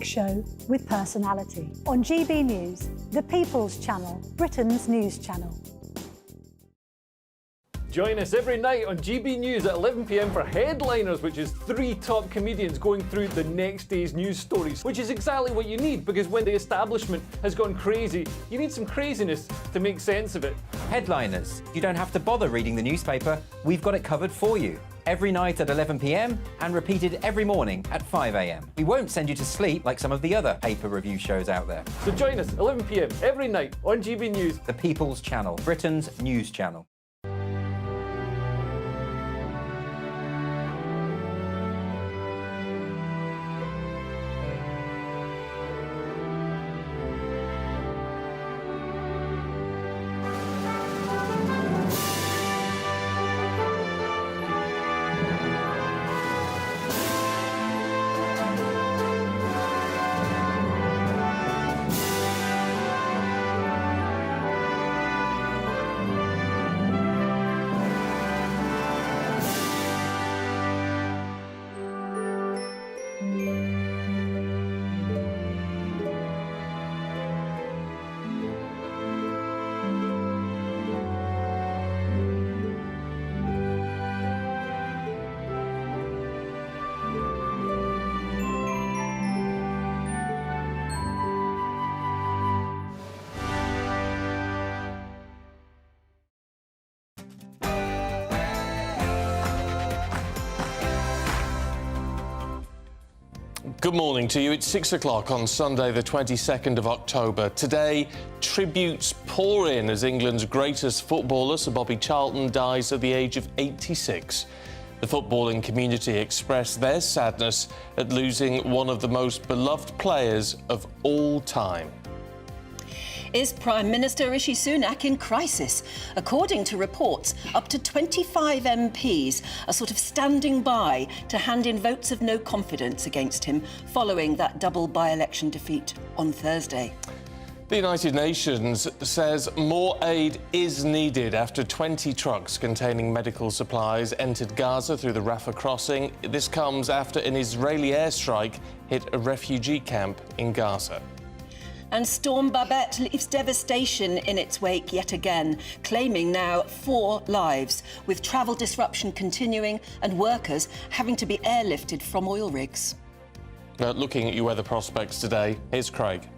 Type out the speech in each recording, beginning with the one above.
show with personality on GB News, the People's Channel, Britain's news channel. Join us every night on GB News at 11 p.m. for Headliners, which is 3 top comedians going through the next day's news stories, which is exactly what you need, because when the establishment has gone crazy, you need some craziness to make sense of it. Headliners. You don't have to bother reading the newspaper. We've got it covered for you. Every night at 11 p.m. and repeated every morning at 5 a.m. We won't send you to sleep like some of the other paper review shows out there. So join us 11 p.m. every night on GB News, the People's Channel, Britain's news channel. Good morning to you. It's 6 o'clock on Sunday, the 22nd of October. Today, tributes pour in as England's greatest footballer, Sir Bobby Charlton, dies at the age of 86. The footballing community expressed their sadness at losing one of the most beloved players of all time. Is Prime Minister Rishi Sunak in crisis? According to reports, up to 25 MPs are sort of standing by to hand in votes of no confidence against him following that double by-election defeat on Thursday. The United Nations says more aid is needed after 20 trucks containing medical supplies entered Gaza through the Rafah crossing. This comes after an Israeli airstrike hit a refugee camp in Gaza. And Storm Babet leaves devastation in its wake yet again, claiming now 4 lives, with travel disruption continuing and workers having to be airlifted from oil rigs. Looking at your weather prospects today, here's Craig.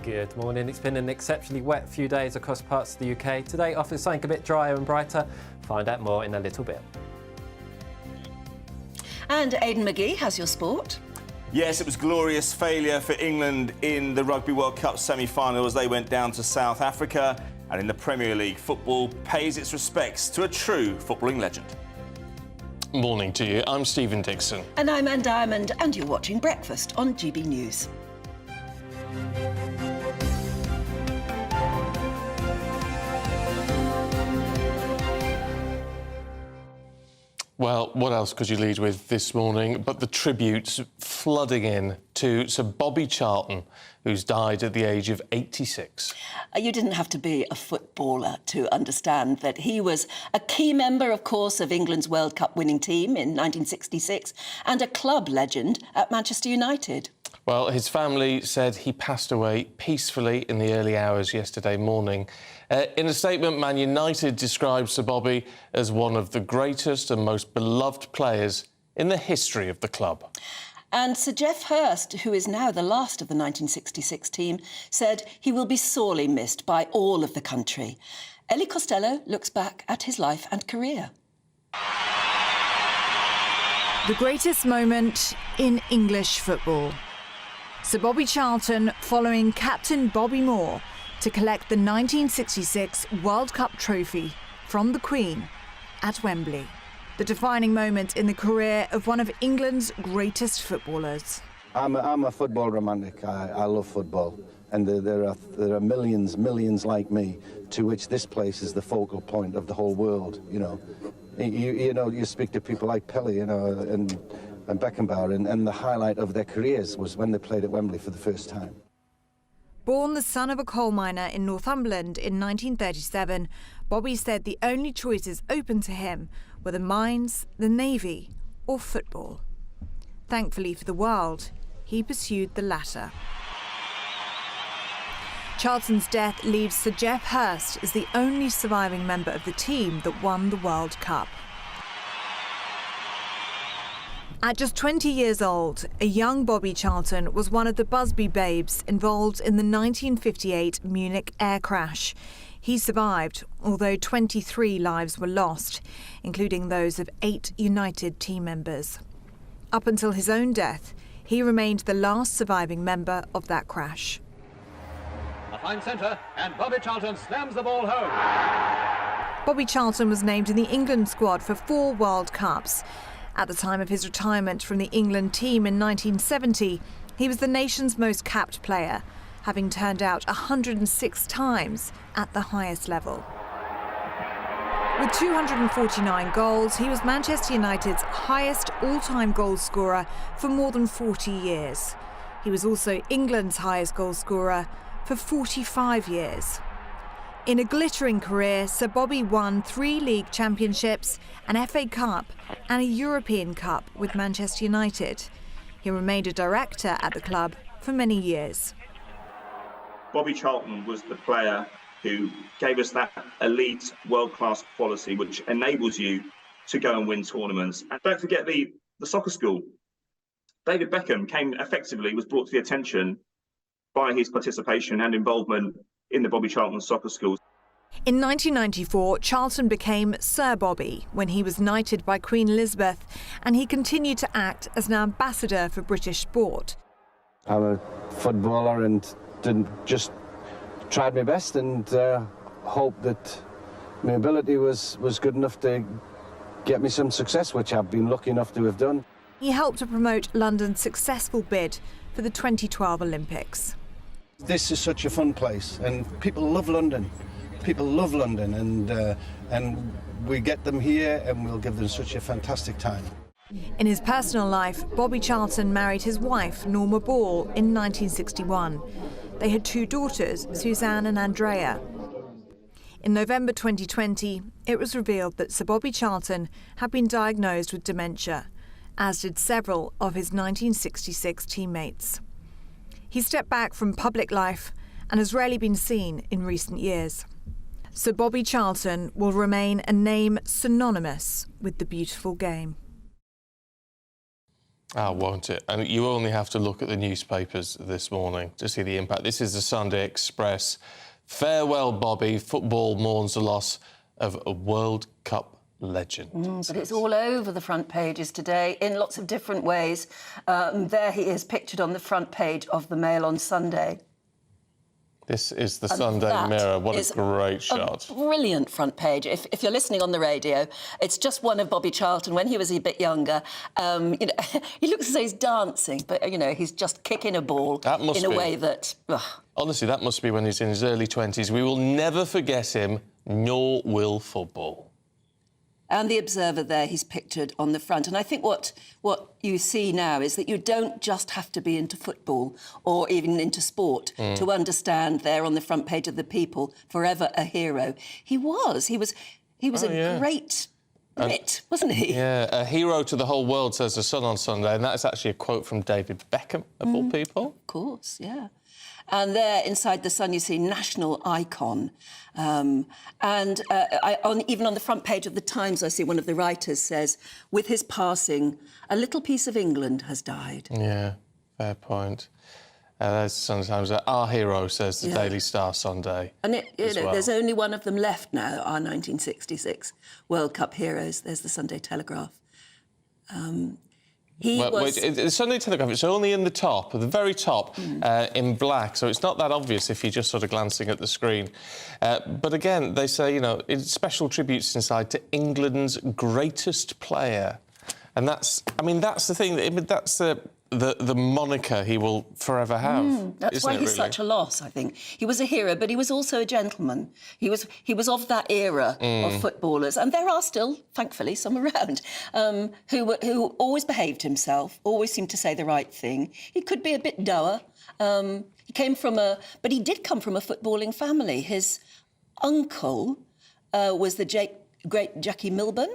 Good morning. It's been an exceptionally wet few days across parts of the UK. Today offers something a bit drier and brighter. Find out more in a little bit. And Aidan McGee has your sport. Yes, it was glorious failure for England in the Rugby World Cup semi-final as they went down to South Africa. And in the Premier League, football pays its respects to a true footballing legend. Morning to you. I'm Stephen Dixon. And I'm Anne Diamond, and you're watching Breakfast on GB News. Well, what else could you lead with this morning but the tributes flooding in to Sir Bobby Charlton, who's died at the age of 86. You didn't have to be a footballer to understand that he was a key member, of course, of England's World Cup winning team in 1966 and a club legend at Manchester United. Well, his family said he passed away peacefully in the early hours yesterday morning. In a statement, Man United described Sir Bobby as one of the greatest and most beloved players in the history of the club. And Sir Geoff Hurst, who is now the last of the 1966 team, said he will be sorely missed by all of the country. Ellie Costello looks back at his life and career. The greatest moment in English football. Sir Bobby Charlton following captain Bobby Moore to collect the 1966 World Cup trophy from the Queen at Wembley. The defining moment in the career of one of England's greatest footballers. I'm a football romantic. I love football, and there are millions like me, to which this place is the focal point of the whole world. You speak to people like Pelé, and Beckenbauer, and the highlight of their careers was when they played at Wembley for the first time. Born the son of a coal miner in Northumberland in 1937, Bobby said the only choices open to him were the mines, the Navy or football. Thankfully for the world, he pursued the latter. Charlton's death leaves Sir Geoff Hurst as the only surviving member of the team that won the World Cup. At just 20 years old, a young Bobby Charlton was one of the Busby babes involved in the 1958 Munich air crash. He survived, although 23 lives were lost, including those of 8 United team members. Up until his own death, he remained the last surviving member of that crash. A fine centre, and Bobby Charlton slams the ball home. Bobby Charlton was named in the England squad for 4 World Cups. At the time of his retirement from the England team in 1970, he was the nation's most capped player, having turned out 106 times at the highest level. With 249 goals, he was Manchester United's highest all-time goal scorer for more than 40 years. He was also England's highest goal scorer for 45 years. In a glittering career, Sir Bobby won 3 league championships, an FA Cup and a European Cup with Manchester United. He remained a director at the club for many years. Bobby Charlton was the player who gave us that elite, world-class quality, which enables you to go and win tournaments. And don't forget the soccer school. David Beckham was brought to the attention by his participation and involvement in the Bobby Charlton Soccer School. In 1994, Charlton became Sir Bobby when he was knighted by Queen Elizabeth, and he continued to act as an ambassador for British sport. I'm a footballer and just tried my best and hoped that my ability was good enough to get me some success, which I've been lucky enough to have done. He helped to promote London's successful bid for the 2012 Olympics. This is such a fun place, and people love London. People love London, and we get them here, and we'll give them such a fantastic time. In his personal life, Bobby Charlton married his wife, Norma Ball, in 1961. They had 2 daughters, Suzanne and Andrea. In November 2020, it was revealed that Sir Bobby Charlton had been diagnosed with dementia, as did several of his 1966 teammates. He stepped back from public life and has rarely been seen in recent years. Sir Bobby Charlton will remain a name synonymous with the beautiful game. Won't it? And you only have to look at the newspapers this morning to see the impact. This is the Sunday Express. Farewell, Bobby. Football mourns the loss of a World Cup legend. But it's all over the front pages today in lots of different ways. There he is pictured on the front page of the Mail on Sunday. This is the Sunday Mirror. What a great shot. Brilliant front page. If you're listening on the radio, it's just one of Bobby Charlton when he was a bit younger. He looks as though he's dancing, but, he's just kicking a ball in a way that... Honestly, that must be when he's in his early 20s. We will never forget him, nor will football. And the Observer there, he's pictured on the front. And I think what you see now is that you don't just have to be into football or even into sport to understand there on the front page of the People, forever a hero. He was a great Brit, wasn't he? Yeah, a hero to the whole world, says The Sun on Sunday. And that's actually a quote from David Beckham, of all people. Of course, yeah. And there, inside The Sun, you see national icon. Even on the front page of The Times, I see one of the writers says, with his passing, a little piece of England has died. Yeah, fair point. There's sometimes our hero, says the Daily Star Sunday. And there's only one of them left now, our 1966 World Cup heroes. There's the Sunday Telegraph. The Sunday Telegraph, it's only in the top, the very top, in black, so it's not that obvious if you're just sort of glancing at the screen. But again, they say, it's special tributes inside to England's greatest player. And that's the thing, that's the moniker he will forever have. That's why he's such a loss, I think. He was a hero, but he was also a gentleman. He was of that era of footballers, and there are still, thankfully, some around who always behaved himself, always seemed to say the right thing. He could be a bit dour. But he did come from a footballing family. His uncle was the great Jackie Milburn,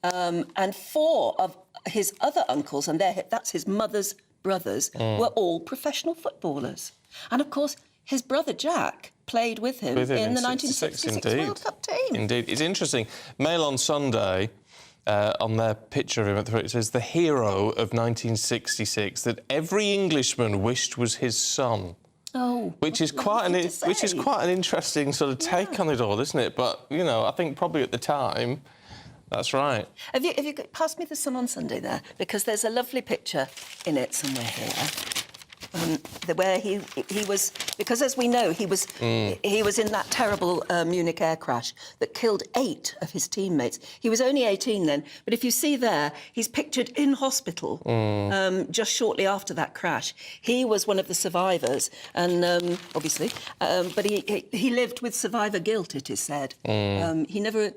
and 4 of his other uncles, and that's his mother's brothers were all professional footballers. And, of course, his brother Jack played with him in the 1966 World Cup team. Indeed. It's interesting. Mail on Sunday, on their picture of him at the front, it says, the hero of 1966 that every Englishman wished was his son. Oh, which is quite an interesting sort of take on it all, isn't it? But, you know, I think probably at the time, that's right. Have you passed me the Sun on Sunday there? Because there's a lovely picture in it somewhere here. Where he was, because as we know, he was in that terrible Munich air crash that killed 8 of his teammates. He was only 18 then, but if you see there, he's pictured in hospital just shortly after that crash. He was one of the survivors, and obviously, but he lived with survivor guilt, it is said. He never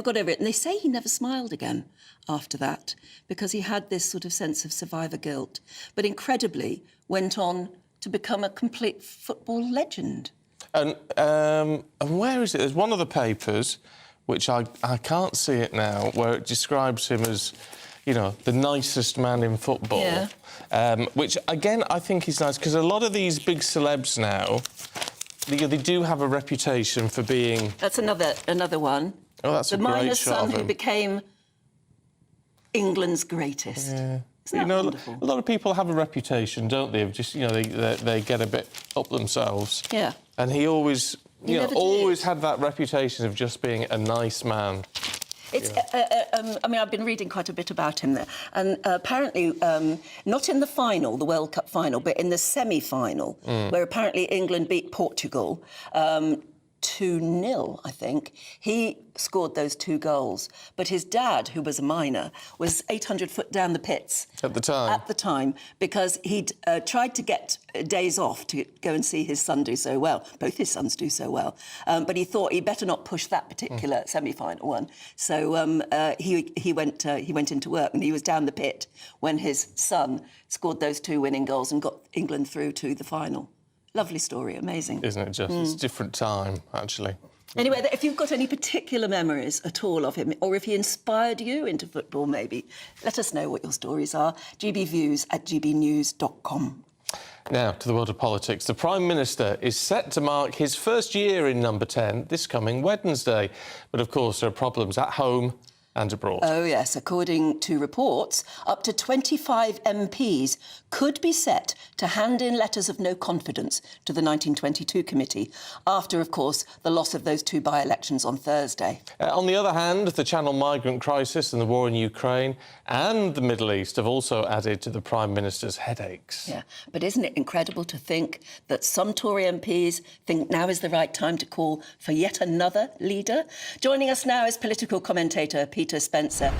got over it, and they say he never smiled again after that because he had this sort of sense of survivor guilt, but incredibly went on to become a complete football legend. And where is it? There's one of the papers, which I can't see it now, where it describes him as, you know, the nicest man in football. Yeah. Which, again, I think is nice, because a lot of these big celebs now, they do have a reputation for being... That's another one. Oh, that's a great shot of him. The miner's son who became England's greatest. Yeah. You know, a lot of people have a reputation, don't they? Of just, you know, they get a bit up themselves. Yeah. And he always, always had that reputation of just being a nice man. It's, I mean, I've been reading quite a bit about him there, and apparently, not in the final, the World Cup final, but in the semi-final, where apparently England beat Portugal 2-0, I think. He scored those 2 goals, but his dad, who was a miner, was 800 foot down the pits. At the time? At the time, because he'd tried to get days off to go and see his son do so well. Both his sons do so well. But he thought he'd better not push that particular semi-final one. So he went into work, and he was down the pit when his son scored those 2 winning goals and got England through to the final. Lovely story, amazing. Isn't it just? It's a different time, actually. Anyway, if you've got any particular memories at all of him, or if he inspired you into football, maybe, let us know what your stories are. gbviews@gbnews.com. Now, to the world of politics. The Prime Minister is set to mark his first year in Number 10 this coming Wednesday. But, of course, there are problems at home and abroad. Oh, yes. According to reports, up to 25 MPs could be set to hand in letters of no confidence to the 1922 committee after, of course, the loss of those 2 by-elections on Thursday. On the other hand, the Channel migrant crisis and the war in Ukraine and the Middle East have also added to the Prime Minister's headaches. Yeah, but isn't it incredible to think that some Tory MPs think now is the right time to call for yet another leader? Joining us now is political commentator Peter Spencer.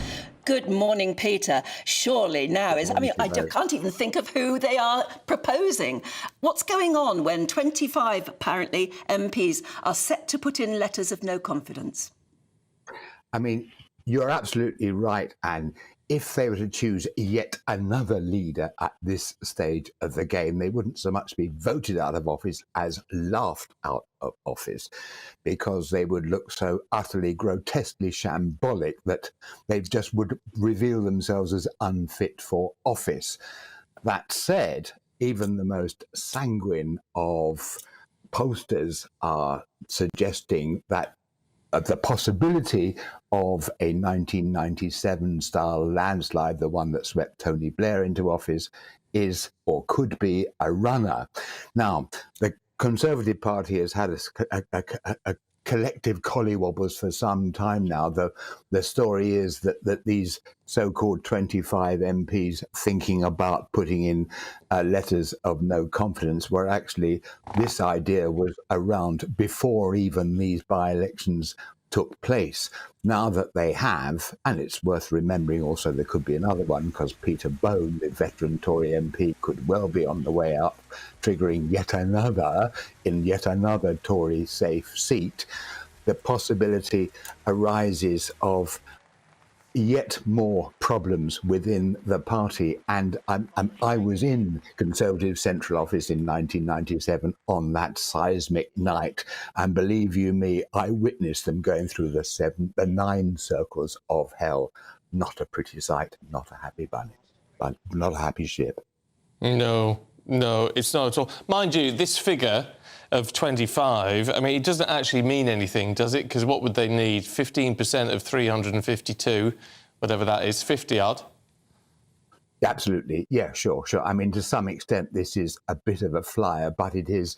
Good morning, Peter. Surely now is... I mean, I can't even think of who they are proposing. What's going on when 25, apparently, MPs are set to put in letters of no confidence? I mean, you're absolutely right, Anne. If they were to choose yet another leader at this stage of the game, they wouldn't so much be voted out of office as laughed out of office, because they would look so utterly grotesquely shambolic that they just would reveal themselves as unfit for office. That said, even the most sanguine of pollsters are suggesting that the possibility of a 1997-style landslide, the one that swept Tony Blair into office, is or could be a runner. Now, the Conservative Party has had a collective collywobbles for some time now. The story is that these so-called 25 MPs thinking about putting in letters of no confidence were actually, this idea was around before even these by-elections took place. Now that they have, and it's worth remembering also there could be another one, because Peter Bone, the veteran Tory MP, could well be on the way up, triggering yet another Tory safe seat. The possibility arises of yet more problems within the party. And I was in Conservative Central Office in 1997 on that seismic night. And believe you me, I witnessed them going through the 9 circles of hell. Not a pretty sight, not a happy bunny, but not a happy ship. No, it's not at all. Mind you, this figure of 25, I mean, it doesn't actually mean anything, does it? Because what would they need? 15% of 352, whatever that is, 50 odd. Absolutely. Yeah, sure. I mean, to some extent, this is a bit of a flyer, but it is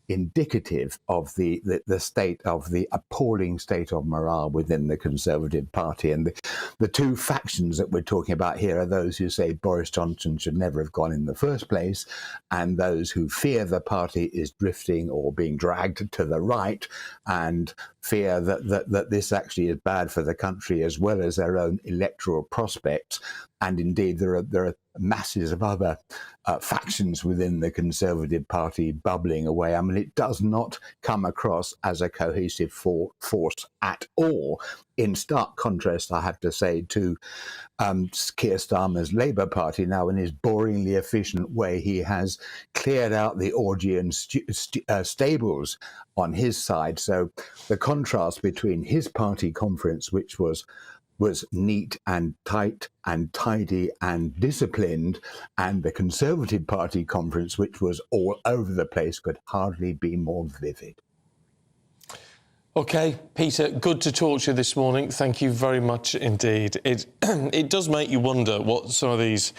indicative of the state of the appalling state of morale within the Conservative Party. And the two factions that we're talking about here are those who say Boris Johnson should never have gone in the first place, and those who fear the party is drifting or being dragged to the right, and fear that this actually is bad for the country as well as their own electoral prospects. And indeed, there are masses of other factions within the Conservative Party bubbling away. I mean, it does not come across as a cohesive force at all, in stark contrast, I have to say, to Keir Starmer's Labour Party. Now, in his boringly efficient way, he has cleared out the Augean stables on his side. So the contrast between his party conference, which was neat and tight and tidy and disciplined, and the Conservative Party conference, which was all over the place, could hardly be more vivid. OK, Peter, good to talk to you this morning. Thank you very much indeed. It does make you wonder what some of these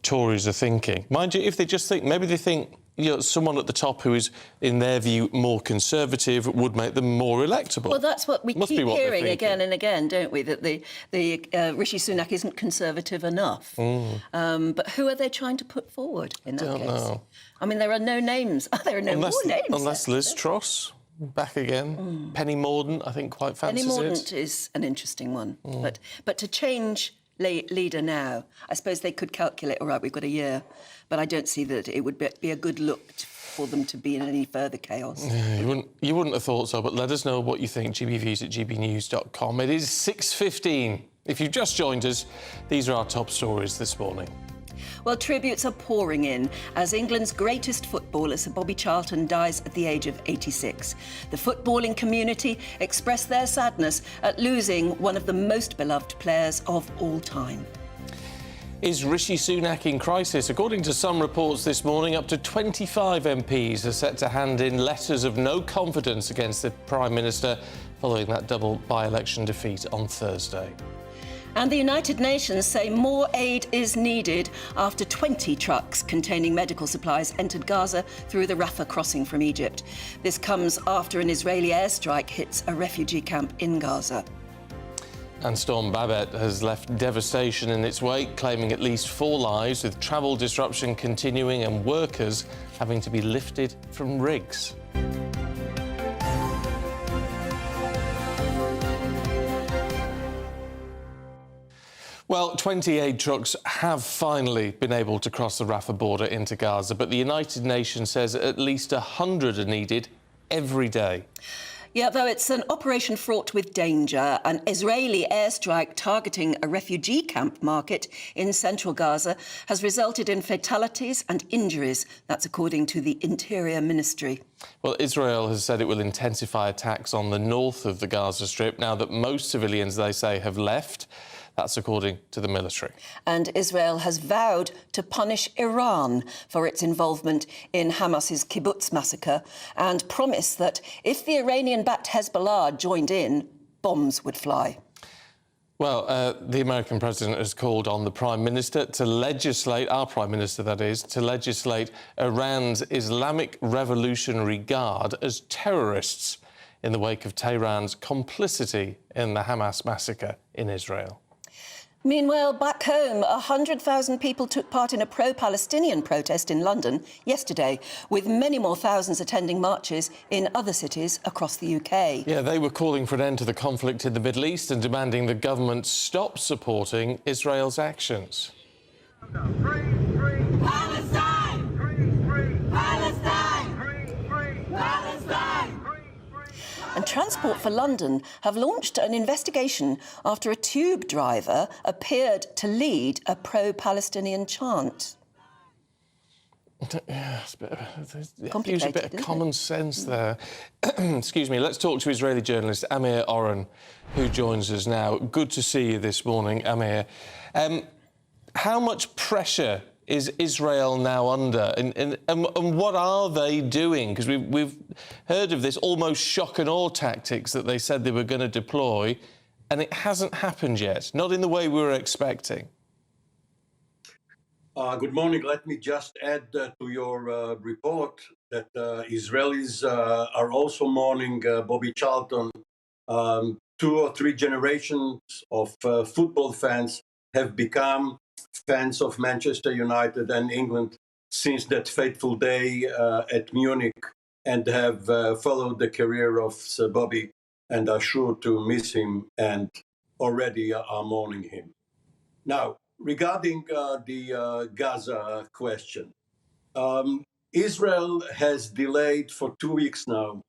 Tories are thinking. Mind you, if they just think, maybe they think, someone at the top who is, in their view, more conservative would make them more electable. Well, that's what we keep hearing again and again, don't we? That the Rishi Sunak isn't conservative enough. But who are they trying to put forward in that case? Know. I mean, there are no names. There are no more names. Unless Liz Truss back again. Penny Mordaunt, I think, quite fancies it. Penny Mordaunt is an interesting one. But to change leader now, I suppose they could calculate, all right, we've got a year, but I don't see that it would be a good look for them to be in any further chaos. You wouldn't have thought so, but let us know what you think. gbviews@gbnews.com. It is 6:15. If you've just joined us, these are our top stories this morning. Well, tributes are pouring in as England's greatest footballer, Sir Bobby Charlton, dies at the age of 86. The footballing community expressed their sadness at losing one of the most beloved players of all time. Is Rishi Sunak in crisis? According to some reports this morning, up to 25 MPs are set to hand in letters of no confidence against the Prime Minister following that double by-election defeat on Thursday. And the United Nations say more aid is needed after 20 trucks containing medical supplies entered Gaza through the Rafah crossing from Egypt. This comes after an Israeli airstrike hits a refugee camp in Gaza. And Storm Babet has left devastation in its wake, claiming at least 4 lives, with travel disruption continuing and workers having to be lifted from rigs. Well, 28 trucks have finally been able to cross the Rafah border into Gaza, but the United Nations says at least 100 are needed every day. Yeah, though it's an operation fraught with danger. An Israeli airstrike targeting a refugee camp market in central Gaza has resulted in fatalities and injuries. That's according to the Interior Ministry. Well, Israel has said it will intensify attacks on the north of the Gaza Strip now that most civilians, they say, have left. That's according to the military. And Israel has vowed to punish Iran for its involvement in Hamas's kibbutz massacre and promised that if the Iranian-backed Hezbollah joined in, bombs would fly. Well, the American president has called on the Prime Minister to legislate, our Prime Minister that is, to legislate Iran's Islamic Revolutionary Guard as terrorists in the wake of Tehran's complicity in the Hamas massacre in Israel. Meanwhile, back home, 100,000 people took part in a pro-Palestinian protest in London yesterday, with many more thousands attending marches in other cities across the UK. Yeah, they were calling for an end to the conflict in the Middle East and demanding the government stop supporting Israel's actions. Free Palestine! Free Palestine! Free Palestine! And Transport for London have launched an investigation after a tube driver appeared to lead a pro-Palestinian chant. Yeah, use a bit of common sense there. Excuse me. Let's talk to Israeli journalist Amir Orin, who joins us now. Good to see you this morning, Amir. How much pressure is Israel now under? And what are they doing? Because we've heard of this almost shock and awe tactics that they said they were going to deploy, and it hasn't happened yet, not in the way we were expecting. Good morning. Let me just add to your report that Israelis are also mourning Bobby Charlton. 2 or 3 generations of football fans have become fans of Manchester United and England since that fateful day at Munich, and have followed the career of Sir Bobby and are sure to miss him and already are mourning him. Now, regarding the Gaza question, Israel has delayed for 2 weeks now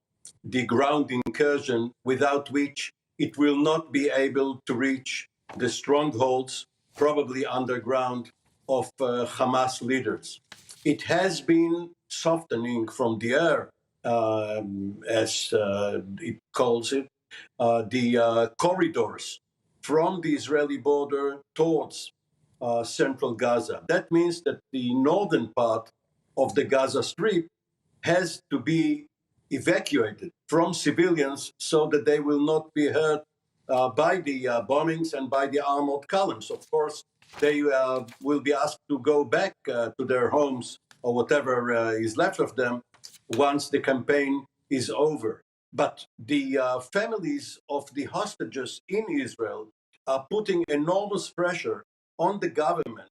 the ground incursion, without which it will not be able to reach the strongholds, probably underground, of Hamas leaders. It has been softening from the air, as it calls it, the corridors from the Israeli border towards central Gaza. That means that the northern part of the Gaza Strip has to be evacuated from civilians so that they will not be hurt by the bombings and by the armored columns. Of course, they will be asked to go back to their homes or whatever is left of them once the campaign is over. But the families of the hostages in Israel are putting enormous pressure on the government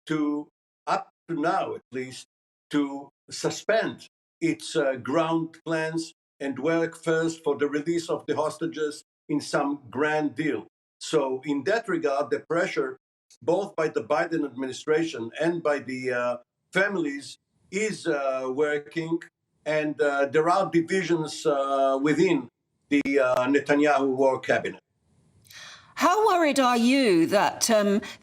to, up to now at least, to suspend its ground plans and work first for the release of the hostages in some grand deal. So in that regard, the pressure, both by the Biden administration and by the families, is working, and there are divisions within the Netanyahu war cabinet. How worried are you that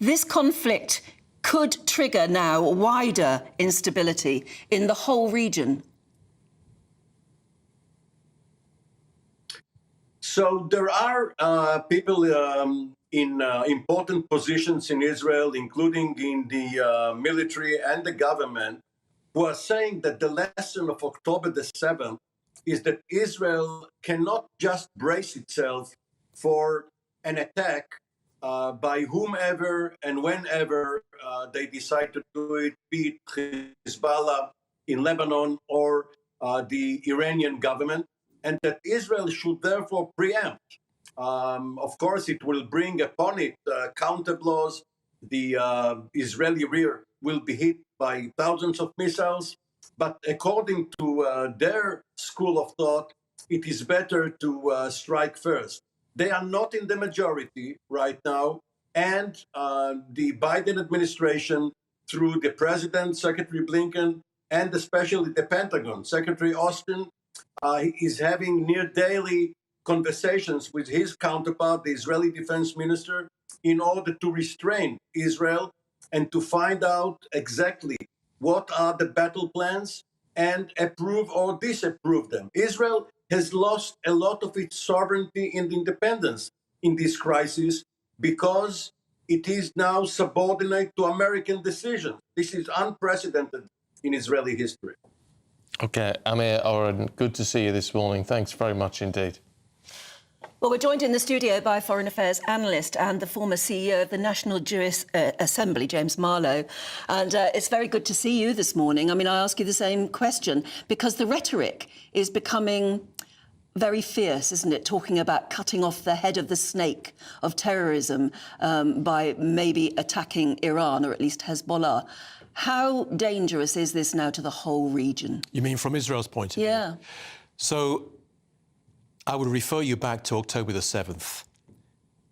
this conflict could trigger now wider instability in the whole region? So there are people in important positions in Israel, including in the military and the government, who are saying that the lesson of October the 7th is that Israel cannot just brace itself for an attack by whomever and whenever they decide to do it, be it Hezbollah in Lebanon or the Iranian government, and that Israel should therefore preempt. Of course, it will bring upon it counter blows. The Israeli rear will be hit by thousands of missiles. But according to their school of thought, it is better to strike first. They are not in the majority right now. And the Biden administration, through the president, Secretary Blinken, and especially the Pentagon, Secretary Austin, is having near daily conversations with his counterpart, the Israeli defense minister, in order to restrain Israel and to find out exactly what are the battle plans and approve or disapprove them. Israel has lost a lot of its sovereignty and independence in this crisis because it is now subordinate to American decisions. This is unprecedented in Israeli history. OK, Amir Orin, good to see you this morning. Thanks very much indeed. Well, we're joined in the studio by Foreign Affairs analyst and the former CEO of the National Jewish Assembly, James Marlow. And it's very good to see you this morning. I mean, I ask you the same question because the rhetoric is becoming very fierce, isn't it? Talking about cutting off the head of the snake of terrorism by maybe attacking Iran or at least Hezbollah. How dangerous is this now to the whole region? You mean from Israel's point of view? Yeah. So I would refer you back to October the 7th,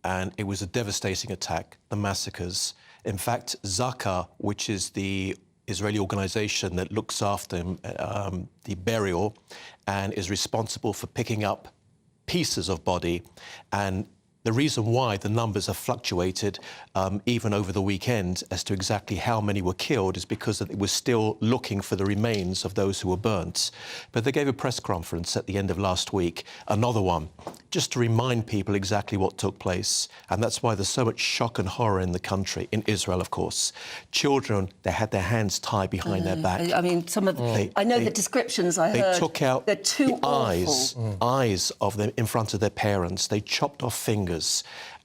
and it was a devastating attack, the massacres. In fact, Zaka, which is the Israeli organization that looks after the burial and is responsible for picking up pieces of body and the reason why the numbers have fluctuated even over the weekend as to exactly how many were killed is because it was still looking for the remains of those who were burnt. But they gave a press conference at the end of last week, another one, just to remind people exactly what took place. And that's why there's so much shock and horror in the country, in Israel, of course. Children, they had their hands tied behind their back. I mean, some of I know the descriptions I heard. They took out they're too the eyes of them in front of their parents. They chopped off fingers.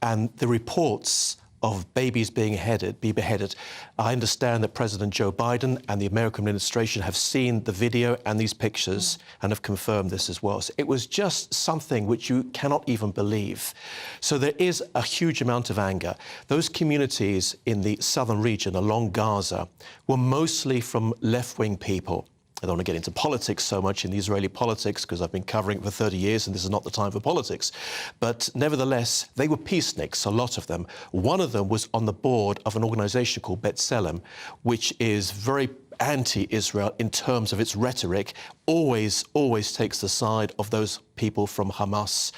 And the reports of babies being beheaded. I understand that President Joe Biden and the American administration have seen the video and these pictures and have confirmed this as well. So it was just something which you cannot even believe. So there is a huge amount of anger. Those communities in the southern region along Gaza were mostly from left-wing people. I don't want to get into politics so much in the Israeli politics because I've been covering it for 30 years and this is not the time for politics. But nevertheless, they were peaceniks, a lot of them. One of them was on the board of an organisation called B'Tselem, which is very anti-Israel in terms of its rhetoric, always takes the side of those people from Hamas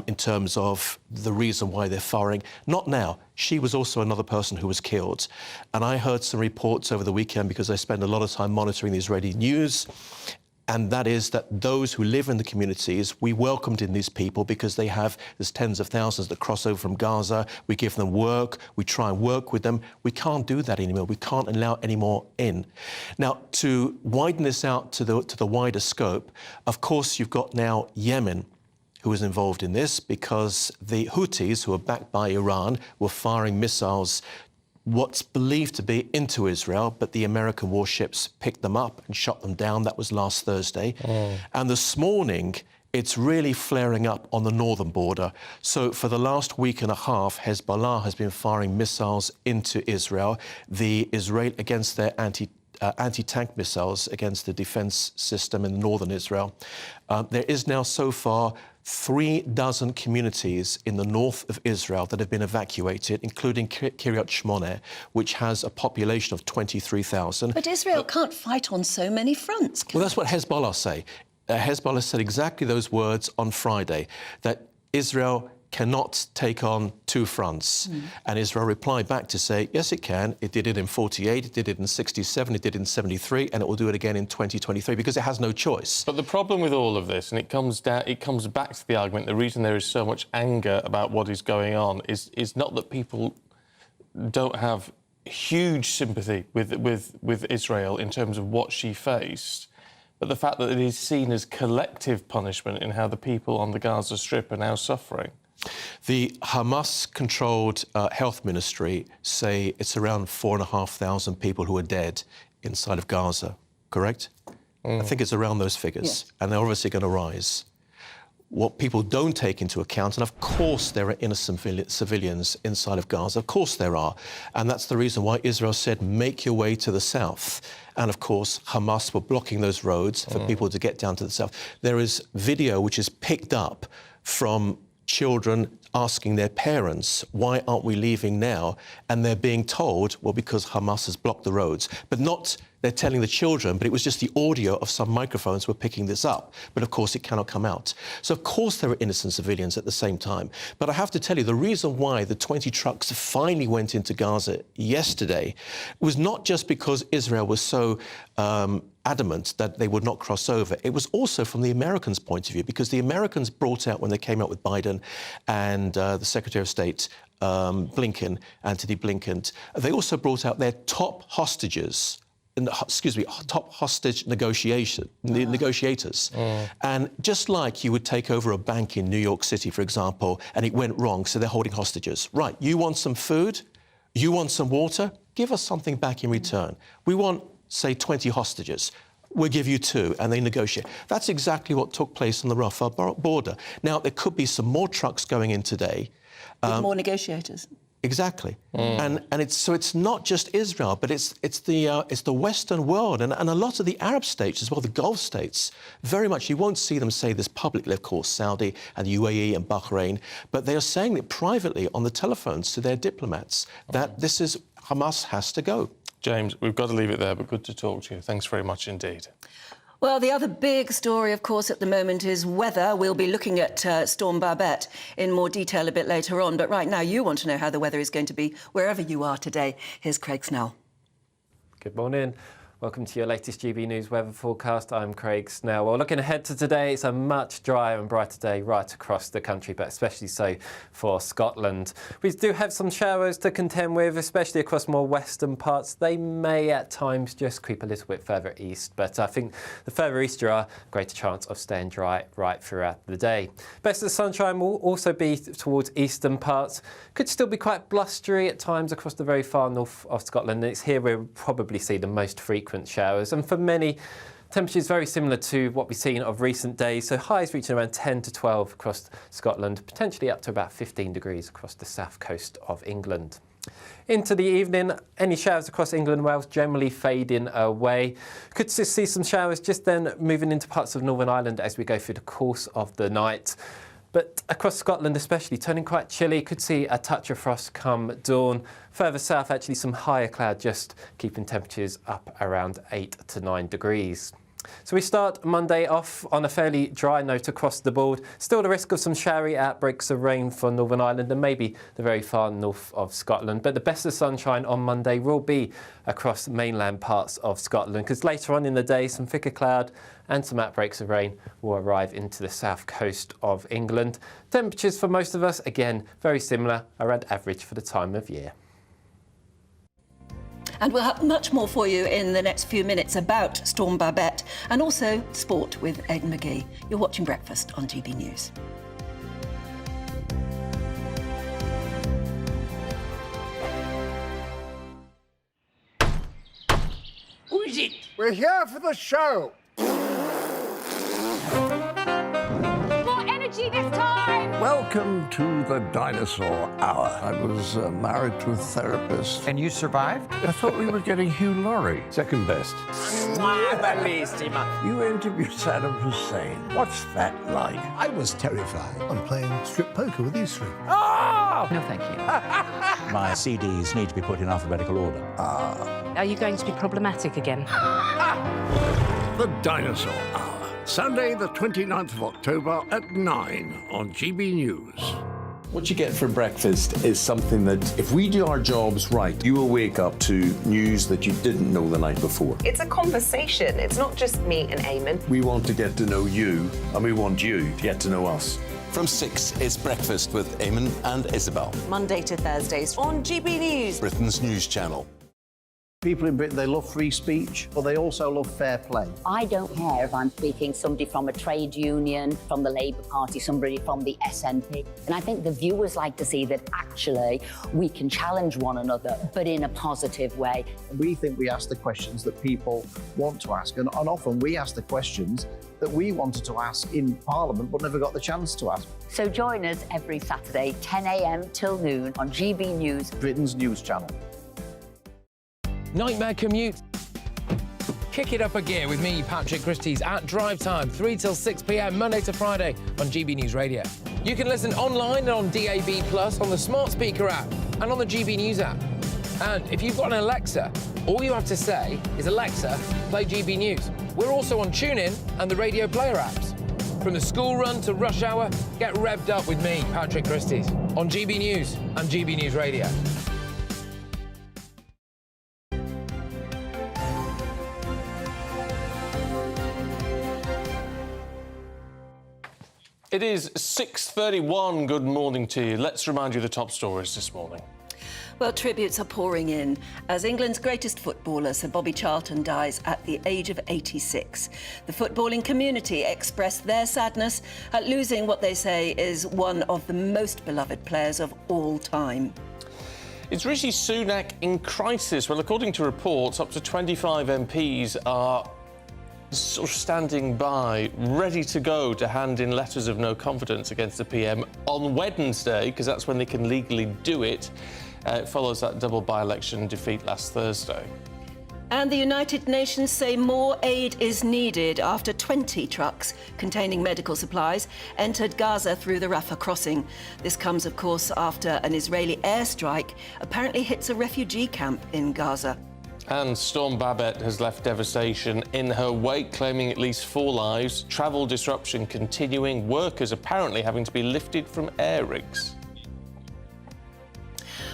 in terms of the reason why they're firing. Not now. She was also another person who was killed. And I heard some reports over the weekend because I spend a lot of time monitoring the Israeli news. And that is that those who live in the communities, we welcomed in these people because there's tens of thousands that cross over from Gaza. We give them work. We try and work with them. We can't do that anymore. We can't allow any more in. Now, to widen this out to the wider scope, of course, you've got now Yemen, who is involved in this because the Houthis, who are backed by Iran, were firing missiles what's believed to be into Israel, but the American warships picked them up and shot them down. That was last Thursday. And this morning, it's really flaring up on the northern border. So for the last week and a half, Hezbollah has been firing missiles into Israel. The Israel against their anti-tank missiles against the defense system in northern Israel. There is now so far 36 communities in the north of Israel that have been evacuated, including Kiryat Shmone, which has a population of 23,000. But Israel can't fight on so many fronts. Well, that's what Hezbollah say. Hezbollah said exactly those words on Friday, that Israel cannot take on two fronts. And Israel replied back to say, yes, it can. It did it in 48, it did it in 67, it did it in 73, and it will do it again in 2023 because it has no choice. But the problem with all of this, and it comes back to the argument, the reason there is so much anger about what is going on is not that people don't have huge sympathy with Israel in terms of what she faced, but the fact that it is seen as collective punishment in how the people on the Gaza Strip are now suffering. The Hamas-controlled health ministry say it's around 4,500 people who are dead inside of Gaza, correct? I think it's around those figures, and they're obviously going to rise. What people don't take into account, and of course there are innocent civilians inside of Gaza, of course there are, and that's the reason why Israel said, make your way to the south. And of course, Hamas were blocking those roads for people to get down to the south. There is video which is picked up from children asking their parents, why aren't we leaving now? And they're being told, well, because Hamas has blocked the roads. But not they're telling the children, but it was just the audio of some microphones were picking this up. But of course, it cannot come out. So of course, there are innocent civilians at the same time. But I have to tell you, the reason why the 20 trucks finally went into Gaza yesterday was not just because Israel was so adamant that they would not cross over. It was also from the Americans' point of view, because the Americans brought out, when they came out with Biden and the Secretary of State, Anthony Blinken, they also brought out their top hostages, top hostage negotiators. And just like you would take over a bank in New York City, for example, and it went wrong, so they're holding hostages. Right, you want some food? You want some water? Give us something back in return. We want, say, 20 hostages. We'll give you 2, and they negotiate. That's exactly what took place on the Rafah border. Now, there could be some more trucks going in today. With more negotiators. Exactly, and it's not just Israel, but it's the Western world and a lot of the Arab states as well, the Gulf states. Very much, you won't see them say this publicly, of course, Saudi and the UAE and Bahrain, but they are saying it privately on the telephones to their diplomats that this is Hamas has to go. James, we've got to leave it there, but good to talk to you. Thanks very much indeed. Well, the other big story, of course, at the moment is weather. We'll be looking at Storm Babet in more detail a bit later on. But right now, you want to know how the weather is going to be wherever you are today. Here's Craig Snell. Good morning. Welcome to your latest GB News weather forecast. I'm Craig Snell. Well, looking ahead to today, it's a much drier and brighter day right across the country, but especially so for Scotland. We do have some showers to contend with, especially across more western parts. They may at times just creep a little bit further east, but I think the further east you are, greater chance of staying dry right throughout the day. Best of the sunshine will also be towards eastern parts. Could still be quite blustery at times across the very far north of Scotland. It's here we'll probably see the most frequent showers, and for many, temperatures very similar to what we've seen of recent days, so highs reaching around 10 to 12 across Scotland, potentially up to about 15 degrees across the south coast of England. Into the evening, any showers across England and Wales generally fading away. Could just see some showers just then moving into parts of Northern Ireland as we go through the course of the night. But across Scotland especially, turning quite chilly, could see a touch of frost come dawn. Further south, actually some higher cloud, just keeping temperatures up around 8 to 9 degrees. So we start Monday off on a fairly dry note across the board. Still the risk of some showery outbreaks of rain for Northern Ireland and maybe the very far north of Scotland. But the best of sunshine on Monday will be across mainland parts of Scotland, because later on in the day, some thicker cloud and some outbreaks of rain will arrive into the south coast of England. Temperatures for most of us, again, very similar, around average for the time of year. And we'll have much more for you in the next few minutes about Storm Babet and also sport with Aidan McGee. You're watching Breakfast on GB News. Who is it? We're here for the show. More energy this time! Welcome to the Dinosaur Hour. I was married to a therapist. And you survived? I thought we were getting Hugh Laurie. Second best. You interviewed Saddam Hussein. What's that like? I was terrified. I'm playing strip poker with these three. Oh! No, thank you. My CDs need to be put in alphabetical order. Are you going to be problematic again? The Dinosaur Hour. Sunday, the 29th of October at 9 on GB News. What you get for breakfast is something that, if we do our jobs right, you will wake up to news that you didn't know the night before. It's a conversation. It's not just me and Eamon. We want to get to know you, and we want you to get to know us. From 6, it's Breakfast with Eamon and Isabel. Monday to Thursdays on GB News. Britain's news channel. People in Britain, they love free speech, but they also love fair play. I don't care if I'm speaking somebody from a trade union, from the Labour Party, somebody from the SNP. And I think the viewers like to see that actually we can challenge one another, but in a positive way. We think we ask the questions that people want to ask, and often we ask the questions that we wanted to ask in Parliament but never got the chance to ask. So join us every Saturday, 10 a.m. till noon on GB News, Britain's news channel. Nightmare commute. Kick it up a gear with me, Patrick Christie's, at drive time, 3 till 6 p.m, Monday to Friday on GB News Radio. You can listen online and on DAB+, on the smart speaker app, and on the GB News app. And if you've got an Alexa, all you have to say is, Alexa, play GB News. We're also on TuneIn and the Radio Player apps. From the school run to rush hour, get revved up with me, Patrick Christie's, on GB News and GB News Radio. It is 6:31. Good morning to you. Let's remind you of the top stories this morning. Well, tributes are pouring in as England's greatest footballer, Sir Bobby Charlton, dies at the age of 86. The footballing community expressed their sadness at losing what they say is one of the most beloved players of all time. Is Rishi Sunak in crisis? Well, according to reports, up to 25 MPs are sort of standing by, ready to go to hand in letters of no confidence against the PM on Wednesday, because that's when they can legally do it. It follows that double by-election defeat last Thursday. And the United Nations say more aid is needed after 20 trucks containing medical supplies entered Gaza through the Rafah crossing. This comes, of course, after an Israeli airstrike apparently hits a refugee camp in Gaza. And Storm Babet has left devastation in her wake, claiming at least 4 lives. Travel disruption continuing. Workers apparently having to be lifted from air rigs.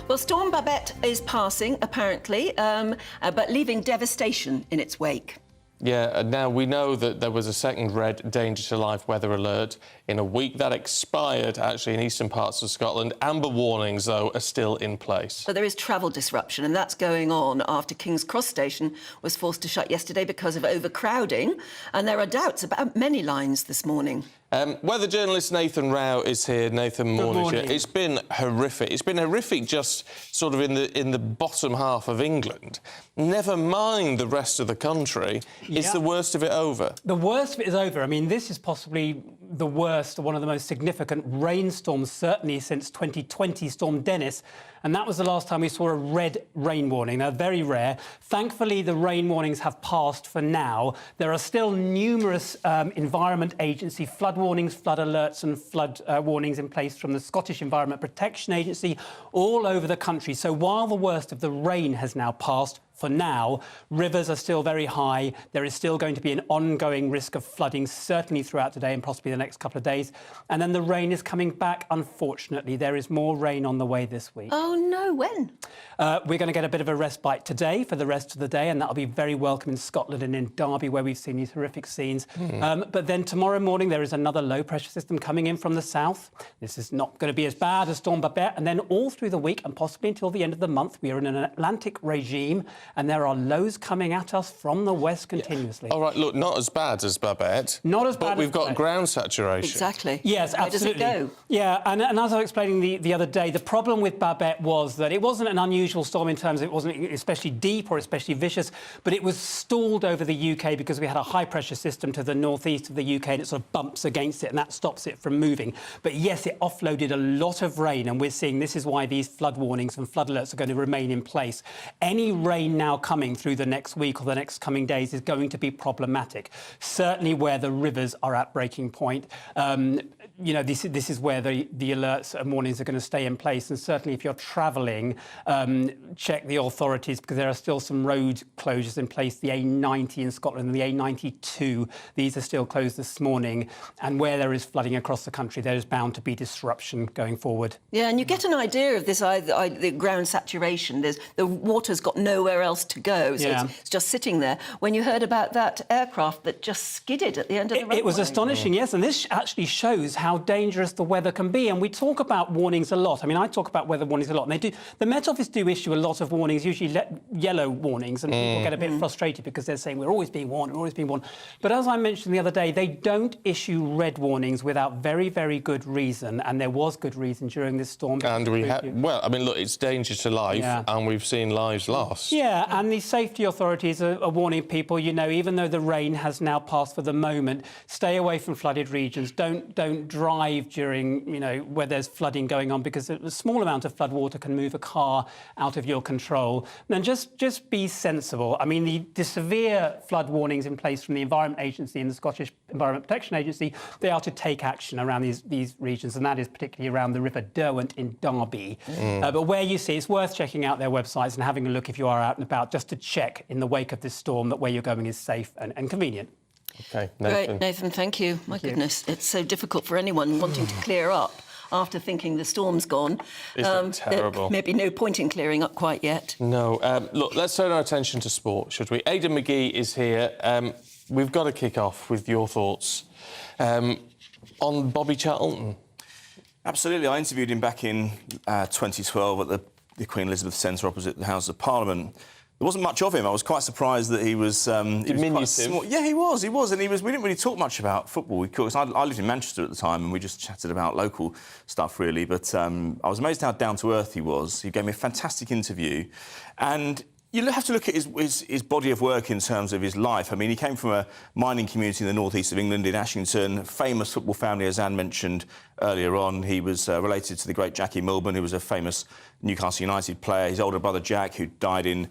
Well, Storm Babet is passing, apparently, but leaving devastation in its wake. Yeah, now we know that there was a second red danger to life weather alert in a week that expired, actually, in eastern parts of Scotland. Amber warnings, though, are still in place. But there is travel disruption, and that's going on after King's Cross Station was forced to shut yesterday because of overcrowding, and there are doubts about many lines this morning. Weather journalist Nathan Rao is here. Nathan, morning. It's been horrific. It's been horrific just sort of in the bottom half of England. Never mind the rest of the country. Yeah. Is the worst of it over? The worst of it is over. I mean, this is possibly the worst, one of the most significant rainstorms, certainly since 2020 Storm Dennis. And that was the last time we saw a red rain warning. Now, very rare. Thankfully, the rain warnings have passed for now. There are still numerous Environment Agency flood warnings, flood alerts and flood warnings in place from the Scottish Environment Protection Agency all over the country. So while the worst of the rain has now passed, for now, rivers are still very high. There is still going to be an ongoing risk of flooding, certainly throughout today and possibly the next couple of days. And then the rain is coming back, unfortunately. There is more rain on the way this week. Oh, no, when? We're going to get a bit of a respite today for the rest of the day, and that'll be very welcome in Scotland and in Derby, where we've seen these horrific scenes. But then tomorrow morning, there is another low-pressure system coming in from the south. This is not going to be as bad as Storm Babet. And then all through the week, and possibly until the end of the month, we are in an Atlantic regime, and there are lows coming at us from the west continuously. All right, look, not as bad as Babet. Not as bad, but we've got ground saturation. Exactly. Yes, absolutely. Where does it go? Yeah, and as I was explaining the other day, the problem with Babet was that it wasn't an unusual storm in terms of it wasn't especially deep or especially vicious, but it was stalled over the UK because we had a high-pressure system to the northeast of the UK, and it sort of bumps against it, and that stops it from moving. But yes, it offloaded a lot of rain, and we're seeing this is why these flood warnings and flood alerts are going to remain in place. Any rain now coming through the next week or the next coming days is going to be problematic, certainly where the rivers are at breaking point. You know, this is where the alerts and warnings are going to stay in place. And certainly if you're travelling, check the authorities, because there are still some road closures in place. The A90 in Scotland and the A92, these are still closed this morning. And where there is flooding across the country, there is bound to be disruption going forward. Yeah, and you get an idea of this, the ground saturation. The water's got nowhere else to go, so it's just sitting there. When you heard about that aircraft that just skidded at the end of the runway. It was astonishing, yes, and this actually shows how dangerous the weather can be. And we talk about warnings a lot. I mean, I talk about weather warnings a lot, and they do. The Met Office do issue a lot of warnings, usually yellow warnings, and people get a bit frustrated because they're saying we're always being warned, we're always being warned. But as I mentioned the other day, they don't issue red warnings without very, very good reason, and there was good reason during this storm. And we have, well, I mean, look, it's danger to life, and we've seen lives lost. Yeah, and the safety authorities are warning people, you know, even though the rain has now passed for the moment, stay away from flooded regions. Don't drive during, you know, where there's flooding going on, because a small amount of flood water can move a car out of your control. And just be sensible. I mean, the severe flood warnings in place from the Environment Agency and the Scottish Environment Protection Agency, they are to take action around these regions, and that is particularly around the River Derwent in Derby. But where you see, it's worth checking out their websites and having a look if you are out and about, just to check in the wake of this storm that where you're going is safe and convenient. OK, Nathan. Great, Nathan, thank you. My goodness, it's so difficult for anyone wanting to clear up after thinking the storm's gone. Isn't it terrible? Maybe no point in clearing up quite yet. No. Look, let's turn our attention to sport, should we? Aidan McGee is here. We've got to kick off with your thoughts on Bobby Charlton. Absolutely. I interviewed him back in 2012 at the Queen Elizabeth Centre opposite the House of Parliament. There wasn't much of him. I was quite surprised that he was... diminutive. Yeah, he was. And we didn't really talk much about football. Because I lived in Manchester at the time, and we just chatted about local stuff, really. But I was amazed how down-to-earth he was. He gave me a fantastic interview. And you have to look at his body of work in terms of his life. I mean, he came from a mining community in the northeast of England, in Ashington, famous football family, as Anne mentioned earlier on. He was related to the great Jackie Milburn, who was a famous Newcastle United player. His older brother, Jack, who died in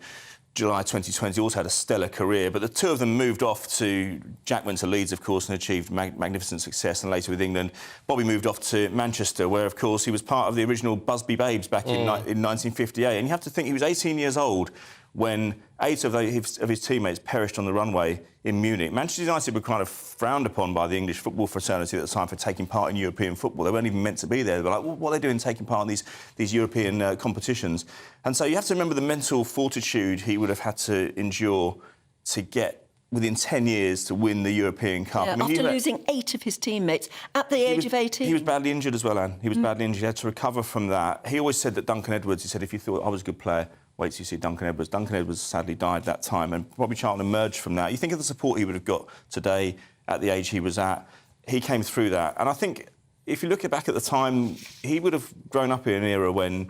July 2020, also had a stellar career, but the two of them moved off to... Jack went to Leeds, of course, and achieved magnificent success, and later with England. Bobby moved off to Manchester, where, of course, he was part of the original Busby Babes back in 1958. And you have to think he was 18 years old when 8 of his teammates perished on the runway in Munich. Manchester United were kind of frowned upon by the English football fraternity at the time for taking part in European football. They weren't even meant to be there. They were like, well, what are they doing taking part in these European competitions? And so you have to remember the mental fortitude he would have had to endure to get, within 10 years, to win the European Cup. Yeah, after losing 8 of his teammates at the age of 18. He was badly injured as well, Anne. He was badly injured. He had to recover from that. He always said that Duncan Edwards, he said, if you thought I was a good player, wait till you see Duncan Edwards. Duncan Edwards sadly died that time, and Bobby Charlton emerged from that. You think of the support he would have got today at the age he was at. He came through that. And I think if you look back at the time, he would have grown up in an era when,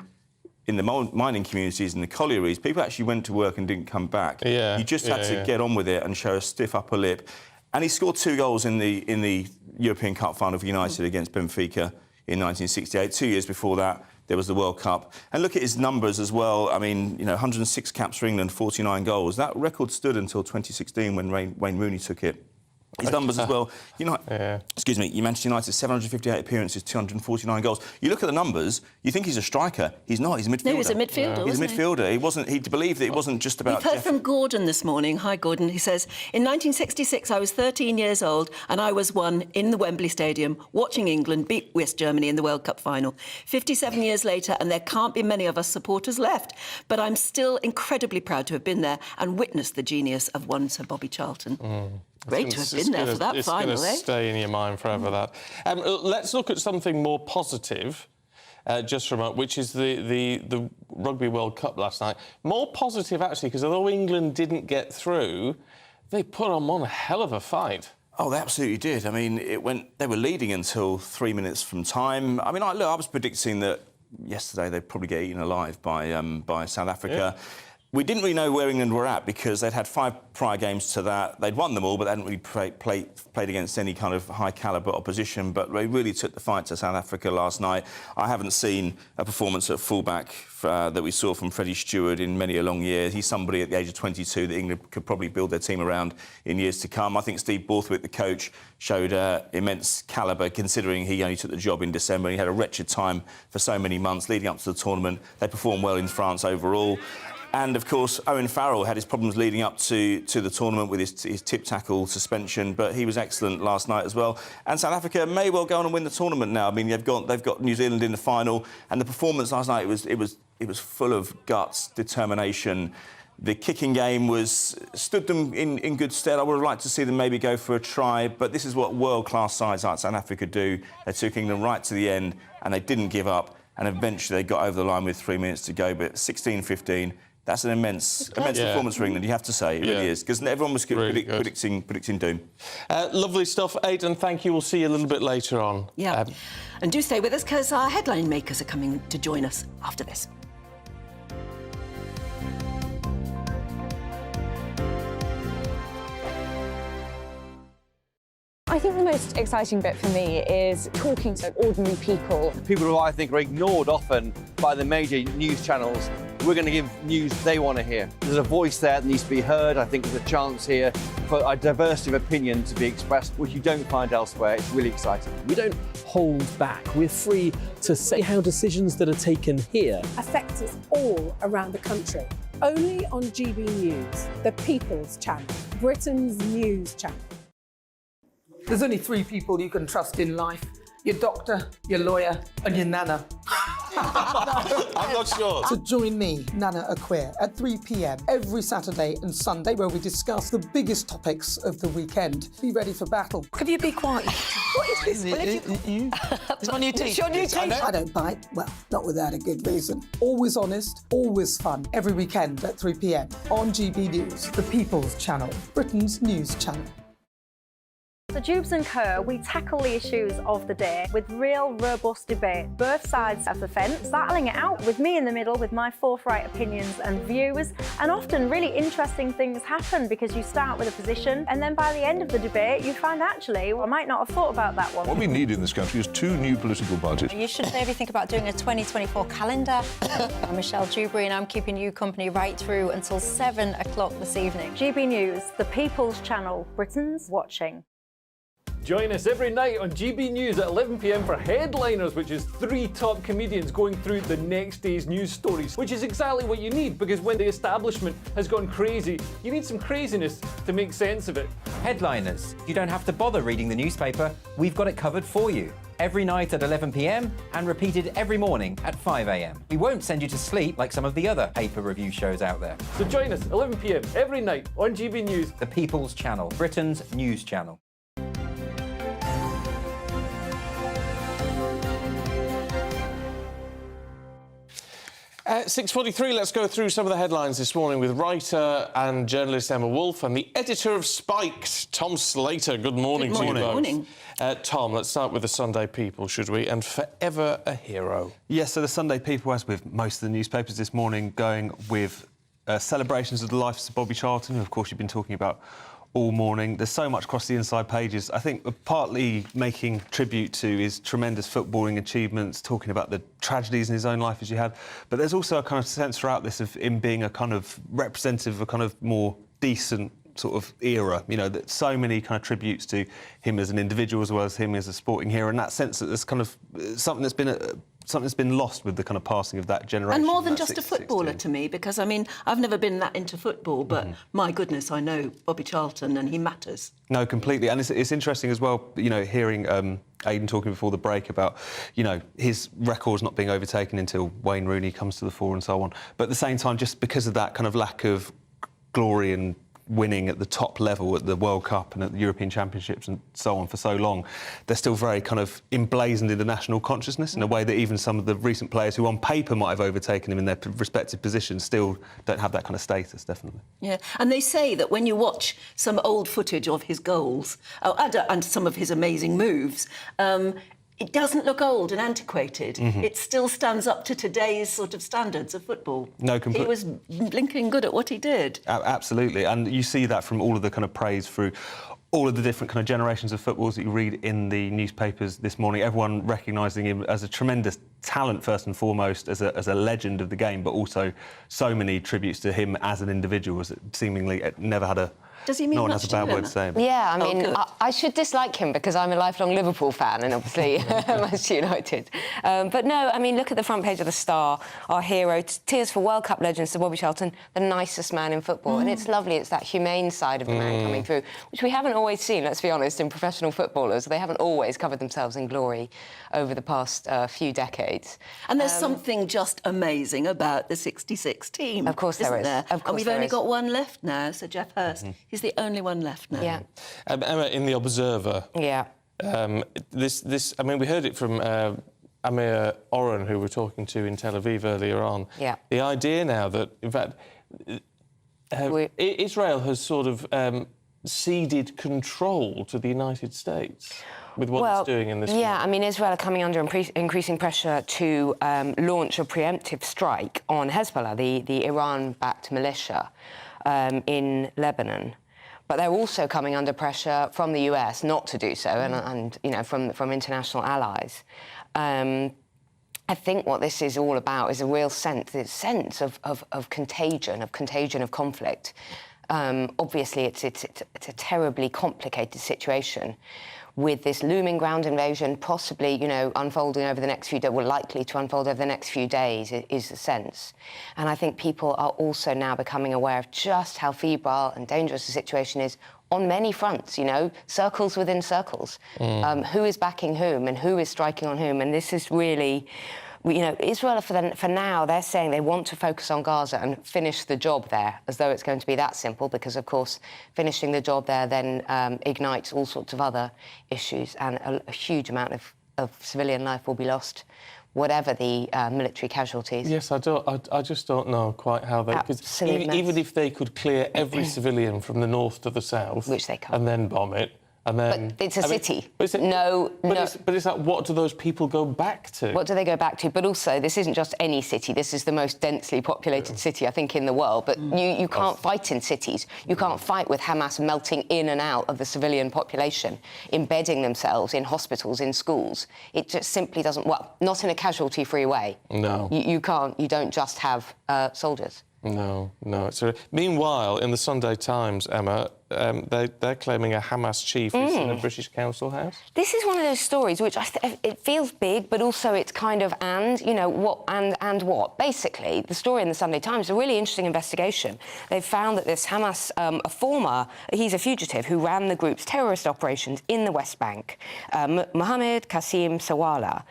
in the mining communities and the collieries, people actually went to work and didn't come back. You just had to get on with it and show a stiff upper lip. And he scored 2 goals in the European Cup final for United against Benfica in 1968. 2 years before that, there was the World Cup. And look at his numbers as well. I mean, 106 caps for England, 49 goals. That record stood until 2016 when Wayne Rooney took it. His numbers as well. Excuse me, Manchester United, 758 appearances, 249 goals. You look at the numbers, you think he's a striker. He's not, he's a midfielder. No, he's a midfielder, He's a midfielder. He believed that it wasn't just about... We've heard from Gordon this morning. Hi, Gordon. He says, in 1966, I was 13 years old and I was one in the Wembley Stadium watching England beat West Germany in the World Cup final. 57 years later, and there can't be many of us supporters left, but I'm still incredibly proud to have been there and witnessed the genius of one Sir Bobby Charlton. Great to have been there for that final, It's going to stay in your mind forever, that. Let's look at something more positive, just for a moment, which is the Rugby World Cup last night. More positive, actually, because although England didn't get through, they put on one hell of a fight. Oh, they absolutely did. I mean, they were leading until 3 minutes from time. I mean, I was predicting that yesterday they'd probably get eaten alive by South Africa. Yeah. We didn't really know where England were at because they'd had 5 prior games to that. They'd won them all, but they hadn't really played against any kind of high-calibre opposition. But they really took the fight to South Africa last night. I haven't seen a performance at fullback that we saw from Freddie Stewart in many a long year. He's somebody at the age of 22 that England could probably build their team around in years to come. I think Steve Borthwick, the coach, showed immense calibre, considering he only took the job in December. He had a wretched time for so many months leading up to the tournament. They performed well in France overall. And, of course, Owen Farrell had his problems leading up to the tournament with his tip tackle suspension, but he was excellent last night as well. And South Africa may well go on and win the tournament now. I mean, they've got New Zealand in the final, and the performance last night, it was full of guts, determination. The kicking game stood them in good stead. I would have liked to see them maybe go for a try, but this is what world-class sides like South Africa do. They took England right to the end, and they didn't give up, and eventually they got over the line with 3 minutes to go, but 16-15... That's an immense performance for England, you have to say. It really is, because everyone was predicting doom. Lovely stuff, Aidan. Thank you. We'll see you a little bit later on. Yeah. And do stay with us, because our headline makers are coming to join us after this. I think the most exciting bit for me is talking to ordinary people. People who I think are ignored often by the major news channels. We're going to give news they want to hear. There's a voice there that needs to be heard. I think there's a chance here for a diversity of opinion to be expressed, which you don't find elsewhere. It's really exciting. We don't hold back. We're free to say how decisions that are taken here affect us all around the country. Only on GB News, the People's Channel, Britain's news channel. There's only 3 people you can trust in life. Your doctor, your lawyer, and your nana. I'm not sure. So join me, Nana Aquare, at 3 p.m. every Saturday and Sunday, where we discuss the biggest topics of the weekend. Be ready for battle. Could you be quiet? What is this? It's my new teeth. It's your new teeth. I don't bite. Well, not without a good reason. Always honest, always fun. Every weekend at 3 p.m. on GB News, the People's Channel, Britain's news channel. So Jubes & Co, we tackle the issues of the day with real, robust debate, both sides of the fence, battling it out with me in the middle with my forthright opinions and views. And often really interesting things happen because you start with a position and then by the end of the debate you find actually, well, I might not have thought about that one. What we need in this country is 2 new political parties. You should maybe think about doing a 2024 calendar. I'm Michelle Dewberry and I'm keeping you company right through until 7 o'clock this evening. GB News, the People's Channel, Britain's watching. Join us every night on GB News at 11 p.m. for Headliners, which is 3 top comedians going through the next day's news stories, which is exactly what you need, because when the establishment has gone crazy, you need some craziness to make sense of it. Headliners. You don't have to bother reading the newspaper. We've got it covered for you. Every night at 11 p.m. and repeated every morning at 5 a.m. We won't send you to sleep like some of the other paper review shows out there. So join us 11 p.m. every night on GB News. The People's Channel, Britain's news channel. 6:43, let's go through some of the headlines this morning with writer and journalist Emma Wolfe and the editor of Spiked, Tom Slater. Good morning to you both. Morning. Tom, let's start with the Sunday People, should we? And forever a hero. Yes, so the Sunday People, as with most of the newspapers this morning, going with celebrations of the life of Sir Bobby Charlton, who, of course, you've been talking about all morning. There's so much across the inside pages. I think partly making tribute to his tremendous footballing achievements, talking about the tragedies in his own life as you had. But there's also a kind of sense throughout this of him being a kind of representative of a kind of more decent sort of era, you know, that so many kind of tributes to him as an individual as well as him as a sporting hero, and that sense that there's kind of something that's been lost with the kind of passing of that generation. And more than just a footballer to me, because, I mean, I've never been that into football, but my goodness, I know Bobby Charlton and he matters. No, completely. And it's interesting as well, you know, hearing Aidan talking before the break about, you know, his records not being overtaken until Wayne Rooney comes to the fore and so on. But at the same time, just because of that kind of lack of glory and winning at the top level at the World Cup and at the European Championships and so on for so long, they're still very kind of emblazoned in the national consciousness in a way that even some of the recent players who on paper might have overtaken him in their respective positions still don't have that kind of status, definitely. Yeah, and they say that when you watch some old footage of his goals and some of his amazing moves, it doesn't look old and antiquated. It still stands up to today's sort of standards of football. No, completely. He was blinking good at what he did. Absolutely, and you see that from all of the kind of praise through all of the different kind of generations of footballers that you read in the newspapers this morning. Everyone recognising him as a tremendous talent, first and foremost, as a legend of the game, but also so many tributes to him as an individual, as seemingly never had a... Does he mean no one much has a bad word to say. Yeah, I mean, I should dislike him because I'm a lifelong Liverpool fan and obviously Manchester United. But no, I mean, look at the front page of the Star. Our hero, tears for World Cup legend Sir Bobby Charlton, the nicest man in football. And it's lovely, it's that humane side of the man coming through, which we haven't always seen, let's be honest, in professional footballers. They haven't always covered themselves in glory over the past few decades. And there's something just amazing about the 66 team. Of course there is. There? Of course and we've there only is. got one left now, Sir Geoff Hurst. He's the only one left now. Yeah. Emma, in The Observer... Yeah. I mean, we heard it from Amir Orin, who we're talking to in Tel Aviv earlier on. Yeah. The idea now that, in fact, Israel has sort of ceded control to the United States with what it's doing in this war. I mean, Israel are coming under increasing pressure to launch a preemptive strike on Hezbollah, the Iran-backed militia in Lebanon. But they're also coming under pressure from the US not to do so, and you know, from international allies. I think what this is all about is a real sense of contagion, of conflict. Obviously, it's a terribly complicated situation, with this looming ground invasion possibly, you know, unfolding over the next few days, well, likely to unfold over the next few days, is the sense. And I think people are also now becoming aware of just how febrile and dangerous the situation is on many fronts, you know, circles within circles. Who is backing whom and who is striking on whom? And this is really... You know, Israel, for now, they're saying they want to focus on Gaza and finish the job there, as though it's going to be that simple, because, of course, finishing the job there then ignites all sorts of other issues, and a huge amount of civilian life will be lost, whatever the military casualties. Yes, I just don't know quite how they... Even if they could clear every civilian from the north to the south... Which they can't. ...and then bomb it, and then... But it's a city. But it's like, what do those people go back to? What do they go back to? But also, this isn't just any city. This is the most densely populated city, I think, in the world. But you can't fight in cities. You can't fight with Hamas melting in and out of the civilian population, embedding themselves in hospitals, in schools. It just simply doesn't... Well, not in a casualty-free way. No. You can't. You don't just have soldiers. No. Meanwhile, in the Sunday Times, Emma, they're claiming a Hamas chief is in a British council house. This is one of those stories which it feels big, but also it's kind of what. Basically, the story in the Sunday Times is a really interesting investigation. They've found that this Hamas, he's a fugitive who ran the group's terrorist operations in the West Bank, Mohammed Qasim Sawala.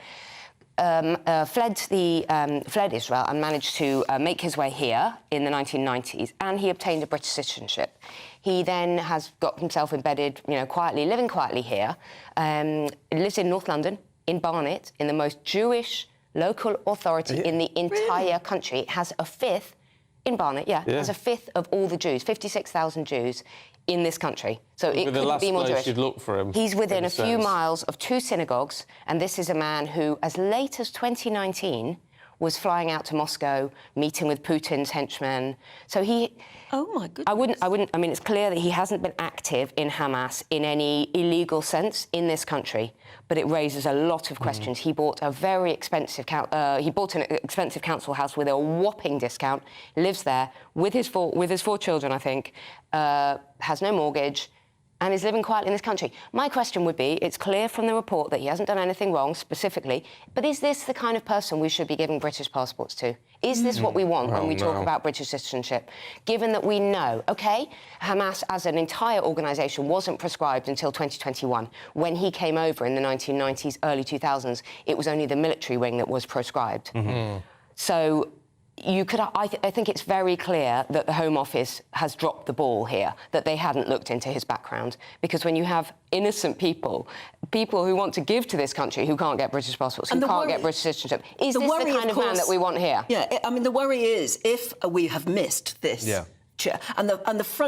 Fled Israel and managed to make his way here in the 1990s, and he obtained a British citizenship. He then has got himself embedded, quietly, living quietly here. Lives in North London, in Barnet, in the most Jewish local authority in the entire country. It has a fifth, in Barnet, has a fifth of all the Jews, 56,000 Jews in this country. So it couldn't be more Jewish. You'd look for him. He's within a few miles of 2 synagogues, and this is a man who, as late as 2019, was flying out to Moscow, meeting with Putin's henchmen. So he... Oh, my goodness. I mean, it's clear that he hasn't been active in Hamas in any illegal sense in this country, but it raises a lot of questions. He bought a very expensive... he bought an expensive council house with a whopping discount, lives there with his 4 children, I think, has no mortgage, and is living quietly in this country. My question would be, it's clear from the report that he hasn't done anything wrong specifically, but is this the kind of person we should be giving British passports to? Is this what we want when we talk about British citizenship? Given that we know, OK, Hamas as an entire organisation wasn't prescribed until 2021. When he came over in the 1990s, early 2000s, it was only the military wing that was proscribed. So... I think it's very clear that the Home Office has dropped the ball here, that they hadn't looked into his background. Because when you have innocent people who want to give to this country who can't get British passports, who can't get British citizenship, is this the kind of man that we want here? Yeah, I mean, the worry is if we have missed this... Yeah. And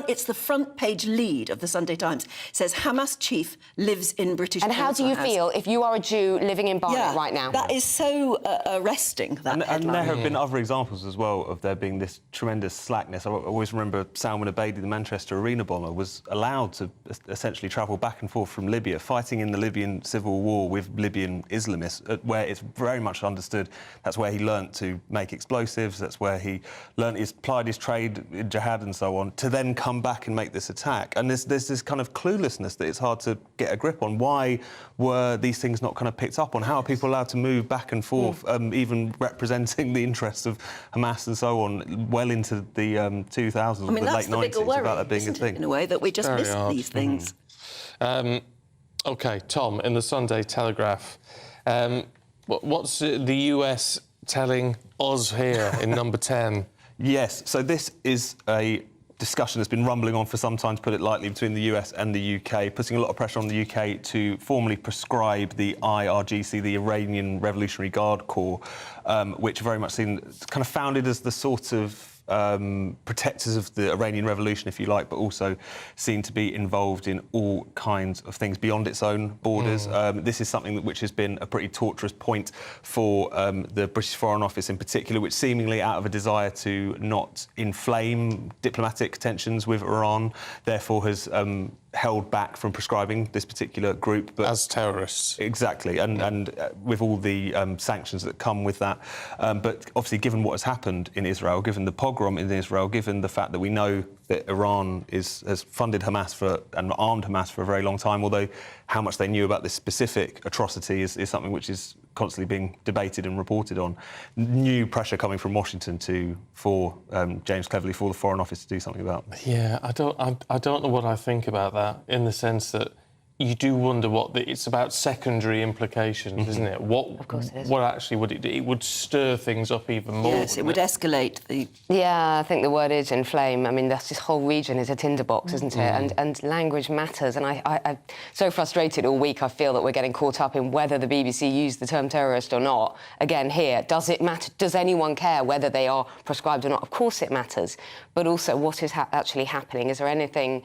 it's the front page lead of the Sunday Times says Hamas chief lives in British council house. And how do you feel if you are a Jew living in Barnet right now? That is so arresting, that headline. And there have been other examples as well of there being this tremendous slackness. I always remember Salman Abedi, the Manchester arena bomber, was allowed to essentially travel back and forth from Libya, fighting in the Libyan civil war with Libyan Islamists, where it's very much understood that's where he learnt to make explosives, that's where he applied his trade in jihad and so on, to then come back and make this attack. And there's this kind of cluelessness that it's hard to get a grip on. Why were these things not kind of picked up on? How are people allowed to move back and forth, even representing the interests of Hamas and so on, well into the 2000s, the late 90s, about that being a thing? In a way that we just missed these things. OK, Tom, in the Sunday Telegraph, what's the US telling us here in number 10? Yes, so this is a discussion that's been rumbling on for some time, to put it lightly, between the US and the UK, putting a lot of pressure on the UK to formally prescribe the IRGC, the Iranian Revolutionary Guard Corps, which are very much seen, kind of founded as the sort of protectors of the Iranian Revolution, if you like, but also seen to be involved in all kinds of things beyond its own borders. This is something which has been a pretty torturous point for the British Foreign Office in particular, which seemingly out of a desire to not inflame diplomatic tensions with Iran, therefore has held back from prescribing this particular group. But as terrorists. Exactly, and with all the sanctions that come with that. But obviously, given what has happened in Israel, given the pogrom in Israel, given the fact that we know that Iran has funded Hamas and armed Hamas for a very long time, although how much they knew about this specific atrocity is something which is constantly being debated and reported on. New pressure coming from Washington for James Cleverly, for the Foreign Office to do something about. Yeah, I don't know what I think about that, in the sense that you do wonder it's about secondary implications, isn't it? Of course it is. What actually would it do? It would stir things up even more. Yes, it would escalate the... Yeah, I think the word is inflame. I mean, this whole region is a tinderbox, isn't it? And language matters. And I'm so frustrated all week. I feel that we're getting caught up in whether the BBC used the term terrorist or not. Again, here, does it matter? Does anyone care whether they are prescribed or not? Of course it matters. But also, what is actually happening? Is there anything...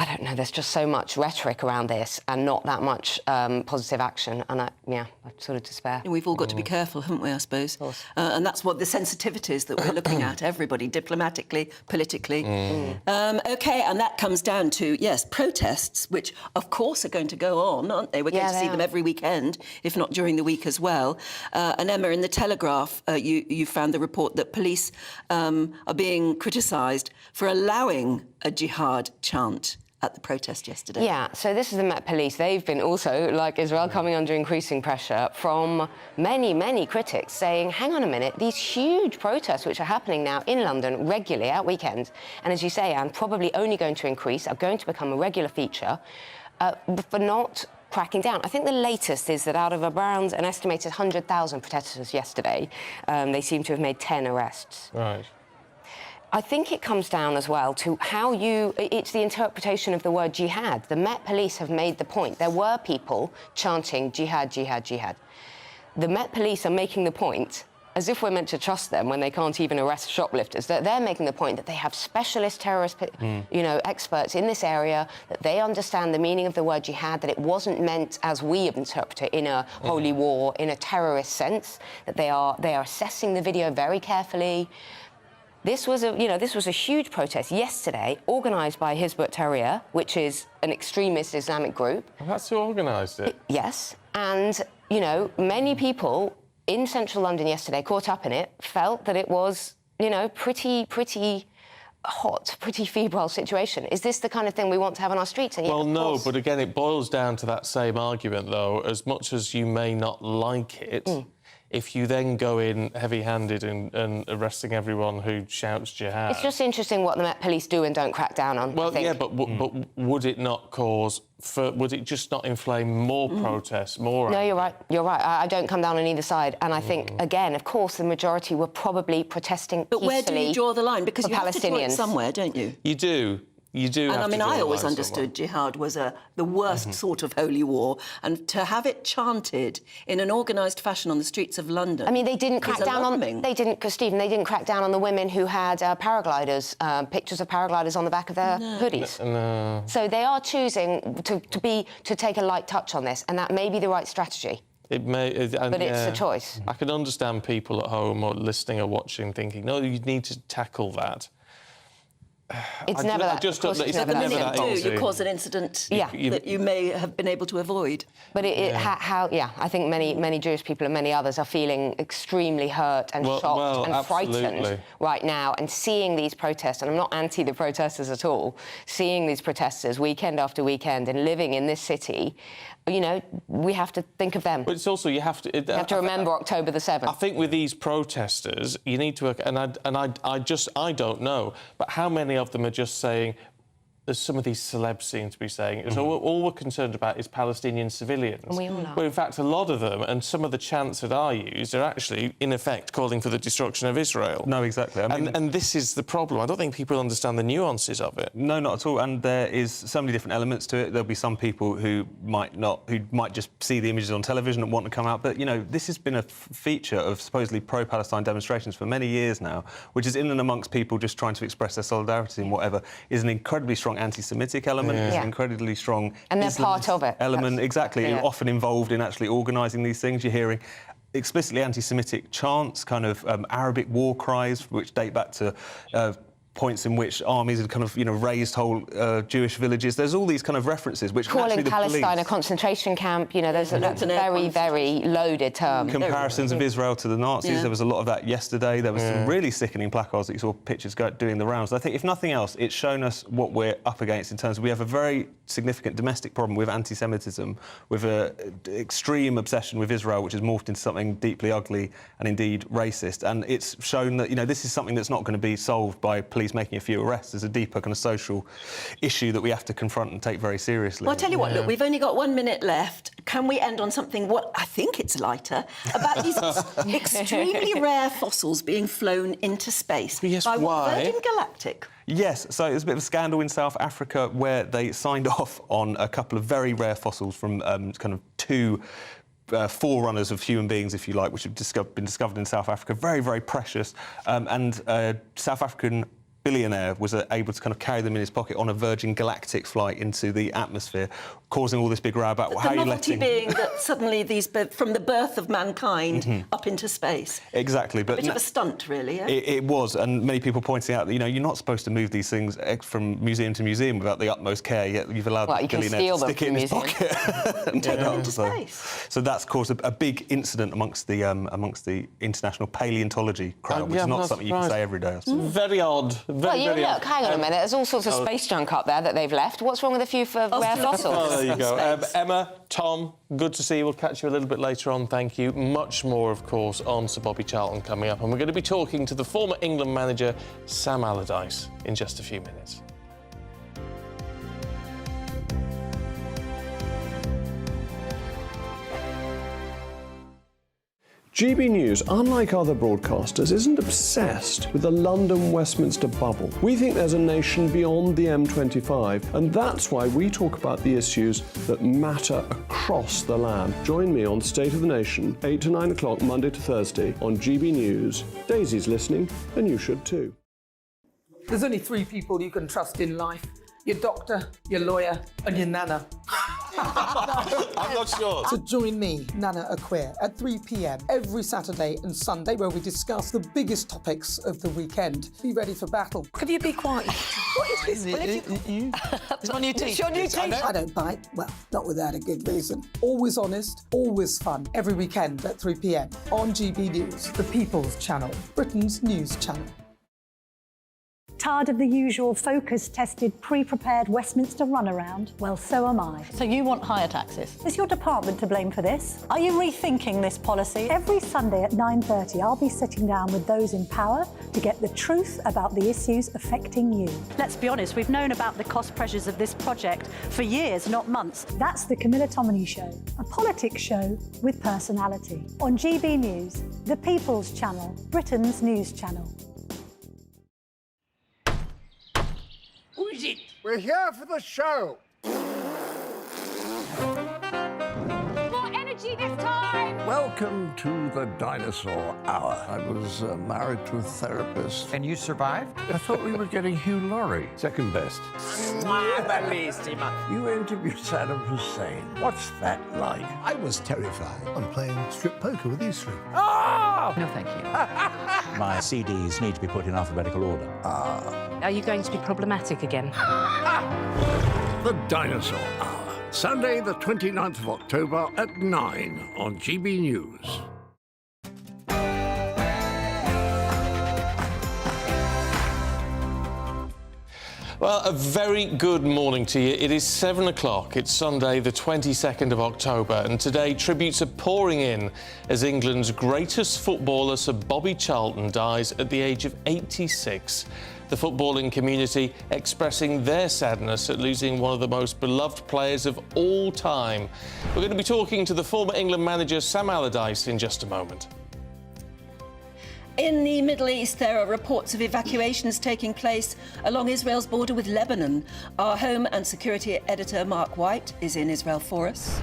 I don't know, there's just so much rhetoric around this and not that much positive action. And I sort of despair. We've all got to be careful, haven't we, I suppose? And that's what the sensitivities that we're looking at, everybody, diplomatically, politically. OK, and that comes down to, yes, protests, which, of course, are going to go on, aren't they? We're going to see them every weekend, if not during the week as well. And Emma, in The Telegraph, you found the report that police are being criticised for allowing a jihad chant at the protest yesterday. Yeah, so this is the Met Police. They've been also, like Israel, coming under increasing pressure from many, many critics saying, hang on a minute, these huge protests which are happening now in London regularly at weekends, and as you say, Anne, probably only going to increase, are going to become a regular feature, for not cracking down. I think the latest is that out of around an estimated 100,000 protesters yesterday, they seem to have made 10 arrests. Right. I think it comes down as well to how it's the interpretation of the word jihad. The Met Police have made the point. There were people chanting jihad, jihad, jihad. The Met Police are making the point, as if we're meant to trust them when they can't even arrest shoplifters, that they're making the point that they have specialist terrorist, experts in this area, that they understand the meaning of the word jihad, that it wasn't meant as we interpret it in a holy war, in a terrorist sense, that they are assessing the video very carefully. This was a huge protest yesterday, organised by Hizb ut-Tahrir, which is an extremist Islamic group. Well, that's who organised it. Yes, and many people in central London yesterday, caught up in it, felt that it was pretty hot, pretty febrile situation. Is this the kind of thing we want to have on our streets? And well, no, but again, it boils down to that same argument, though. As much as you may not like it. If you then go in heavy-handed and arresting everyone who shouts jihad... It's just interesting what the Met Police do and don't crack down on, Well, yeah, but would it not cause... would it just not inflame more protests, more... No, you're right. You're right. I don't come down on either side. And I think, again, of course, the majority were probably protesting peacefully. But where do you draw the line? Because you have to draw it somewhere, don't you? You do. You do. And I mean, I always understood jihad was the worst sort of holy war, and to have it chanted in an organised fashion on the streets of London. I mean, they didn't crack down on. They didn't, because Stephen, they didn't crack down on the women who had paragliders, pictures of paragliders on the back of their hoodies. No. So they are choosing to take a light touch on this, and that may be the right strategy. It may, but it's a choice. I can understand people at home or listening or watching thinking, no, you need to tackle that. It's never that. You cause an incident that you may have been able to avoid. But I think many Jewish people and many others are feeling extremely hurt and shocked and frightened right now. And seeing these protests, and I'm not anti the protesters at all, seeing these protesters weekend after weekend and living in this city, we have to think of them. But it's also you have to remember October the 7th. I think with these protesters, you need to, I don't know, but how many of them are just saying, as some of these celebs seem to be saying, all we're concerned about is Palestinian civilians. And we all are. Well, in fact, a lot of them, and some of the chants that are used, are actually, in effect, calling for the destruction of Israel. No, exactly. I mean, and this is the problem. I don't think people understand the nuances of it. No, not at all. And there is so many different elements to it. There'll be some people who might just see the images on television and want to come out. But, this has been a feature of supposedly pro-Palestine demonstrations for many years now, which is in and amongst people just trying to express their solidarity and whatever, is an incredibly strong anti-Semitic element, is an incredibly strong... And they're part of it. ...element, exactly, often involved in actually organising these things. You're hearing explicitly anti-Semitic chants, kind of Arabic war cries, which date back to... points in which armies had kind of, razed whole Jewish villages. There's all these kind of references which... Calling Palestine a concentration camp, that's a very, very loaded term. Comparisons of Israel to the Nazis, there was a lot of that yesterday. There was some really sickening placards that you saw pictures doing the rounds. I think, if nothing else, it's shown us what we're up against in terms of we have a very significant domestic problem with anti-Semitism, with an extreme obsession with Israel, which has morphed into something deeply ugly and indeed racist. And it's shown that, this is something that's not going to be solved by police making a few arrests. There's a deeper kind of social issue that we have to confront and take very seriously. Well, I'll tell you what, look, we've only got 1 minute left. Can we end on something, what I think it's lighter, about these extremely rare fossils being flown into space by Virgin Galactic? Yes, so it was a bit of a scandal in South Africa where they signed off on a couple of very rare fossils from kind of two forerunners of human beings, if you like, which have been discovered in South Africa. Very, very precious. And South African billionaire was able to kind of carry them in his pocket on a Virgin Galactic flight into the atmosphere, causing all this big row about how you letting... The novelty being that suddenly from the birth of mankind up into space. Exactly. But a bit of a stunt, really, yeah? It was, and many people pointing out that, you're not supposed to move these things from museum to museum without the utmost care, yet you've allowed the billionaire to stick it in his pocket and take it up to space. So that's caused a big incident amongst the international paleontology crowd, which is not something you can say every day, I suppose. Very odd. Very odd. Hang on a minute. There's all sorts of space junk up there that they've left. What's wrong with a few rare fossils? Oh, there you go. Emma, Tom, good to see you. We'll catch you a little bit later on. Thank you. Much more, of course, on Sir Bobby Charlton coming up. And we're going to be talking to the former England manager, Sam Allardyce, in just a few minutes. GB News, unlike other broadcasters, isn't obsessed with the London-Westminster bubble. We think there's a nation beyond the M25, and that's why we talk about the issues that matter across the land. Join me on State of the Nation, 8 to 9 o'clock, Monday to Thursday, on GB News. Daisy's listening, and you should too. There's only 3 people you can trust in life. Your doctor, your lawyer, and your nana. I'm not sure. So join me, Nana Aquare, at 3 p.m. every Saturday and Sunday, where we discuss the biggest topics of the weekend. Be ready for battle. Could you be quiet? What is this? It's my new teeth. It's your new teeth. I don't bite. Well, not without a good reason. Always honest, always fun. Every weekend at 3 p.m. on GB News, the People's Channel, Britain's news channel. Tired of the usual focus-tested, pre-prepared Westminster runaround? Well, so am I. So you want higher taxes? Is your department to blame for this? Are you rethinking this policy? Every Sunday at 9:30, I'll be sitting down with those in power to get the truth about the issues affecting you. Let's be honest, we've known about the cost pressures of this project for years, not months. That's the Camilla Tominey Show, a politics show with personality. On GB News, the People's Channel, Britain's news channel. Who is it? We're here for the show. More energy this time! Welcome to the Dinosaur Hour. I was married to a therapist. And you survived? I thought we were getting Hugh Laurie. Second best. You interviewed Saddam Hussein. What's that like? I was terrified. I'm playing strip poker with these 3. Ah! No, thank you. My CDs need to be put in alphabetical order. Are you going to be problematic again? The Dinosaur Hour. Sunday, the 29th of October at 9 on GB News. Well, a very good morning to you. It is 7 o'clock. It's Sunday, the 22nd of October, and today tributes are pouring in as England's greatest footballer, Sir Bobby Charlton, dies at the age of 86. The footballing community expressing their sadness at losing one of the most beloved players of all time. We're going to be talking to the former England manager, Sam Allardyce, in just a moment. In the Middle East, there are reports of evacuations taking place along Israel's border with Lebanon. Our Home and Security editor, Mark White, is in Israel for us.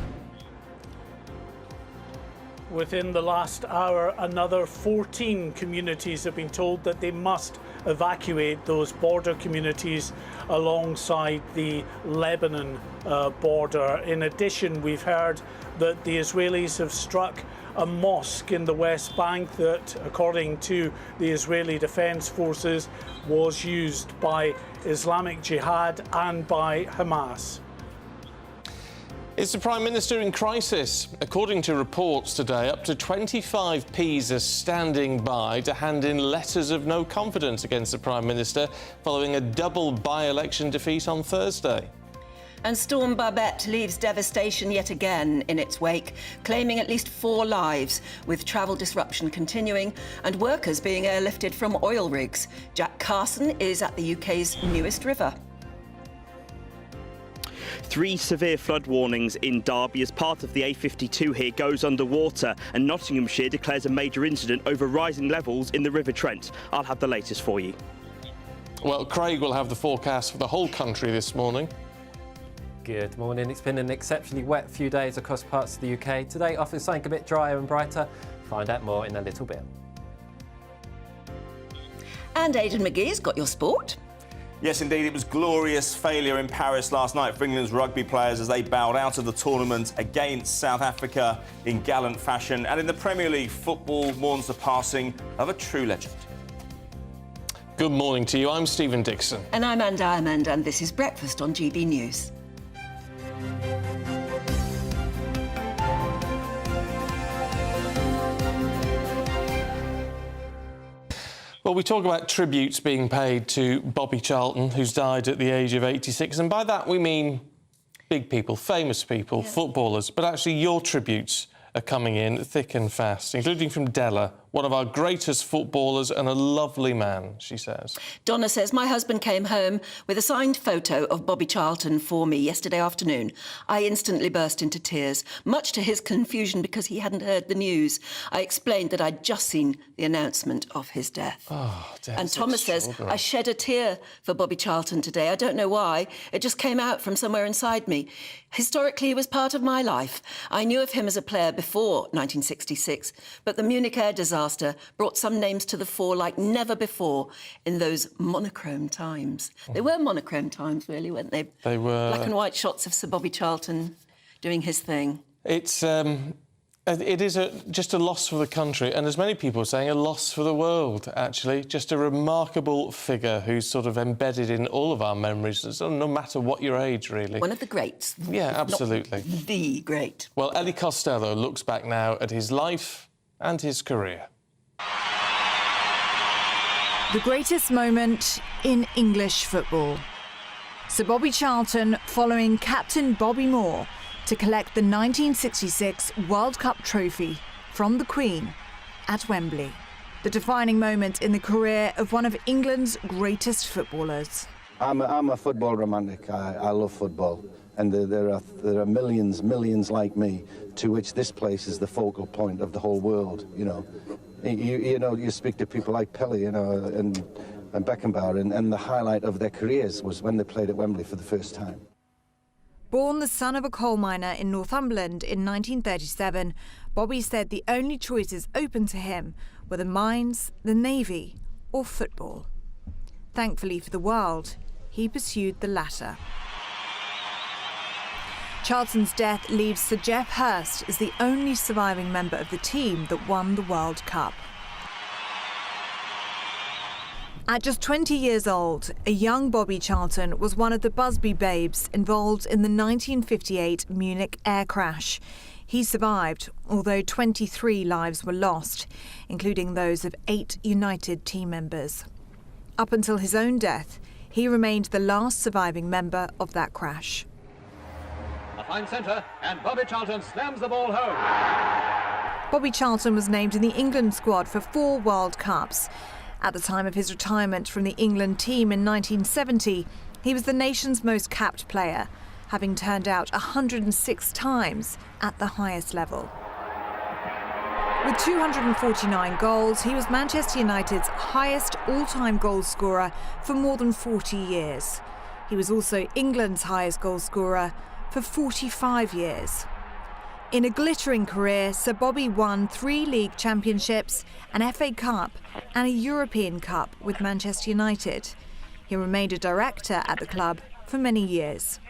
Within the last hour, another 14 communities have been told that they must evacuate, those border communities alongside the Lebanon border. In addition, we've heard that the Israelis have struck a mosque in the West Bank that, according to the Israeli Defense Forces, was used by Islamic Jihad and by Hamas. Is the Prime Minister in crisis? According to reports today, up to 25 Ps are standing by to hand in letters of no confidence against the Prime Minister following a double by-election defeat on Thursday. And Storm Babet leaves devastation yet again in its wake, claiming at least 4 lives, with travel disruption continuing and workers being airlifted from oil rigs. Jack Carson is at the UK's newest river. 3 severe flood warnings in Derby as part of the A52 here goes underwater, and Nottinghamshire declares a major incident over rising levels in the River Trent. I'll have the latest for you. Well, Craig will have the forecast for the whole country this morning. Good morning. It's been an exceptionally wet few days across parts of the UK. Today offers something a bit drier and brighter. Find out more in a little bit. And Aidan McGee's got your sport. Yes, indeed, it was glorious failure in Paris last night for England's rugby players as they bowed out of the tournament against South Africa in gallant fashion. And in the Premier League, football mourns the passing of a true legend. Good morning to you. I'm Stephen Dixon. And I'm Anne Diamond, and this is Breakfast on GB News. Well, we talk about tributes being paid to Bobby Charlton, who's died at the age of 86, and by that we mean big people, famous people, footballers, but actually your tributes are coming in thick and fast, including from Della, one of our greatest footballers and a lovely man, she says. Donna says, my husband came home with a signed photo of Bobby Charlton for me yesterday afternoon. I instantly burst into tears, much to his confusion because he hadn't heard the news. I explained that I'd just seen the announcement of his death. Oh, dear, and Thomas says, I shed a tear for Bobby Charlton today. I don't know why. It just came out from somewhere inside me. Historically, he was part of my life. I knew of him as a player before 1966, but the Munich air disaster brought some names to the fore like never before in those monochrome times. They were monochrome times, really, weren't they? They were. Black and white shots of Sir Bobby Charlton doing his thing. It is just a loss for the country, and as many people are saying, a loss for the world, actually. Just a remarkable figure who's sort of embedded in all of our memories, so no matter what your age, really. One of the greats. Yeah, absolutely. The great. Well, Ellie Costello looks back now at his life and his career. The greatest moment in English football. Sir Bobby Charlton following captain Bobby Moore to collect the 1966 World Cup trophy from the Queen at Wembley. The defining moment in the career of one of England's greatest footballers. I'm a football romantic. I love football. And there are millions like me, to which this place is the focal point of the whole world, you know. You speak to people like Pelé, and Beckenbauer, and the highlight of their careers was when they played at Wembley for the first time. Born the son of a coal miner in Northumberland in 1937, Bobby said the only choices open to him were the mines, the Navy, or football. Thankfully for the world, he pursued the latter. Charlton's death leaves Sir Geoff Hurst as the only surviving member of the team that won the World Cup. At just 20 years old, a young Bobby Charlton was one of the Busby babes involved in the 1958 Munich air crash. He survived, although 23 lives were lost, including those of 8 United team members. Up until his own death, he remained the last surviving member of that crash. A fine centre, and Bobby Charlton slams the ball home. Bobby Charlton was named in the England squad for 4 World Cups. At the time of his retirement from the England team in 1970, he was the nation's most capped player, having turned out 106 times at the highest level. With 249 goals, he was Manchester United's highest all-time goal scorer for more than 40 years. He was also England's highest goal scorer for 45 years. In a glittering career, Sir Bobby won 3 league championships, an FA Cup and a European Cup with Manchester United. He remained a director at the club for many years.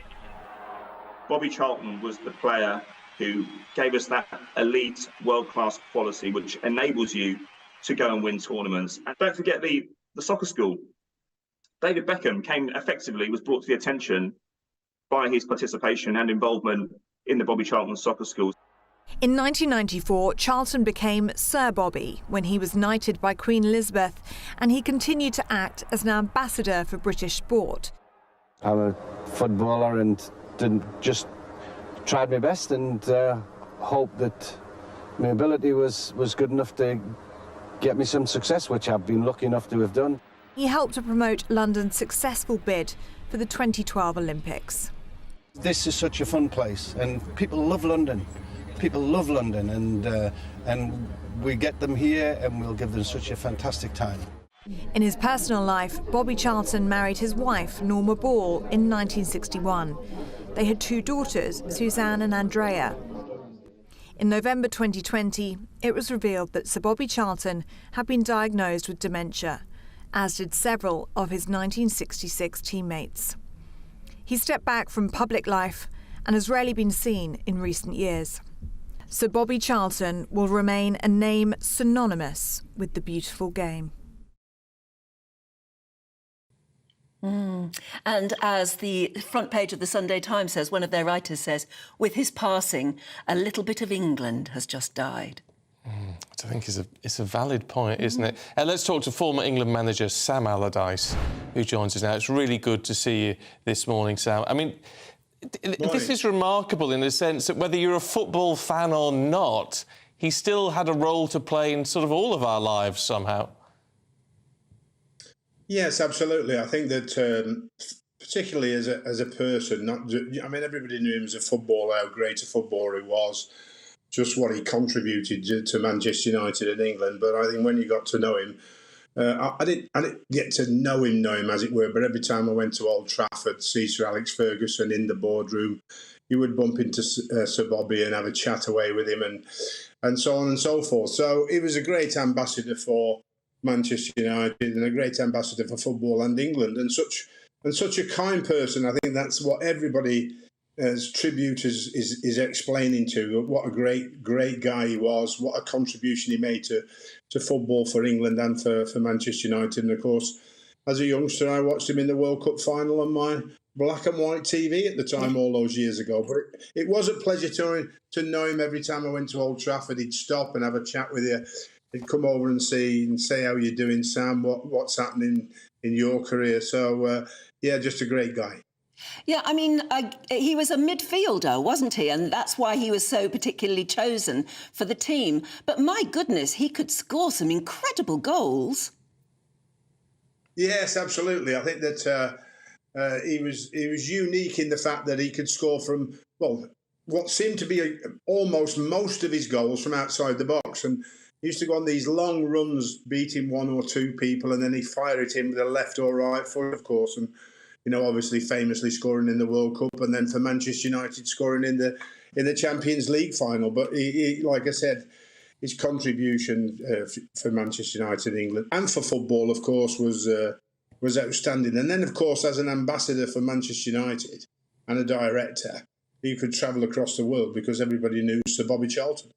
Bobby Charlton was the player who gave us that elite, world-class quality which enables you to go and win tournaments. And don't forget the soccer school. David Beckham was brought to the attention by his participation and involvement in the Bobby Charlton soccer schools. In 1994, Charlton became Sir Bobby when he was knighted by Queen Elizabeth, and he continued to act as an ambassador for British sport. I'm a footballer and just tried my best and hoped that my ability was good enough to get me some success, which I've been lucky enough to have done. He helped to promote London's successful bid for the 2012 Olympics. This is such a fun place, and people love London. People love London, and we get them here, and we'll give them such a fantastic time. In his personal life, Bobby Charlton married his wife, Norma Ball, in 1961. They had 2 daughters, Suzanne and Andrea. In November 2020, it was revealed that Sir Bobby Charlton had been diagnosed with dementia, as did several of his 1966 teammates. He stepped back from public life and has rarely been seen in recent years. So Bobby Charlton will remain a name synonymous with the beautiful game. And as the front page of the Sunday Times says, one of their writers says, with his passing, a little bit of England has just died. Which I think is a valid point, isn't it? Let's talk to former England manager Sam Allardyce, who joins us now. It's really good to see you this morning, Sam. I mean, this is remarkable in the sense that whether you're a football fan or not, he still had a role to play in sort of all of our lives somehow. Yes, absolutely. I think that particularly as a person, I mean, everybody knew him as a footballer, how great a footballer he was, just what he contributed to Manchester United and England. But I think when you got to know him, I didn't get to know him, as it were, but every time I went to Old Trafford, see Sir Alex Ferguson in the boardroom, you would bump into Sir Bobby and have a chat away with him and so on and so forth. So he was a great ambassador for Manchester United and a great ambassador for football and England, and such a kind person. I think that's what everybody as tribute is explaining to what a great guy he was, what a contribution he made to football for England and for Manchester United. And of course, as a youngster, I watched him in the World Cup final on my black and white TV at the time, all those years ago. But it was a pleasure to know him. Every time I went to Old Trafford, he'd stop and have a chat with you. He'd come over and say how you're doing, Sam, what's happening in your career. So, yeah, just a great guy. Yeah, I mean, he was a midfielder, wasn't he? And that's why he was so particularly chosen for the team. But my goodness, he could score some incredible goals. Yes, absolutely. I think that he was unique in the fact that he could score from, well, what seemed to be almost most of his goals from outside the box. And he used to go on these long runs, beating one or two people, and then he'd fire it in with a left or right foot, of course. And obviously famously scoring in the World Cup, and then for Manchester United scoring in the Champions League final. But he like I said, his contribution for Manchester United, England, and for football, of course, was outstanding. And then, of course, as an ambassador for Manchester United and a director, he could travel across the world because everybody knew Sir Bobby Charlton.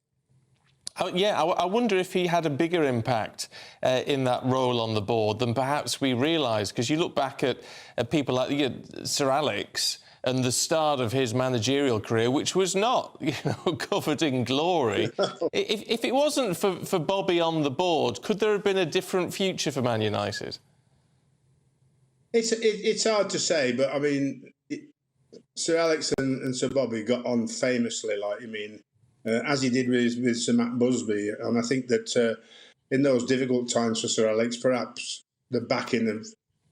Yeah, I wonder if he had a bigger impact in that role on the board than perhaps we realise, because you look back at people like Sir Alex and the start of his managerial career, which was not, covered in glory. If it wasn't for Bobby on the board, could there have been a different future for Man United? It's hard to say, but I mean, Sir Alex and Sir Bobby got on famously, as he did with Sir Matt Busby. And I think that in those difficult times for Sir Alex, perhaps the backing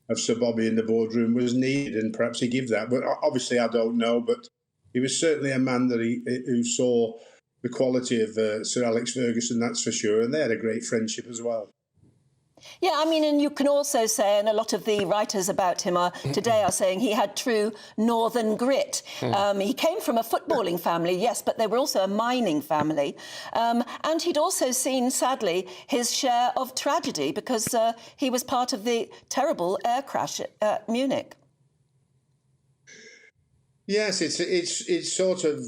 of Sir Bobby in the boardroom was needed, and perhaps he gave that. But obviously I don't know, but he was certainly a man who saw the quality of Sir Alex Ferguson, that's for sure, and they had a great friendship as well. Yeah, I mean, and you can also say, and a lot of the writers about him today are saying he had true northern grit. He came from a footballing family, yes, but they were also a mining family. And he'd also seen, sadly, his share of tragedy because he was part of the terrible air crash at Munich. Yes, it's sort of,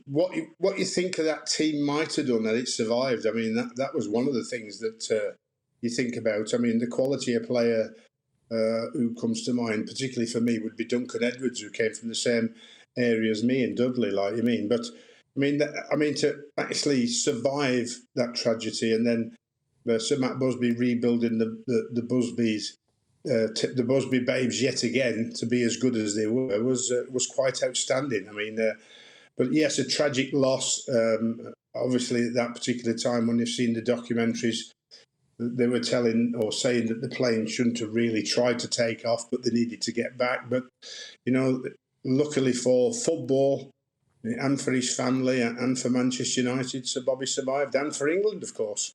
what you think of that team might have done that it survived. I mean, that was one of the things that you think about. I mean, the quality of player who comes to mind, particularly for me, would be Duncan Edwards, who came from the same area as me in Dudley, But I mean, to actually survive that tragedy, and then Sir Matt Busby rebuilding the Busbys, the Busby Babes yet again to be as good as they were was quite outstanding. I mean, but yes, a tragic loss. Obviously, at that particular time, when you've seen the documentaries, they were telling or saying that the plane shouldn't have really tried to take off, but they needed to get back. But, luckily for football and for his family and for Manchester United, Sir Bobby survived, and for England, of course.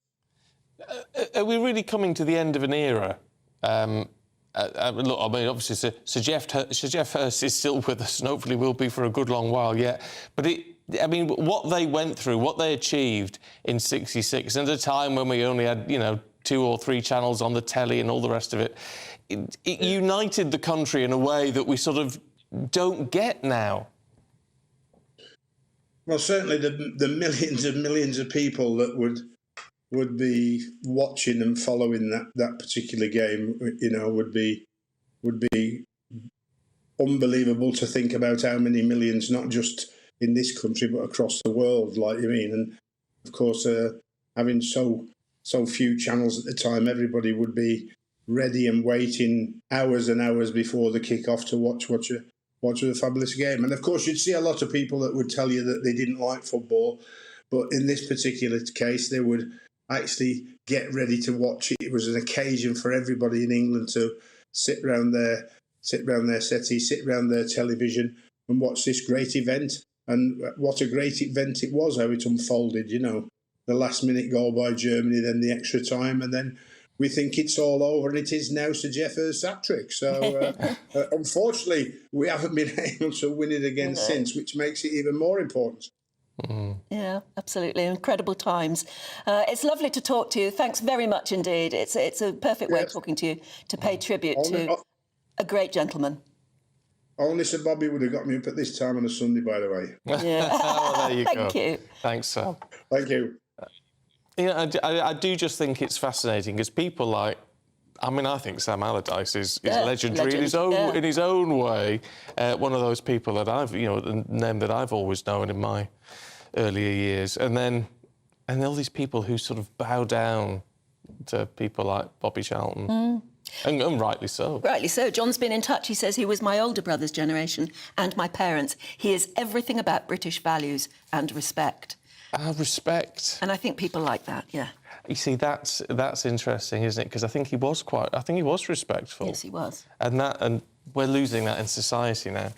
Are we really coming to the end of an era? Look, I mean, obviously, Sir Geoff Hurst is still with us and hopefully will be for a good long while yet. But what they went through, what they achieved in '66, at a time when we only had, 2 or 3 channels on the telly and all the rest of it. It united the country in a way that we sort of don't get now. Well, certainly the millions and millions of people that would be watching and following that particular game, you know, would be unbelievable to think about how many millions, not just in this country but across the world, like you mean. And of course, having so few channels at the time, everybody would be ready and waiting hours and hours before the kick-off to watch a fabulous game. And of course, you'd see a lot of people that would tell you that they didn't like football, but in this particular case, they would actually get ready to watch it. It was an occasion for everybody in England to sit round their settee, sit round their television and watch this great event. And what a great event it was, how it unfolded, you know. The last-minute goal by Germany, then the extra time, and then we think it's all over, and it is now Sir Jeffers' hat-trick. So, unfortunately, we haven't been able to win it again since, which makes it even more important. Yeah, absolutely. Incredible times. It's lovely to talk to you. Thanks very much indeed. It's a perfect way of talking to you, to pay tribute to a great gentleman. Only Sir Bobby would have got me up at this time on a Sunday, by the way. Yeah. Well, there you go. Thank you. Thanks, sir. Thank you. You know, I do just think it's fascinating because people like, I mean, I think Sam Allardyce is legendary in his own way. One of those people that I've, you know, the name that I've always known in my earlier years, and all these people who sort of bow down to people like Bobby Charlton. And rightly so. Rightly so. John's been in touch. He says he was my older brother's generation and my parents. He is everything about British values and respect. Respect. And I think people like that, yeah. You see, that's interesting, isn't it? Because I think he was respectful. Yes, he was. And we're losing that in society now,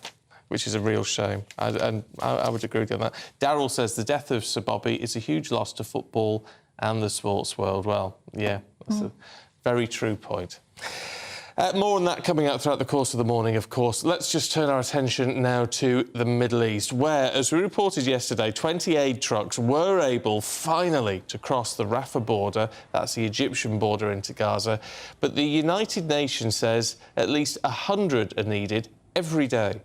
which is a real shame. I would agree with you on that. Darryl says the death of Sir Bobby is a huge loss to football and the sports world. Well, yeah, that's a very true point. More on that coming out throughout the course of the morning, of course. Let's just turn our attention now to the Middle East, where, as we reported yesterday, 20 aid trucks were able, finally, to cross the Rafah border. That's the Egyptian border into Gaza. But the United Nations says at least 100 are needed every day.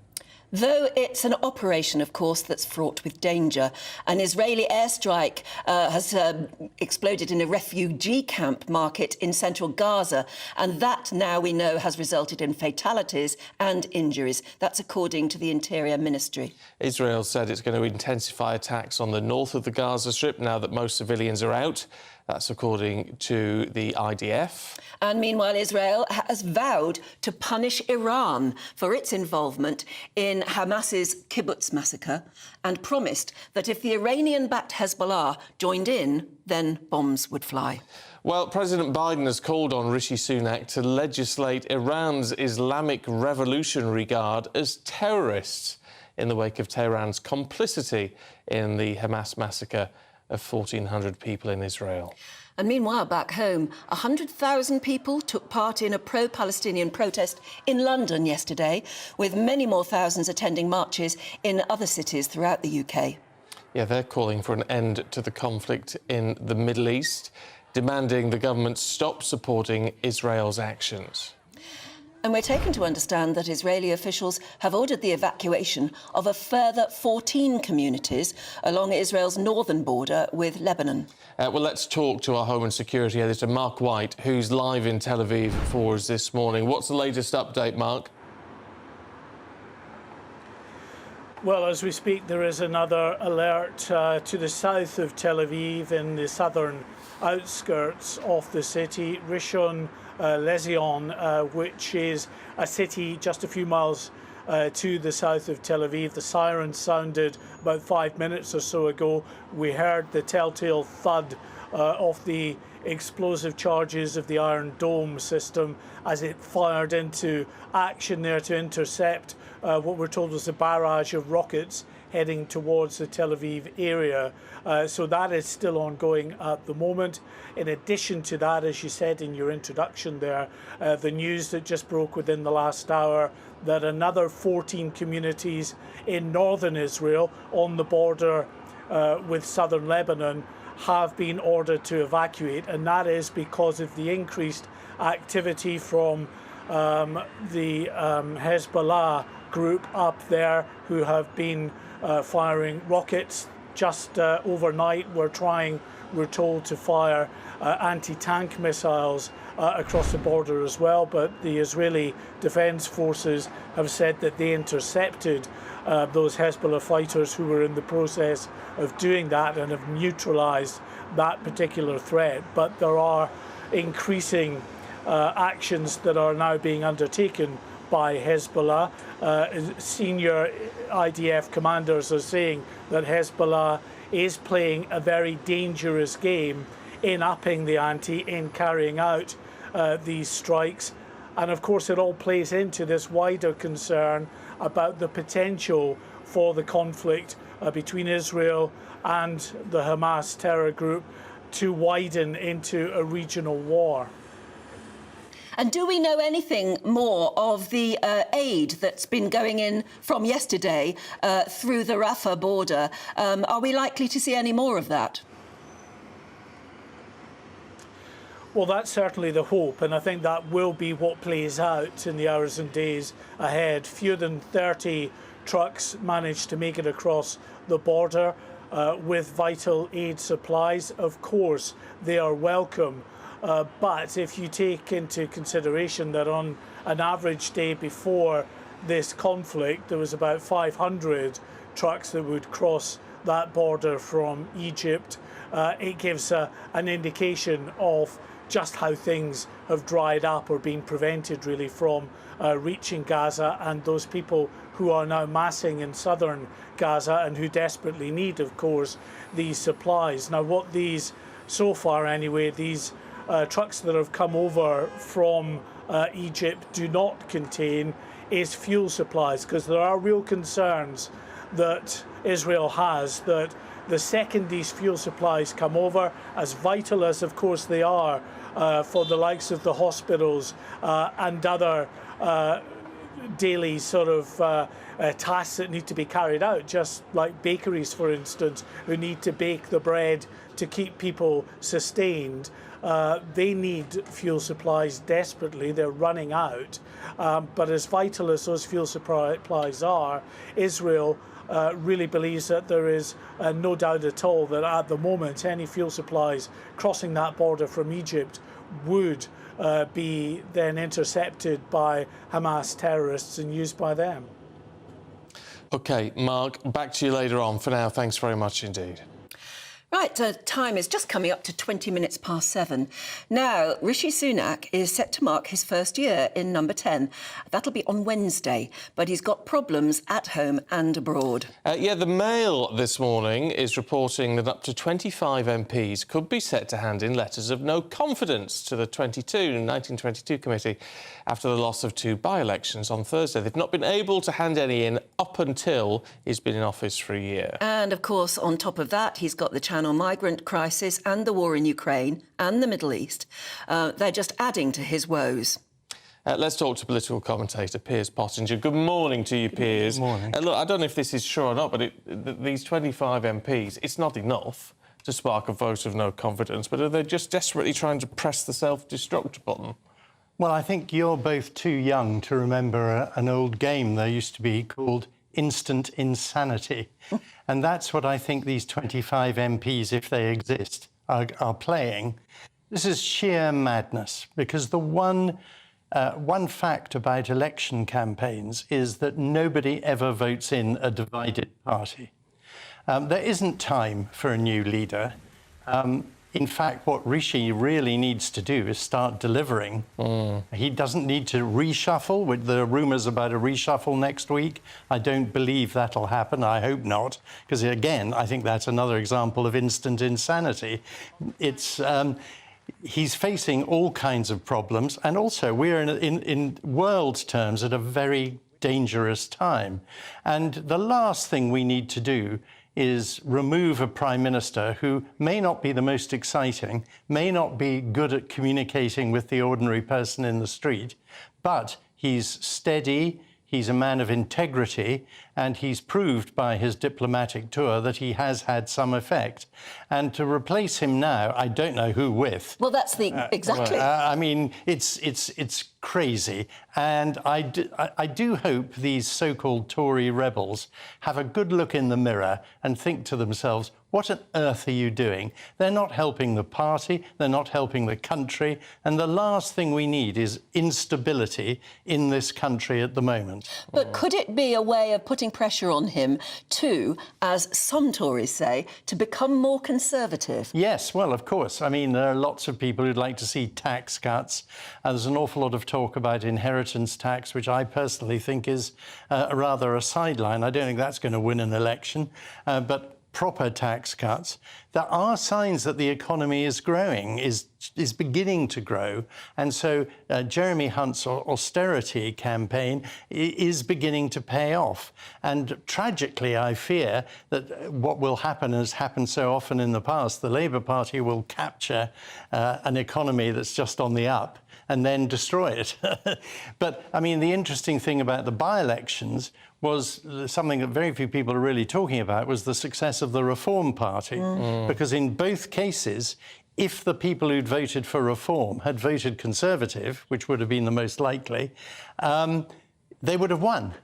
Though it's an operation, of course, that's fraught with danger. An Israeli airstrike has exploded in a refugee camp market in central Gaza, and that, now we know, has resulted in fatalities and injuries. That's according to the Interior Ministry. Israel said it's going to intensify attacks on the north of the Gaza Strip now that most civilians are out. That's according to the IDF. And meanwhile, Israel has vowed to punish Iran for its involvement in Hamas's kibbutz massacre and promised that if the Iranian-backed Hezbollah joined in, then bombs would fly. Well, President Biden has called on Rishi Sunak to legislate Iran's Islamic Revolutionary Guard as terrorists in the wake of Tehran's complicity in the Hamas massacre of 1,400 people in Israel. And meanwhile, back home, 100,000 people took part in a pro-Palestinian protest in London yesterday, with many more thousands attending marches in other cities throughout the UK. Yeah, they're calling for an end to the conflict in the Middle East, demanding the government stop supporting Israel's actions. And we're taken to understand that Israeli officials have ordered the evacuation of a further 14 communities along Israel's northern border with Lebanon. Well, let's talk to our Home and Security editor, Mark White, who's live in Tel Aviv for us this morning. What's the latest update, Mark? Well, as we speak, there is another alert to the south of Tel Aviv in the southern outskirts of the city, Rishon LeZion, which is a city just a few miles to the south of Tel Aviv. The siren sounded about 5 minutes or so ago. We heard the telltale thud of the explosive charges of the Iron Dome system as it fired into action there to intercept what we're told was a barrage of rockets heading towards the Tel Aviv area. So that is still ongoing at the moment. In addition to that, as you said in your introduction there, the news that just broke within the last hour that another 14 communities in northern Israel on the border with southern Lebanon have been ordered to evacuate, and that is because of the increased activity from the Hezbollah group up there, who have been firing rockets. Just overnight, we're told to fire anti-tank missiles across the border as well, but the Israeli Defense Forces have said that they intercepted those Hezbollah fighters who were in the process of doing that and have neutralized that particular threat. But there are increasing actions that are now being undertaken by Hezbollah. Senior IDF commanders are saying that Hezbollah is playing a very dangerous game in upping the ante, in carrying out these strikes. And of course it all plays into this wider concern about the potential for the conflict between Israel and the Hamas terror group to widen into a regional war. And do we know anything more of the aid that's been going in from yesterday through the Rafah border? Are we likely to see any more of that? Well, that's certainly the hope, and I think that will be what plays out in the hours and days ahead. Fewer than 30 trucks managed to make it across the border with vital aid supplies. Of course, they are welcome. But if you take into consideration that on an average day before this conflict, there was about 500 trucks that would cross that border from Egypt, it gives an indication of just how things have dried up or been prevented really from reaching Gaza, and those people who are now massing in southern Gaza and who desperately need, of course, these supplies. Now, what these, so far anyway, these trucks that have come over from Egypt do not contain is fuel supplies, because there are real concerns that Israel has that the second these fuel supplies come over, as vital as of course they are for the likes of the hospitals and other daily sort of tasks that need to be carried out, just like bakeries, for instance, who need to bake the bread to keep people sustained. They need fuel supplies desperately. They're running out. But as vital as those fuel supplies are, Israel really believes that there is no doubt at all that at the moment any fuel supplies crossing that border from Egypt would be then intercepted by Hamas terrorists and used by them. OK, Mark, back to you later on. For now, thanks very much indeed. Right, time is just coming up to 20 minutes past 7. Now, Rishi Sunak is set to mark his first year in number 10. That'll be on Wednesday, but he's got problems at home and abroad. Yeah, the Mail this morning is reporting that up to 25 MPs could be set to hand in letters of no confidence to the 1922 committee after the loss of 2 by-elections on Thursday. They've not been able to hand any in up until he's been in office for a year. And, of course, on top of that, he's got the Channel migrant crisis and the war in Ukraine and the Middle East. They're just adding to his woes. Let's talk to political commentator Piers Pottinger. Good morning to you, Piers. Good morning. Look, I don't know if this is true or not, but these 25 MPs, it's not enough to spark a vote of no confidence, but are they just desperately trying to press the self-destruct button? Well, I think you're both too young to remember an old game there used to be called instant insanity. And that's what I think these 25 MPs, if they exist, are playing. This is sheer madness, because the one fact about election campaigns is that nobody ever votes in a divided party. There isn't time for a new leader. In fact, what Rishi really needs to do is start delivering. He doesn't need to reshuffle, with the rumours about a reshuffle next week. I don't believe that'll happen. I hope not, because, again, I think that's another example of instant insanity. He's facing all kinds of problems, and also we're in world terms at a very dangerous time. And the last thing we need to do is remove a Prime Minister who may not be the most exciting, may not be good at communicating with the ordinary person in the street, but he's steady, He's a man of integrity, and he's proved by his diplomatic tour that he has had some effect. And to replace him now, I don't know who with. Well, that's exactly. I mean, it's crazy. And I do hope these so-called Tory rebels have a good look in the mirror and think to themselves, what on earth are you doing? They're not helping the party, they're not helping the country, and the last thing we need is instability in this country at the moment. But could it be a way of putting pressure on him to, as some Tories say, to become more conservative? Yes, well, of course. I mean, there are lots of people who'd like to see tax cuts. There's an awful lot of talk about inheritance tax, which I personally think is rather a sideline. I don't think that's going to win an election, but proper tax cuts. There are signs that the economy is growing, is beginning to grow. And so Jeremy Hunt's austerity campaign is beginning to pay off. And tragically, I fear that what will happen, has happened so often in the past, the Labour Party will capture an economy that's just on the up and then destroy it. But, I mean, the interesting thing about the by-elections was something that very few people are really talking about, was the success of the Reform Party. Because in both cases, if the people who'd voted for Reform had voted Conservative, which would have been the most likely, they would have won.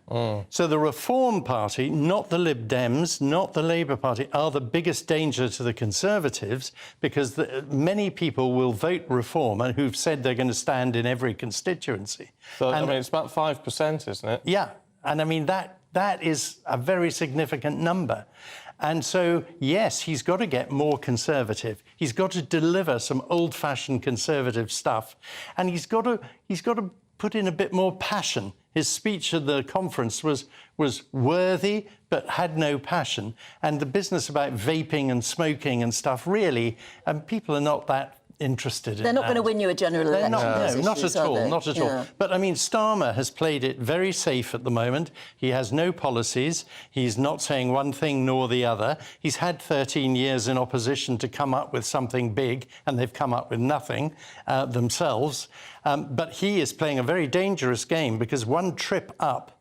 So the Reform Party, not the Lib Dems, not the Labour Party, are the biggest danger to the Conservatives, because many people will vote Reform and who've said they're going to stand in every constituency. So, I mean, it's about 5%, isn't it? Yeah. And I mean, that is a very significant number. And so, yes, he's got to get more conservative. He's got to deliver some old-fashioned conservative stuff. And he's got to put in a bit more passion. His speech at the conference was worthy, but had no passion. And the business about vaping and smoking and stuff, really, people are not that interested in that. They're not going to win you a general election. No, not at all, not at all. But, I mean, Starmer has played it very safe at the moment. He has no policies. He's not saying one thing nor the other. He's had 13 years in opposition to come up with something big, and they've come up with nothing themselves. But he is playing a very dangerous game, because one trip up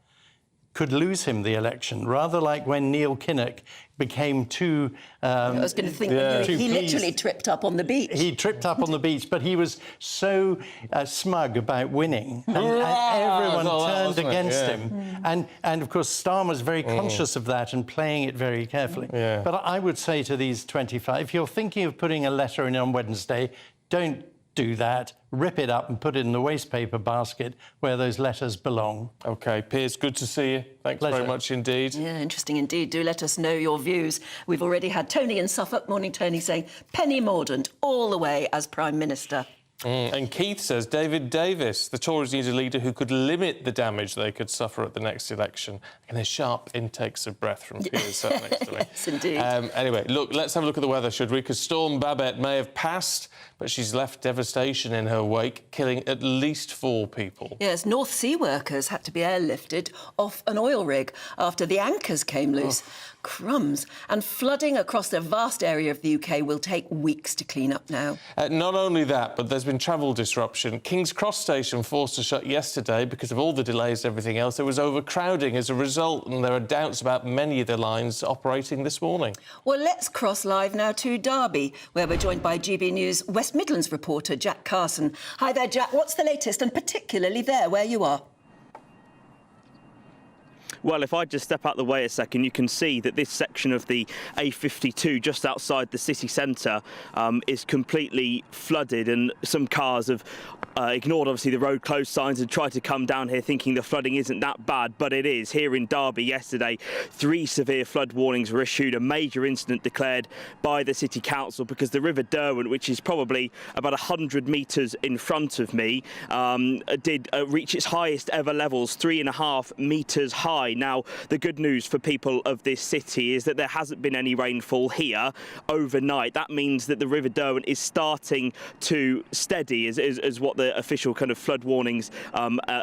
could lose him the election, rather like when Neil Kinnock became too... I was going to think he literally tripped up on the beach. He tripped up on the beach, but he was so smug about winning, and everyone turned against him. And, of course, Starmer was very conscious of that and playing it very carefully. But I would say to these 25, if you're thinking of putting a letter in on Wednesday, don't do that. Rip it up and put it in the waste paper basket where those letters belong. OK, Piers, good to see you. Thanks very much indeed. Yeah, interesting indeed. Do let us know your views. We've already had Tony in Suffolk. Morning, Tony, saying Penny Mordaunt all the way as Prime Minister. And Keith says, David Davis, the Tories need a leader who could limit the damage they could suffer at the next election. And there's sharp intakes of breath from Piers sat next to me. Yes, indeed. Anyway, look, let's have a look at the weather, should we? Because Storm Babet may have passed, but she's left devastation in her wake, killing at least 4 people. Yes, North Sea workers had to be airlifted off an oil rig after the anchors came loose. Crumbs. And flooding across a vast area of the UK will take weeks to clean up now. Not only that, but there's been travel disruption. King's Cross Station forced to shut yesterday because of all the delays and everything else. There was overcrowding as a result, and there are doubts about many of the lines operating this morning. Well, let's cross live now to Derby, where we're joined by GB News West Midlands reporter Jack Carson. Hi there, Jack. What's the latest, and particularly there where you are? Well, if I just step out the way a second, you can see that this section of the A52 just outside the city centre is completely flooded, and some cars have ignored, obviously, the road closed signs and tried to come down here thinking the flooding isn't that bad, but it is. Here in Derby yesterday, 3 severe flood warnings were issued, a major incident declared by the City Council because the River Derwent, which is probably about 100 metres in front of me, did reach its highest ever levels, 3.5 metres high. high. Now, the good news for people of this city is that there hasn't been any rainfall here overnight. That means that the River Derwent is starting to steady, is what the official kind of flood warnings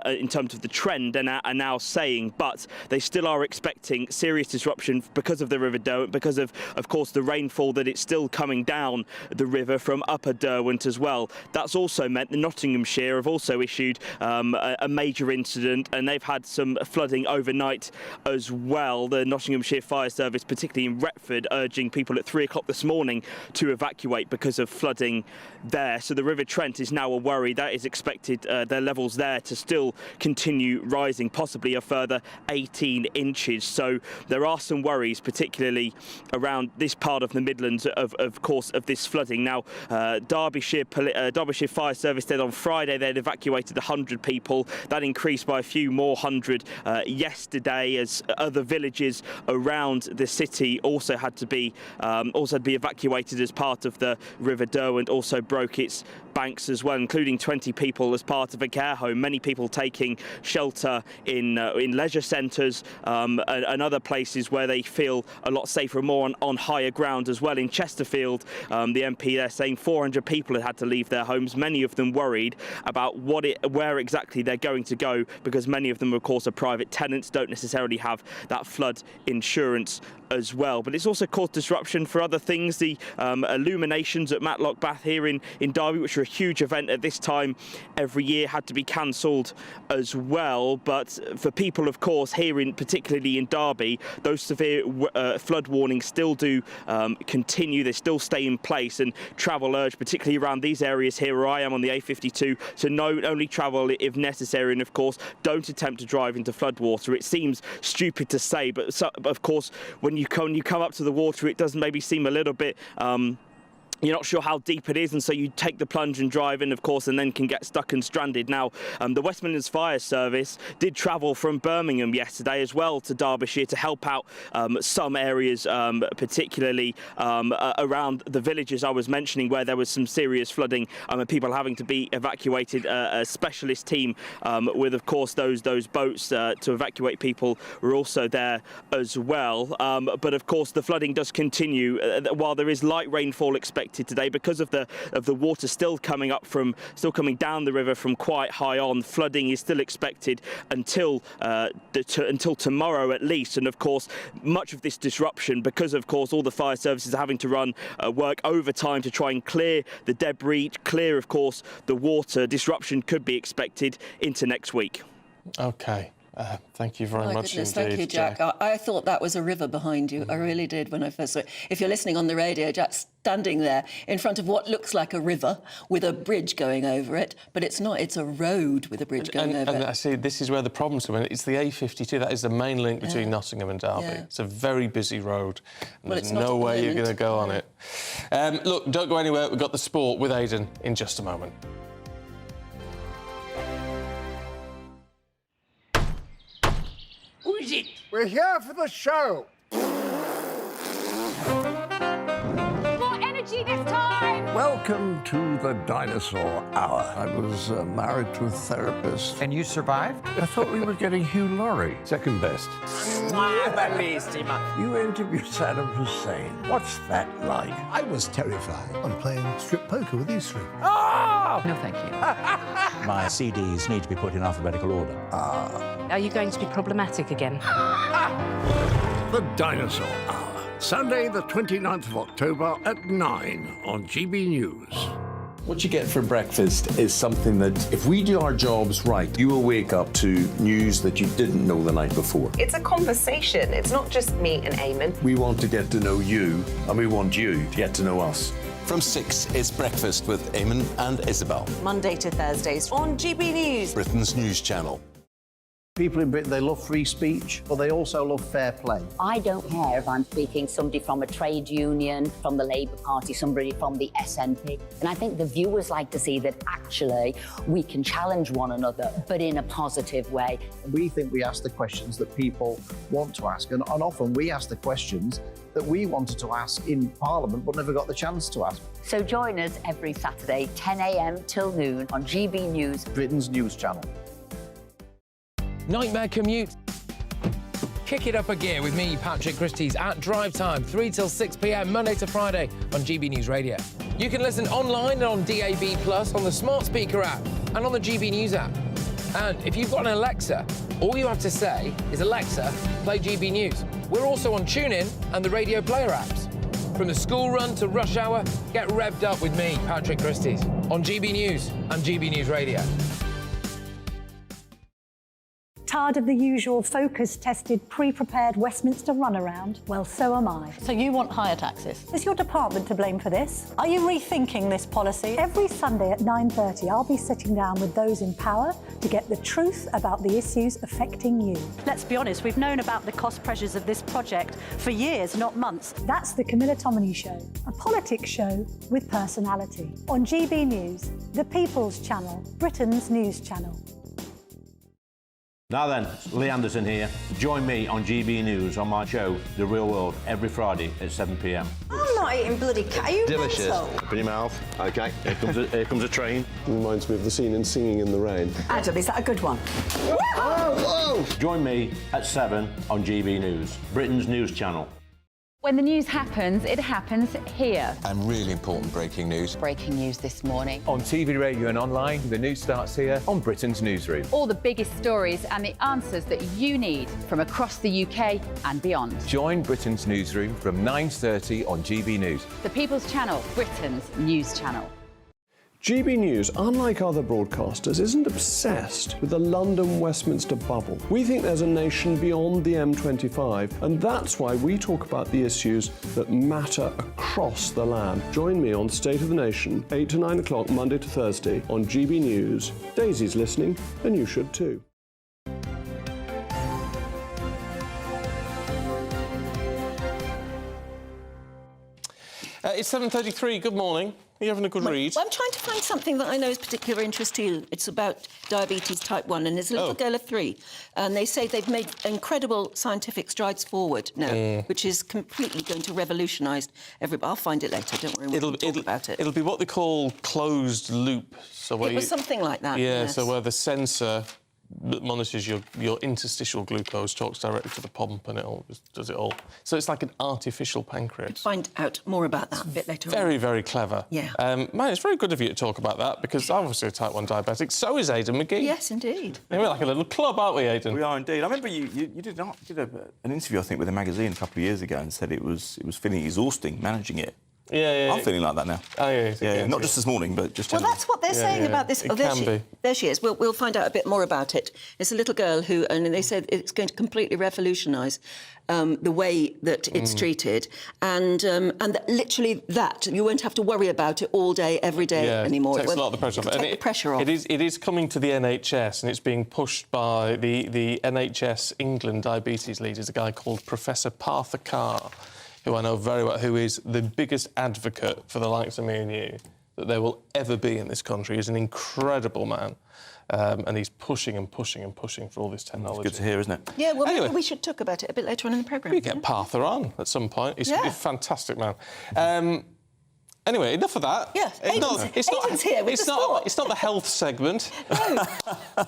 in terms of the trend are now saying. But they still are expecting serious disruption because of the River Derwent, because of course, the rainfall that it's still coming down the river from Upper Derwent as well. That's also meant the Nottinghamshire have also issued a major incident, and they've had some flooding overnight as well. The Nottinghamshire Fire Service, particularly in Retford, urging people at 3 o'clock this morning to evacuate because of flooding there. So the River Trent is now a worry. That is expected, their levels there to still continue rising, possibly a further 18 inches. So there are some worries, particularly around this part of the Midlands, of course, of this flooding. Now, Derbyshire Fire Service said on Friday they'd evacuated 100 people. That increased by a few more hundred yesterday, as other villages around the city also had to be evacuated as part of the River Derwent. Also broke its banks as well, including 20 people as part of a care home. Many people taking shelter in leisure centres and other places where they feel a lot safer, more on higher ground as well. In Chesterfield, the MP there saying 400 people had to leave their homes, many of them worried about where exactly they're going to go, because many of them, of course, are private tenants, don't necessarily have that flood insurance as well. But it's also caused disruption for other things. The illuminations at Matlock Bath here in Derby, which are a huge event at this time every year, had to be cancelled as well. But for people, of course, here particularly in Derby, those severe flood warnings still do continue. They still stay in place, and travel urged, particularly around these areas here where I am on the A52, to only travel if necessary, and of course don't attempt to drive into floodwater. It seems stupid to say, but of course when you come up to the water, it does maybe seem a little bit you're not sure how deep it is, and so you take the plunge and drive in, of course, and then can get stuck and stranded. Now, the West Midlands Fire Service did travel from Birmingham yesterday as well to Derbyshire to help out some areas, particularly around the villages I was mentioning, where there was some serious flooding and people having to be evacuated. A specialist team with, of course, those boats to evacuate people were also there as well. But of course, the flooding does continue while there is light rainfall expected today because of the water still coming down the river from quite high on. Flooding is still expected until tomorrow at least, and of course much of this disruption, because of course all the fire services are having to run work overtime to try and clear the debris, clear of course the water. Disruption could be expected into next week. Okay. Thank you very much indeed. Thank you, Jack. I thought that was a river behind you. I really did when I first saw it. If you're listening on the radio, Jack's standing there in front of what looks like a river with a bridge going over it, but it's not. It's a road with a bridge going over it. And I see this is where the problems come in. It's the A52. That is the main link between Nottingham and Derby. Yeah. It's a very busy road. And there's no way you're going to go on it. Look, don't go anywhere. We've got the sport with Aidan in just a moment. Who is it? We're here for the show. More energy this time! Welcome to the Dinosaur Hour. I was married to a therapist. And you survived? I thought we were getting Hugh Laurie. Second best. You interviewed Saddam Hussein. What's that like? I was terrified. I'm playing strip poker with these three. Ah! No, thank you. My CDs need to be put in alphabetical order. Are you going to be problematic again? The Dinosaur Hour. Sunday, the 29th of October at 9 on GB News. What you get for breakfast is something that, if we do our jobs right, you will wake up to news that you didn't know the night before. It's a conversation. It's not just me and Eamon. We want to get to know you, and we want you to get to know us. From 6, it's Breakfast with Eamon and Isabel. Monday to Thursdays on GB News. Britain's news channel. People in Britain, they love free speech, but they also love fair play. I don't care if I'm speaking somebody from a trade union, from the Labour Party, somebody from the SNP. And I think the viewers like to see that actually we can challenge one another, but in a positive way. We think we ask the questions that people want to ask, and often we ask the questions that we wanted to ask in Parliament but never got the chance to ask. So join us every Saturday, 10 a.m. till noon on GB News, Britain's news channel. Nightmare commute. kick it up a gear with me, Patrick Christie's, at Drive Time, 3 till 6 p.m, Monday to Friday on GB News Radio. You can listen online and on DAB+, on the smart speaker app and on the GB News app. And if you've got an Alexa, all you have to say is, Alexa, play GB News. We're also on TuneIn and the Radio Player apps. From the school run to rush hour, get revved up with me, Patrick Christie's, on GB News and GB News Radio. Tired of the usual focus-tested, pre-prepared Westminster runaround? Well, so am I. So you want higher taxes? Is your department to blame for this? Are you rethinking this policy? Every Sunday at 9:30, I'll be sitting down with those in power to get the truth about the issues affecting you. Let's be honest, we've known about the cost pressures of this project for years, not months. That's the Camilla Tominey Show, a politics show with personality. On GB News, the People's Channel, Britain's news channel. Now then, Lee Anderson here. Join me on GB News on my show, The Real World, every Friday at 7 p.m. I'm not eating bloody cat. Are you delicious? mental? Open your mouth. OK, here comes a train. Reminds me of the scene in Singing in the Rain. Adam, is that a good one? Whoa! Join me at 7 on GB News, Britain's news channel. When the news happens, it happens here. And really important breaking news. Breaking news this morning. On TV, radio and online, the news starts here on Britain's Newsroom. All the biggest stories and the answers that you need from across the UK and beyond. Join Britain's Newsroom from 9:30 on GB News. The People's Channel, Britain's news channel. GB News, unlike other broadcasters, isn't obsessed with the London-Westminster bubble. We think there's a nation beyond the M25, and that's why we talk about the issues that matter across the land. Join me on State of the Nation, 8 to 9 o'clock, Monday to Thursday, on GB News. Daisy's listening, and you should too. It's 7:33. Good morning. Are you having a good read? Well, I'm trying to find something that I know is of particular interest to you. It's about diabetes type 1, and there's a little girl of 3, and they say they've made incredible scientific strides forward now, which is completely going to revolutionise everybody. I'll find it later, don't worry, we'll talk about it. It'll be what they call closed loop. So where It was something like that, Yeah, yes. so where the sensor that monitors your interstitial glucose talks directly to the pump and does it all. So it's like an artificial pancreas. Find out more about that a bit later on. Very, very clever. Yeah. Man, it's very good of you to talk about that, because I'm obviously a type 1 diabetic. So is Aidan McGee. Yes, indeed. We're like a little club, aren't we, Aidan? We are indeed. I remember you did an interview, I think, with a magazine a couple of years ago and said it was feeling exhausting managing it. Yeah. I'm feeling like that now. Oh, yeah. Not just this morning, but just... Well, that's what they're saying about this. It There can be. there she is. We'll find out a bit more about it. It's a little girl who, and they said it's going to completely revolutionise the way that it's treated, and that literally that you won't have to worry about it all day, every day anymore. It takes a lot of the pressure off. Take the pressure off. It is coming to the NHS, and it's being pushed by the NHS England diabetes leaders, a guy called Professor Partha Carr, who I know very well, who is the biggest advocate for the likes of me and you that there will ever be in this country. He's an incredible man, and he's pushing and pushing and pushing for all this technology. It's good to hear, isn't it? Yeah, well, Anyway. maybe we should talk about it a bit later on in the programme. We get Partha on at some point. He's a fantastic man. Anyway, enough of that. Yeah, Aidan's here with the sport. It's not the health segment. No,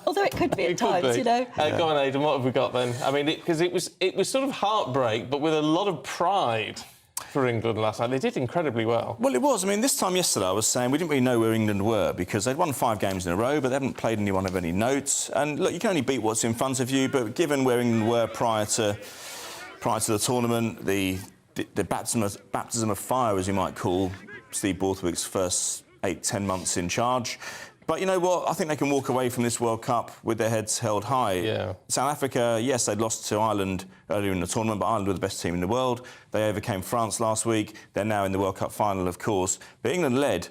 although it could be at times, you know. Go on, Aidan, what have we got then? I mean, because it was sort of heartbreak, but with a lot of pride for England last night. They did incredibly well. Well, it was. I mean, this time yesterday I was saying we didn't really know where England were because they'd won 5 games in a row, but they haven't played anyone of any note. And, look, you can only beat what's in front of you, but given where England were prior to the tournament, the baptism of fire, as you might call Steve Borthwick's first 8-10 months in charge. But you know what? I think they can walk away from this World Cup with their heads held high. Yeah. South Africa, yes, they'd lost to Ireland earlier in the tournament, but Ireland were the best team in the world. They overcame France last week. They're now in the World Cup final, of course. But England led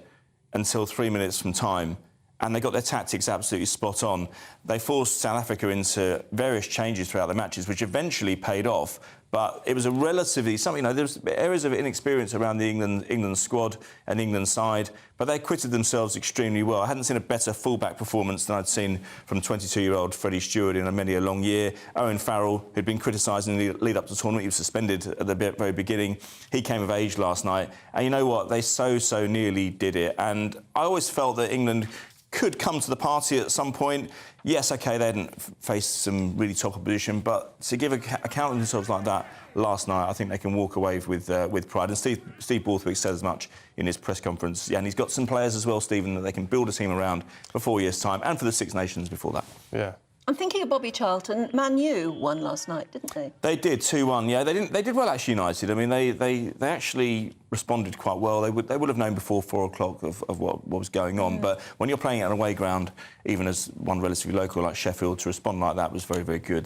until 3 minutes from time, and they got their tactics absolutely spot on. They forced South Africa into various changes throughout the matches, which eventually paid off. But it was a relatively... there's areas of inexperience around the England squad and England side, but they acquitted themselves extremely well. I hadn't seen a better full-back performance than I'd seen from 22-year-old Freddie Stewart in many a long year. Owen Farrell, who'd been criticised in the lead-up to the tournament, he was suspended at the very beginning. He came of age last night. And you know what? They so nearly did it. And I always felt that England could come to the party at some point. Yes, OK, they hadn't faced some really top opposition, but to give account of themselves like that last night, I think they can walk away with pride. And Steve Borthwick said as much in his press conference. Yeah, and he's got some players as well, Stephen, that they can build a team around for 4 years' time and for the Six Nations before that. Yeah. I'm thinking of Bobby Charlton. Man U won last night, didn't they? They did 2-1. Yeah, they did well actually. United. I mean, they actually responded quite well. They would have known before 4 o'clock of what was going on. But when you're playing at an away ground, even as one relatively local like Sheffield, to respond like that was very, very good.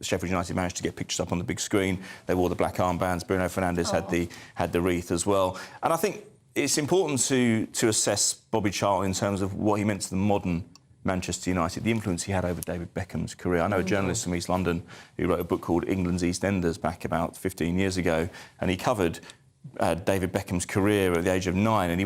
Sheffield United managed to get pictures up on the big screen. They wore the black armbands. Bruno Fernandes had the wreath as well. And I think it's important to assess Bobby Charlton in terms of what he meant to the modern Manchester United, the influence he had over David Beckham's career. I know a journalist from East London who wrote a book called England's EastEnders back about 15 years ago, and he covered David Beckham's career at the age of 9, and he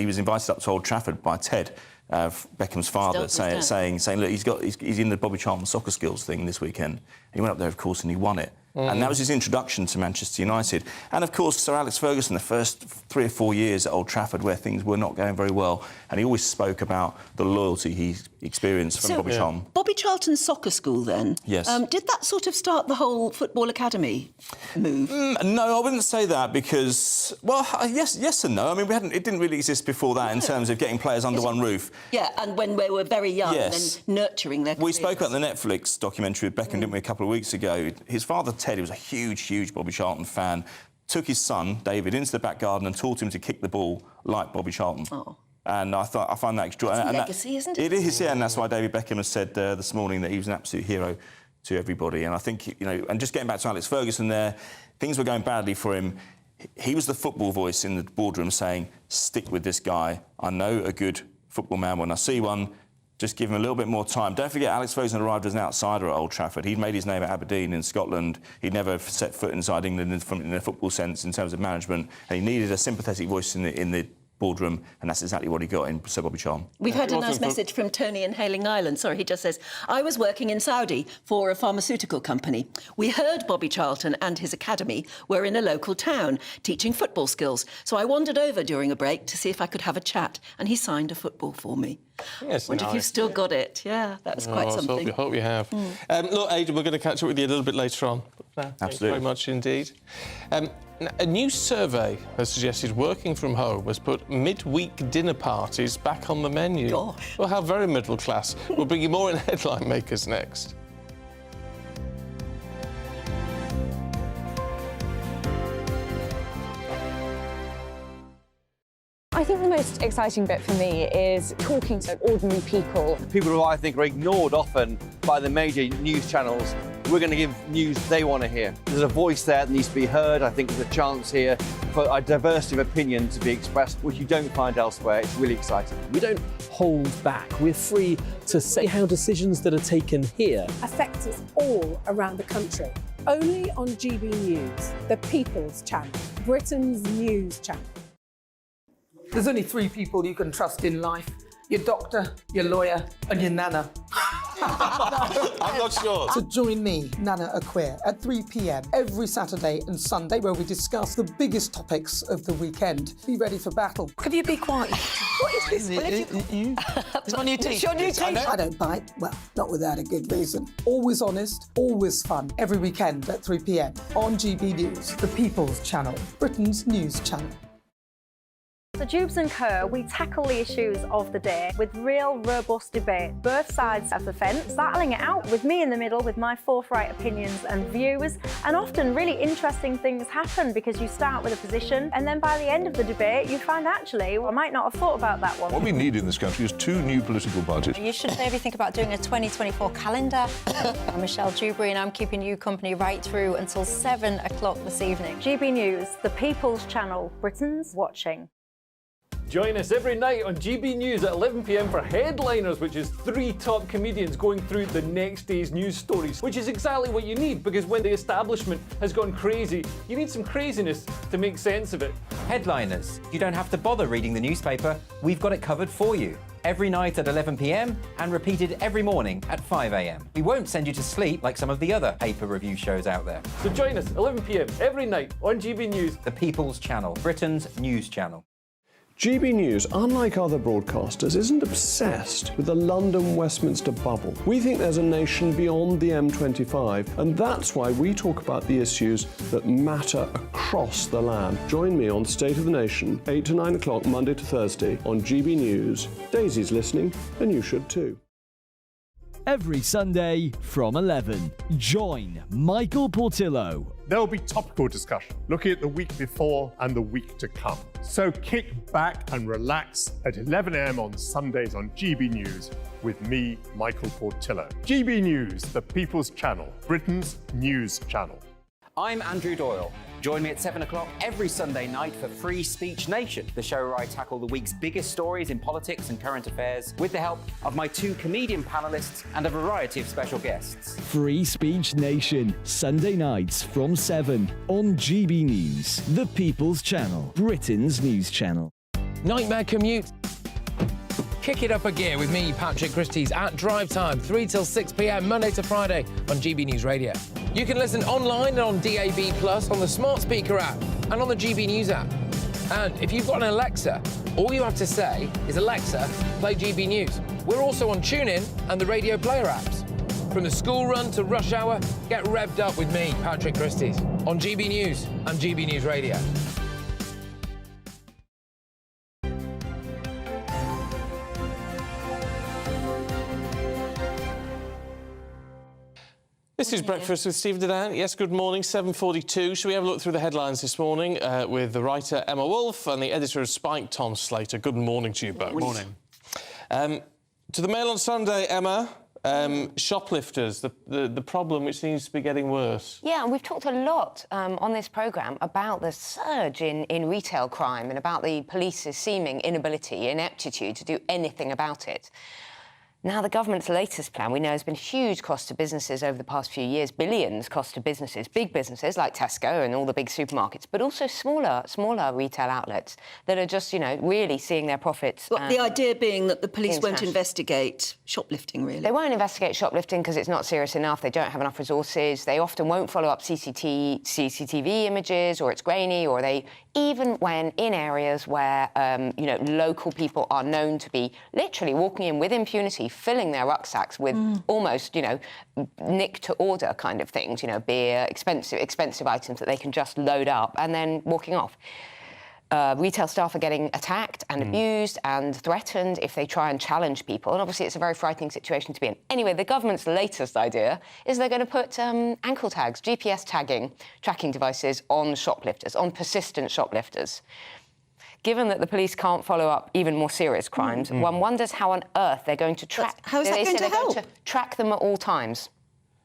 was invited up to Old Trafford by Ted, Beckham's father, saying, look, he's in the Bobby Charlton soccer skills thing this weekend. And he went up there, of course, and he won it. And that was his introduction to Manchester United. And, of course, Sir Alex Ferguson, the first 3 or 4 years at Old Trafford where things were not going very well, and he always spoke about the loyalty he experienced from Bobby Charlton. Bobby Charlton's soccer school, then? Yes. Did that sort of start the whole football academy move? No, I wouldn't say that because, well, yes and no. I mean, it didn't really exist before that in terms of getting players under one roof. Yeah, and when they were very young and nurturing their careers. We spoke about the Netflix documentary with Beckham, didn't we, a couple of weeks ago? His father, Ted, he was a huge Bobby Charlton fan, took his son, David, into the back garden and taught him to kick the ball like Bobby Charlton. Oh. And I find that extraordinary. Legacy, isn't it? It is, yeah, and that's why David Beckham has said this morning that he was an absolute hero to everybody. And I think, you know, and just getting back to Alex Ferguson there, things were going badly for him. He was the football voice in the boardroom saying, stick with this guy. I know a good football man when I see one. Just give him a little bit more time. Don't forget, Alex Ferguson arrived as an outsider at Old Trafford. He'd made his name at Aberdeen in Scotland. He'd never set foot inside England in a football sense in terms of management. And he needed a sympathetic voice in the boardroom, and that's exactly what he got in Sir Bobby Charlton. We've had a nice message from Tony in Hailing Island. Sorry, he just says, I was working in Saudi for a pharmaceutical company. We heard Bobby Charlton and his academy were in a local town teaching football skills. So I wandered over during a break to see if I could have a chat, and he signed a football for me. Yes, wonder if you've still got it. Yeah, that was quite something. I hope you have. Look, Aidan, we're going to catch up with you a little bit later on. Absolutely. Thank you very much indeed. A new survey has suggested working from home has put midweek dinner parties back on the menu. Gosh. Well, how very middle class. We'll bring you more in Headline Makers next. I think the most exciting bit for me is talking to ordinary people. People who I think are ignored often by the major news channels. We're going to give news they want to hear. There's a voice there that needs to be heard. I think there's a chance here for a diversity of opinion to be expressed, which you don't find elsewhere. It's really exciting. We don't hold back. We're free to say how decisions that are taken here affect us all around the country. Only on GB News, the People's Channel, Britain's news channel. There's only 3 people you can trust in life. Your doctor, your lawyer, and your nana. I'm not sure. So join me, Nana Aquare, at 3 p.m. every Saturday and Sunday, where we discuss the biggest topics of the weekend. Be ready for battle. Could you be quiet? What is this? It's my new teeth. It's your new teeth. I don't bite. Well, not without a good reason. Always honest, always fun. Every weekend at 3 p.m. on GB News, the People's Channel, Britain's news channel. So Jubes and Kerr, we tackle the issues of the day with real, robust debate, both sides of the fence, battling it out with me in the middle with my forthright opinions and views. And often really interesting things happen because you start with a position and then by the end of the debate you find actually, I might not have thought about that one. What we need in this country is 2 new political parties. You should maybe think about doing a 2024 calendar. I'm Michelle Dewberry and I'm keeping you company right through until 7 o'clock this evening. GB News, the People's Channel, Britain's watching. Join us every night on GB News at 11 p.m. for Headliners, which is 3 top comedians going through the next day's news stories, which is exactly what you need, because when the establishment has gone crazy, you need some craziness to make sense of it. Headliners. You don't have to bother reading the newspaper. We've got it covered for you. Every night at 11 p.m. and repeated every morning at 5 a.m. We won't send you to sleep like some of the other paper review shows out there. So join us 11 p.m. every night on GB News. The People's Channel, Britain's news channel. GB News, unlike other broadcasters, isn't obsessed with the London-Westminster bubble. We think there's a nation beyond the M25, and that's why we talk about the issues that matter across the land. Join me on State of the Nation, 8 to 9 o'clock, Monday to Thursday, on GB News. Daisy's listening, and you should too. Every Sunday from 11, join Michael Portillo. There will be topical discussion, looking at the week before and the week to come. So kick back and relax at 11 a.m. on Sundays on GB News with me, Michael Portillo. GB News, the People's Channel, Britain's news channel. I'm Andrew Doyle. Join me at 7 o'clock every Sunday night for Free Speech Nation, the show where I tackle the week's biggest stories in politics and current affairs with the help of my 2 comedian panellists and a variety of special guests. Free Speech Nation, Sunday nights from 7 on GB News, the People's Channel, Britain's news channel. Nightmare commute. Kick it up a gear with me, Patrick Christie's, at Drive Time, 3 till 6 p.m, Monday to Friday on GB News Radio. You can listen online and on DAB+, on the smart speaker app, and on the GB News app. And if you've got an Alexa, all you have to say is, Alexa, play GB News. We're also on TuneIn and the Radio Player apps. From the school run to rush hour, get revved up with me, Patrick Christie's, on GB News and GB News Radio. This is Breakfast with Stephen Dedan. Yes, good morning, 7:42. Shall we have a look through the headlines this morning with the writer Emma Wolfe and the editor of Spike, Tom Slater. Good morning to you both. Good morning. To the Mail on Sunday, Emma, shoplifters, the problem which seems to be getting worse. Yeah, and we've talked a lot on this programme about the surge in retail crime and about the police's seeming ineptitude to do anything about it. Now, the government's latest plan, we know, has been huge cost to businesses over the past few years, billions cost to businesses, big businesses like Tesco and all the big supermarkets, but also smaller retail outlets that are just, really seeing their profits. Well, the idea being that the police won't investigate shoplifting, really. They won't investigate shoplifting because it's not serious enough. They don't have enough resources. They often won't follow up CCTV images, or it's grainy, or they, even when in areas where, local people are known to be literally walking in with impunity, filling their rucksacks with almost, nick to order kind of things, beer, expensive items that they can just load up and then walking off. Retail staff are getting attacked and abused and threatened if they try and challenge people. And obviously it's a very frightening situation to be in. Anyway, the government's latest idea is they're going to put ankle tags, GPS tagging, tracking devices on shoplifters, on persistent shoplifters. Given that the police can't follow up even more serious crimes, one wonders how on earth they're going to track... How is that going to help? Going to track them at all times.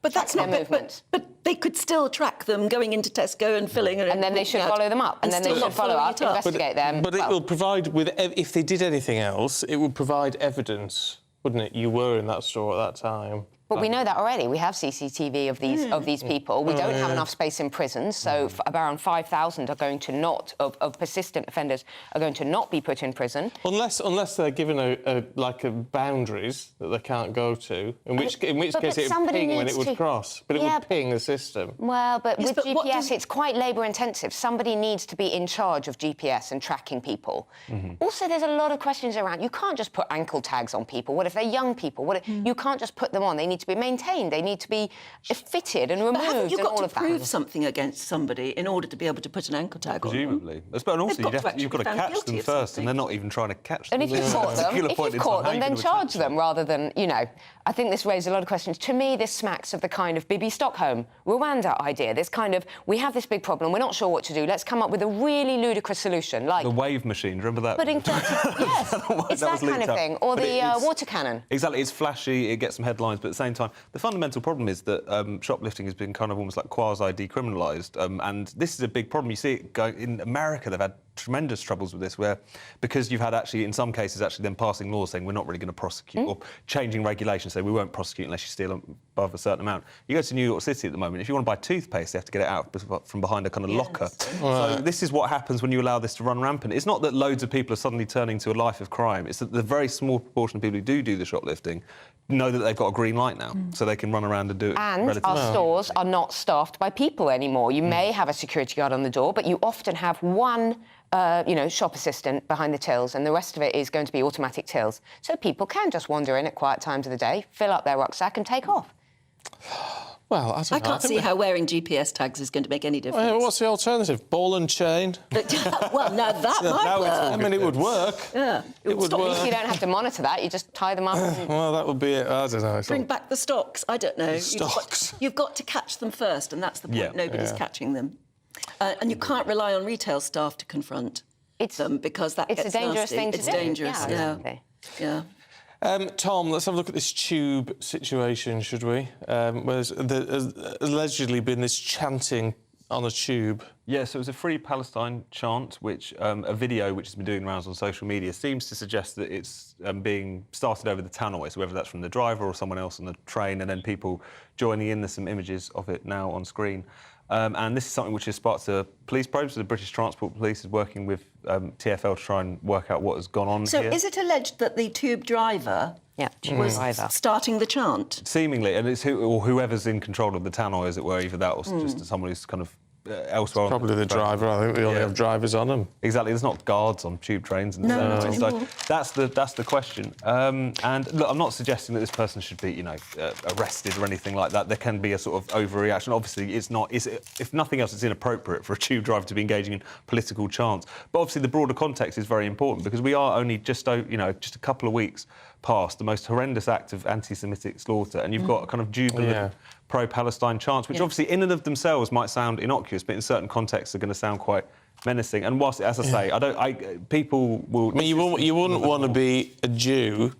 But that's not... But they could still track them going into Tesco and filling... And then they should follow them up. And then they should follow up, investigate them. But it will provide, if they did anything else, it would provide evidence, wouldn't it? You were in that store at that time. But we know that already. We have CCTV of these people. We don't have enough space in prisons, so around 5,000 are going to not, of persistent offenders, are going to not be put in prison. Unless they're given a boundaries that they can't go to, in which case it would ping when it would cross. But it would ping the system. Well, but with GPS, it's quite labour-intensive. Somebody needs to be in charge of GPS and tracking people. Also, there's a lot of questions around. You can't just put ankle tags on people. What if they're young people? You can't just put them on. They need to be maintained. They need to be fitted and removed. But haven't you got to that. prove something against somebody in order to be able to put an ankle tag on them? Presumably. But also, you've got to catch them first, and they're not even trying to catch them. And if you've caught them, then charge them rather than, I think this raised a lot of questions. To me, this smacks of the kind of Bibi Stockholm, Rwanda idea. This kind of, we have this big problem, we're not sure what to do, let's come up with a really ludicrous solution, like... The wave machine, remember that? Putting 30... Yes, it's that kind of thing. Or the water cannon. Exactly, it's flashy, it gets some headlines, but at the same time, the fundamental problem is that shoplifting has been kind of almost like quasi-decriminalised, and this is a big problem. You see it going... In America, they've had tremendous troubles with this, where because you've had actually, in some cases, actually them passing laws saying we're not really going to prosecute, or changing regulations saying we won't prosecute unless you steal above a certain amount. You go to New York City at the moment, if you want to buy toothpaste, you have to get it out from behind a kind of locker. So this is what happens when you allow this to run rampant. It's not that loads of people are suddenly turning to a life of crime, it's that the very small proportion of people who do the shoplifting know that they've got a green light now, so they can run around and do it. And our stores are not staffed by people anymore. You may have a security guard on the door, but you often have one shop assistant behind the tills, and the rest of it is going to be automatic tills. So people can just wander in at quiet times of the day, fill up their rucksack and take off. Well, I can't see how wearing GPS tags is going to make any difference. Well, what's the alternative? Ball and chain? Well, now that might work. I mean, it would work. Yeah, it would work. At least you don't have to monitor that. You just tie them up. Well, that would be it. I don't know. Bring back the stocks. I don't know. Stocks. You've got to catch them first, and that's the point. Yeah. Nobody's catching them. And you can't rely on retail staff to confront them because that it's gets a dangerous nasty. thing to it's do. dangerous. Yeah. Tom, let's have a look at this tube situation, should we? There's allegedly been this chanting on a tube. Yeah, so it was a Free Palestine chant, which a video which has been doing rounds on social media seems to suggest that it's being started over the tannoy, so whether that's from the driver or someone else on the train, and then people joining in. There's some images of it now on screen. And this is something which has sparked a police probe, so the British Transport Police is working with TfL to try and work out what has gone on So here. is it alleged that the tube driver was starting the chant? Seemingly, and it's whoever's in control of the tannoy, as it were, either that or just someone who's kind of elsewhere. Probably the driver. I think we only have drivers on them. Exactly. There's not guards on tube trains. And No, not so anymore. that's the question. And look, I'm not suggesting that this person should be, arrested or anything like that. There can be a sort of overreaction. Obviously, it's not. If nothing else, it's inappropriate for a tube driver to be engaging in political chants. But obviously, the broader context is very important because we are only just a couple of weeks past the most horrendous act of anti-Semitic slaughter, and you've got a kind of jubilant pro-Palestine chants, which obviously in and of themselves might sound innocuous, but in certain contexts are going to sound quite menacing. And whilst, as I say, people will... I mean, you wouldn't want to be a Jew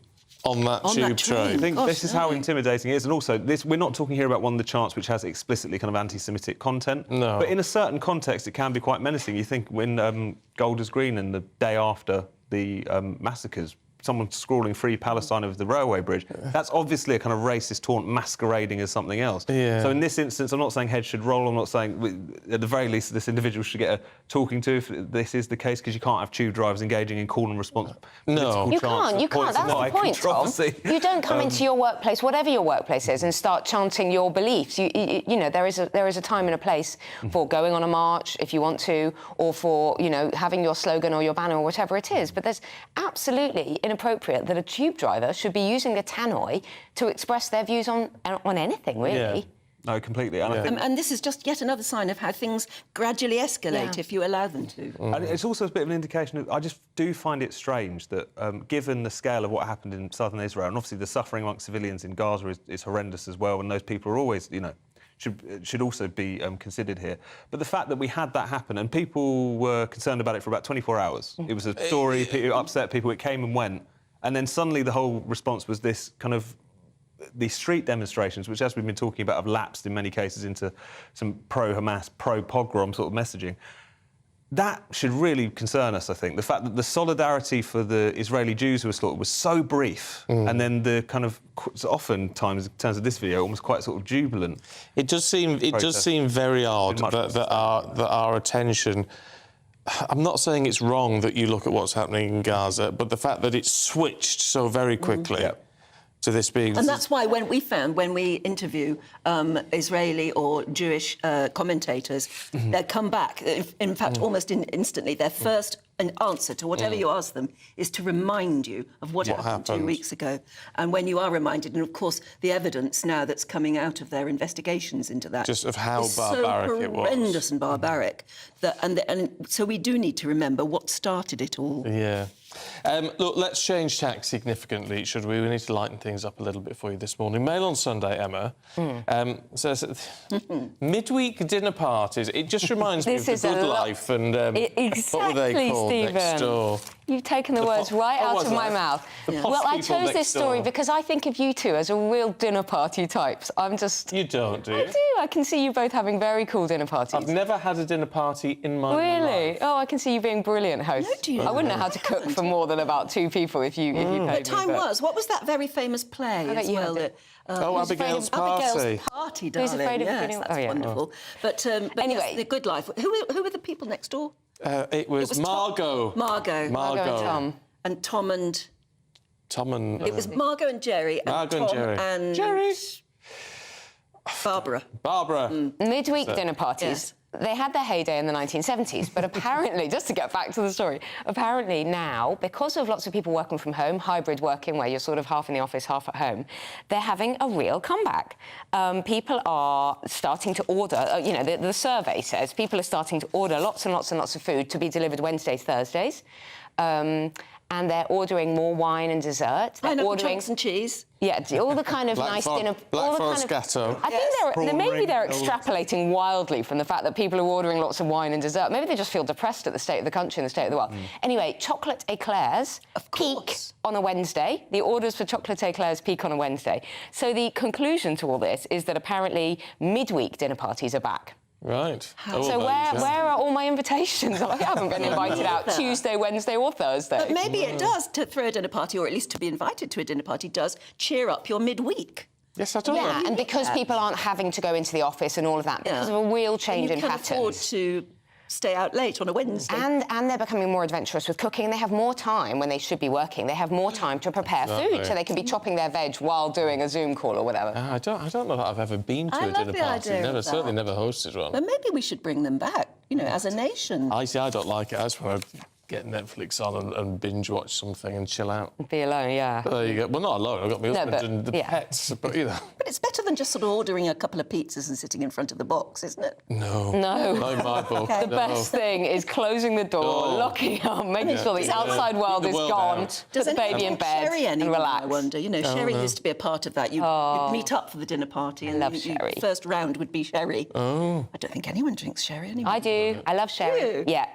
on that tube train. I think this is how intimidating it is, and also we're not talking here about one of the chants which has explicitly kind of anti-Semitic content. No. But in a certain context, it can be quite menacing. You think when Golders Green and the day after the massacres, someone scrawling Free Palestine over the railway bridge, that's obviously a kind of racist taunt masquerading as something else. Yeah. So in this instance, I'm not saying heads should roll, I'm not saying, at the very least, this individual should get a talking to if this is the case, because you can't have tube drivers engaging in call and response. No. You can't. That's the point, Tom. You don't come into your workplace, whatever your workplace is, and start chanting your beliefs. You know, there is a time and a place for going on a march, if you want to, or for, having your slogan or your banner or whatever it is. But there's absolutely inappropriate that a tube driver should be using the tannoy to express their views on anything, really. Yeah. No, completely. And, And this is just yet another sign of how things gradually escalate if you allow them to. And it's also a bit of an indication of, I just do find it strange that, given the scale of what happened in southern Israel, and obviously the suffering amongst civilians in Gaza is horrendous as well, and those people are always, should also be considered here. But the fact that we had that happen, and people were concerned about it for about 24 hours. It was a story, it upset people, it came and went. And then suddenly the whole response was this kind of these street demonstrations, which, as we've been talking about, have lapsed in many cases into some pro-Hamas, pro-pogrom sort of messaging. That should really concern us, I think. The fact that the solidarity for the Israeli Jews who were slaughtered was so brief, and then the kind of, oftentimes, in terms of this video, almost quite sort of jubilant. It does seem very odd that our attention... I'm not saying it's wrong that you look at what's happening in Gaza, but the fact that it's switched so very quickly to this being... And that's why when we interview Israeli or Jewish commentators, they come back. In fact, almost instantly, their first answer to whatever you ask them is to remind you of what happened 2 weeks ago. And when you are reminded, and of course the evidence now that's coming out of their investigations into that, just of how barbaric it was, horrendous and barbaric, and so we do need to remember what started it all. Yeah. Look, let's change tack significantly, should we? We need to lighten things up a little bit for you this morning. Mail on Sunday, Emma, says midweek dinner parties. It just reminds me of The Good Life and what were they called next door? You've taken the words right out of my mouth. Well, I chose this story because I think of you two as a real dinner party types. You don't, do you? I do. I can see you both having very cool dinner parties. I've never had a dinner party in my life. Really? Oh, I can see you being brilliant hosts. I wouldn't know how to cook for more than about 2 people if you paid me. But time was. What was that very famous play as well? Abigail's Party. Abigail's Party, darling. Who's Afraid of Yes, that's wonderful. But anyway, yes, The Good Life. Who were the people next door? It was Margot. Margot and Tom. And Tom and... Tom and... It was Margot and Jerry. Margot and Jerry. And Jerry. Barbara. Barbara. Midweek dinner parties. they had their heyday in the 1970s, but apparently, just to get back to the story, apparently now, because of lots of people working from home, hybrid working, where you're sort of half in the office, half at home, they're having a real comeback. People are starting to order, you know, the survey says people are starting to order lots and lots and lots of food to be delivered Wednesdays, Thursdays. And they're ordering more wine and dessert. They're ordering chunks and cheese. Yeah, all the kind of nice dinner. Black Forest Gatto. I think maybe they're extrapolating wildly from the fact that people are ordering lots of wine and dessert. Maybe they just feel depressed at the state of the country and the state of the world. Anyway, chocolate eclairs peak on a Wednesday. The orders for chocolate eclairs peak on a Wednesday. So the conclusion to all this is that apparently midweek dinner parties are back. Right. So where are all my invitations? I haven't been invited out Tuesday, Wednesday or Thursday. But maybe it does, to throw a dinner party, or at least to be invited to a dinner party, does cheer up your midweek. Yes, I don't know. Yeah, and because people aren't having to go into the office and all of that, because of a real change in patterns. You can afford to stay out late on a Wednesday. And they're becoming more adventurous with cooking. They have more time when they should be working. They have more time to prepare food, so they can be chopping their veg while doing a Zoom call or whatever. I don't know that I've ever been to a dinner party. Certainly never hosted one. But maybe we should bring them back, you know, as a nation. I don't like it. I just want to get Netflix on and binge watch something and chill out. Be alone, yeah. But there you go. Well, not alone. I've got my husband and the pets, but you know. But it's better than just sort of ordering a couple of pizzas and sitting in front of the box, isn't it? No. No. Not in my book. The best thing is closing the door, locking up, making sure the outside world is gone, put the baby in bed and relax. I wonder, you know, sherry used to be a part of that. You'd meet up for the dinner party and sherry. First round would be sherry. Oh. I don't think anyone drinks sherry anymore. I do. I love sherry. Do you? Yeah.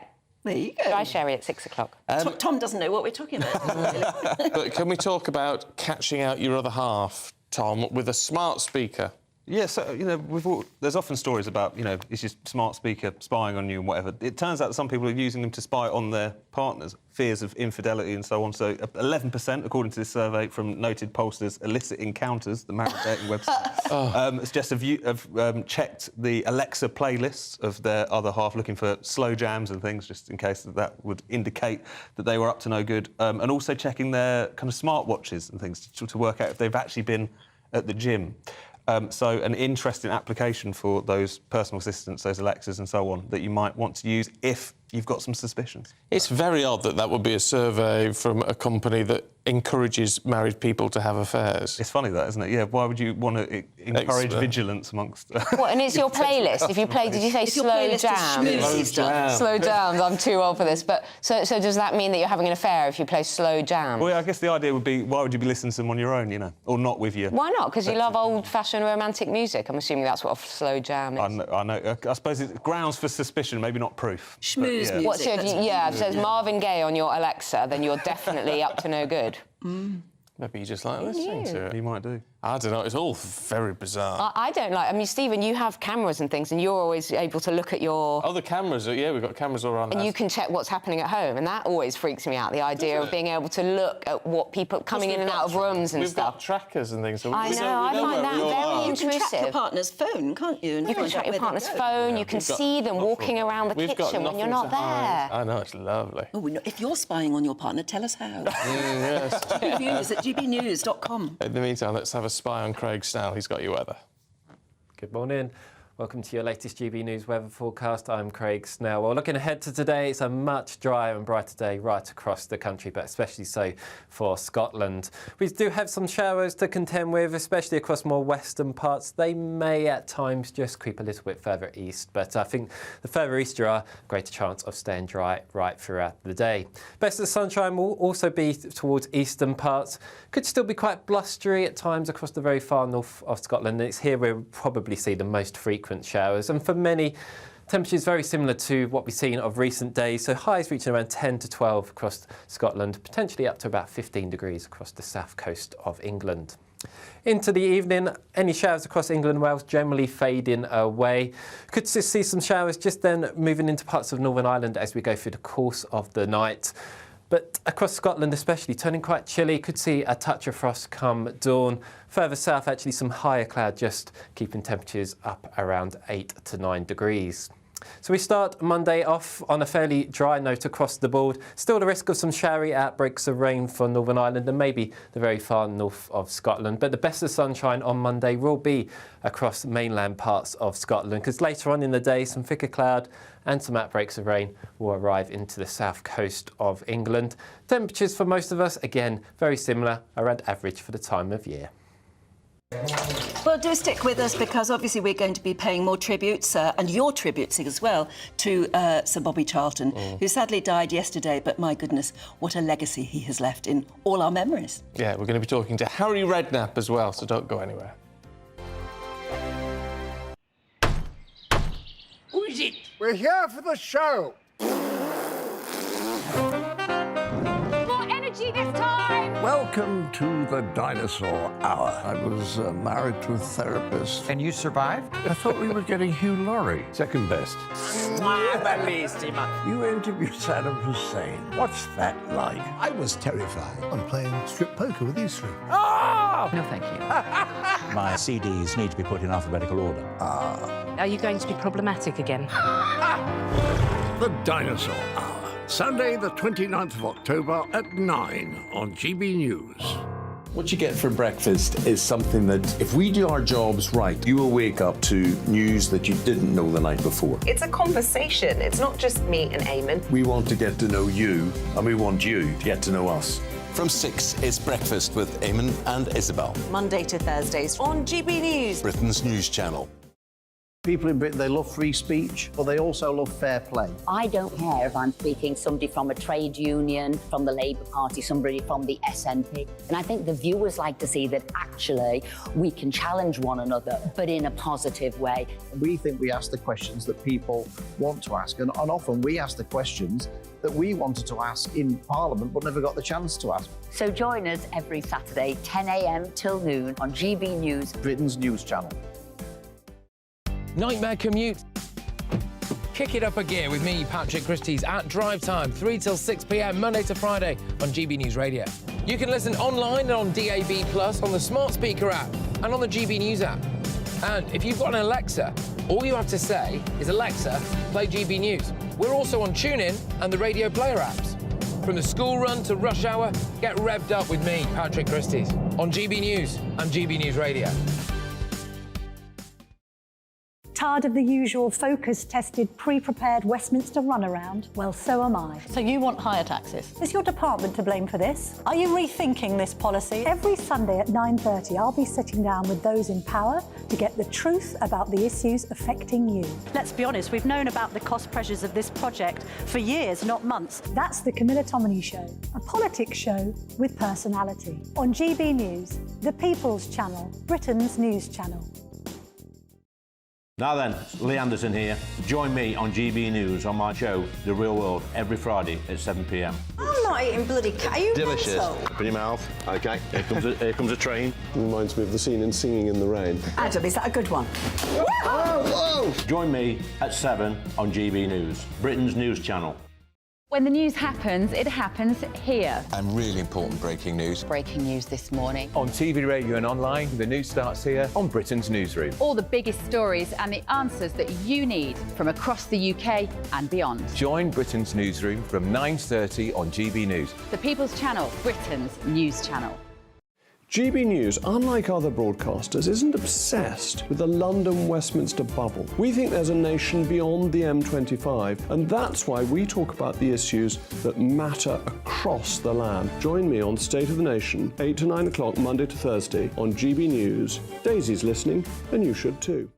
There you go. Dry sherry at 6 o'clock. Tom doesn't know what we're talking about. But can we talk about catching out your other half, Tom, with a smart speaker? Yeah, so, you know, there's often stories about, you know, is your smart speaker spying on you and whatever. It turns out that some people are using them to spy on their partners, fears of infidelity and so on. So 11%, according to this survey from noted pollsters, illicit encounters, the marriage dating website, suggest have checked the Alexa playlists of their other half, looking for slow jams and things, just in case that would indicate that they were up to no good. And also checking their kind of smartwatches and things to work out if they've actually been at the gym. So an interesting application for those personal assistants, those Alexas and so on, that you might want to use if you've got some suspicions. It's very odd that would be a survey from a company that encourages married people to have affairs. It's funny that, isn't it? Yeah, why would you want to encourage vigilance amongst... What, and it's your playlist? If you play, did you say slow jams? Slow jams, I'm too old for this. But so does that mean that you're having an affair if you play slow jams? Well, yeah, I guess the idea would be, why would you be listening to them on your own, you know, or not with you? Why not? Because you love old-fashioned romantic music. I'm assuming that's what a slow jam is. I know. I suppose it's grounds for suspicion, maybe not proof. Schmooze music. What, so if if there's Marvin Gaye on your Alexa, then you're definitely up to no good. Maybe you just like listening to it. You might do. I don't know. It's all very bizarre. I don't like... I mean, Stephen, you have cameras and things, and you're always able to look at your... Oh, the cameras. Yeah, we've got cameras all around. And you can check what's happening at home, and that always freaks me out, the idea of being able to look at what people coming in and out of rooms and we've stuff. We've got trackers and things. So I know, I find that very intrusive. You can track your partner's phone, can't you? You can track your partner's phone, you can see them walking around the kitchen when you're not there. I know, it's lovely. Oh, if you're spying on your partner, tell us how. Yes. Reviews at gbnews.com. In the meantime, let's have a spy on Craig Snell. He's got your weather. Good morning. Welcome to your latest GB News weather forecast. I'm Craig Snell. Well, looking ahead to today, it's a much drier and brighter day right across the country, but especially so for Scotland. We do have some showers to contend with, especially across more western parts. They may at times just creep a little bit further east, but I think the further east you are, greater chance of staying dry right throughout the day. Best of the sunshine will also be towards eastern parts. Could still be quite blustery at times across the very far north of Scotland. It's here we'll probably see the most frequent showers, and for many, temperatures very similar to what we've seen of recent days, so highs reaching around 10 to 12 across Scotland, potentially up to about 15 degrees across the south coast of England. Into the evening, any showers across England and Wales generally fading away. Could just see some showers just then moving into parts of Northern Ireland as we go through the course of the night. But across Scotland especially, turning quite chilly, could see a touch of frost come dawn. Further south, actually some higher cloud, just keeping temperatures up around 8 to 9 degrees. So we start Monday off on a fairly dry note across the board. Still the risk of some showery outbreaks of rain for Northern Ireland and maybe the very far north of Scotland. But the best of sunshine on Monday will be across mainland parts of Scotland, because later on in the day some thicker cloud and some outbreaks of rain will arrive into the south coast of England. Temperatures for most of us, again, very similar, around average for the time of year. Well, do stick with us, because obviously we're going to be paying more tributes, and your tributes as well, to Sir Bobby Charlton, who sadly died yesterday, but my goodness, what a legacy he has left in all our memories. Yeah, we're going to be talking to Harry Redknapp as well, so don't go anywhere. Who is it? We're here for the show. More energy this time! Welcome to the Dinosaur Hour. I was married to a therapist. And you survived? I thought we were getting Hugh Laurie. Second best. You interviewed Saddam Hussein. What's that like? I was terrified. I'm playing strip poker with you three. Ah! No, thank you. My CDs need to be put in alphabetical order. Are you going to be problematic again? The Dinosaur Hour. Sunday, the 29th of October at 9 on GB News. What you get for breakfast is something that, if we do our jobs right, you will wake up to news that you didn't know the night before. It's a conversation. It's not just me and Eamon. We want to get to know you, and we want you to get to know us. From 6, it's Breakfast with Eamon and Isabel. Monday to Thursdays on GB News. Britain's news channel. People in Britain, they love free speech, but they also love fair play. I don't care if I'm speaking somebody from a trade union, from the Labour Party, somebody from the SNP. And I think the viewers like to see that actually we can challenge one another, but in a positive way. We think we ask the questions that people want to ask, and often we ask the questions that we wanted to ask in Parliament but never got the chance to ask. So join us every Saturday, 10 a.m. till noon on GB News, Britain's news channel. Nightmare commute. Kick it up a gear with me, Patrick Christie's, at drive time, 3 till 6 p.m, Monday to Friday on GB News Radio. You can listen online and on DAB+, on the smart speaker app, and on the GB News app. And if you've got an Alexa, all you have to say is, Alexa, play GB News. We're also on TuneIn and the Radio Player apps. From the school run to rush hour, get revved up with me, Patrick Christie's, on GB News and GB News Radio. Tired of the usual focus-tested, pre-prepared Westminster runaround? Well, so am I. So you want higher taxes? Is your department to blame for this? Are you rethinking this policy? Every Sunday at 9:30, I'll be sitting down with those in power to get the truth about the issues affecting you. Let's be honest, we've known about the cost pressures of this project for years, not months. That's the Camilla Tominey Show, a politics show with personality. On GB News, the People's Channel, Britain's news channel. Now then, Lee Anderson here. Join me on GB News on my show, The Real World, every Friday at 7 p.m. I'm not eating bloody cat. Are you Delicious. mental? Open your mouth. OK, here comes a train. Reminds me of the scene in Singing in the Rain. Adam, is that a good one? Whoa! Join me at 7 on GB News, Britain's news channel. When the news happens, it happens here. And really important breaking news. Breaking news this morning. On TV, radio and online, the news starts here on Britain's Newsroom. All the biggest stories and the answers that you need from across the UK and beyond. Join Britain's Newsroom from 9:30 on GB News. The People's Channel, Britain's news channel. GB News, unlike other broadcasters, isn't obsessed with the London-Westminster bubble. We think there's a nation beyond the M25, and that's why we talk about the issues that matter across the land. Join me on State of the Nation, 8 to 9 o'clock, Monday to Thursday, on GB News. Daisy's listening, and you should too.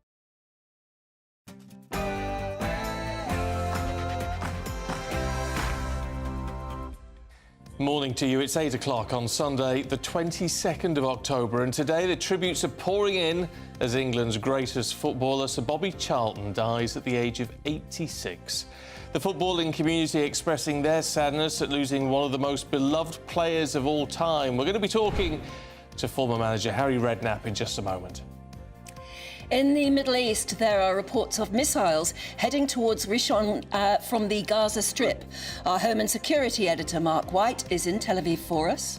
Morning to you. It's 8 o'clock on Sunday, the 22nd of October, and today the tributes are pouring in as England's greatest footballer, Sir Bobby Charlton, dies at the age of 86. The footballing community expressing their sadness at losing one of the most beloved players of all time. We're going to be talking to former manager Harry Redknapp in just a moment. In the Middle East, there are reports of missiles heading towards Rishon from the Gaza Strip. Our Home and Security editor, Mark White, is in Tel Aviv for us.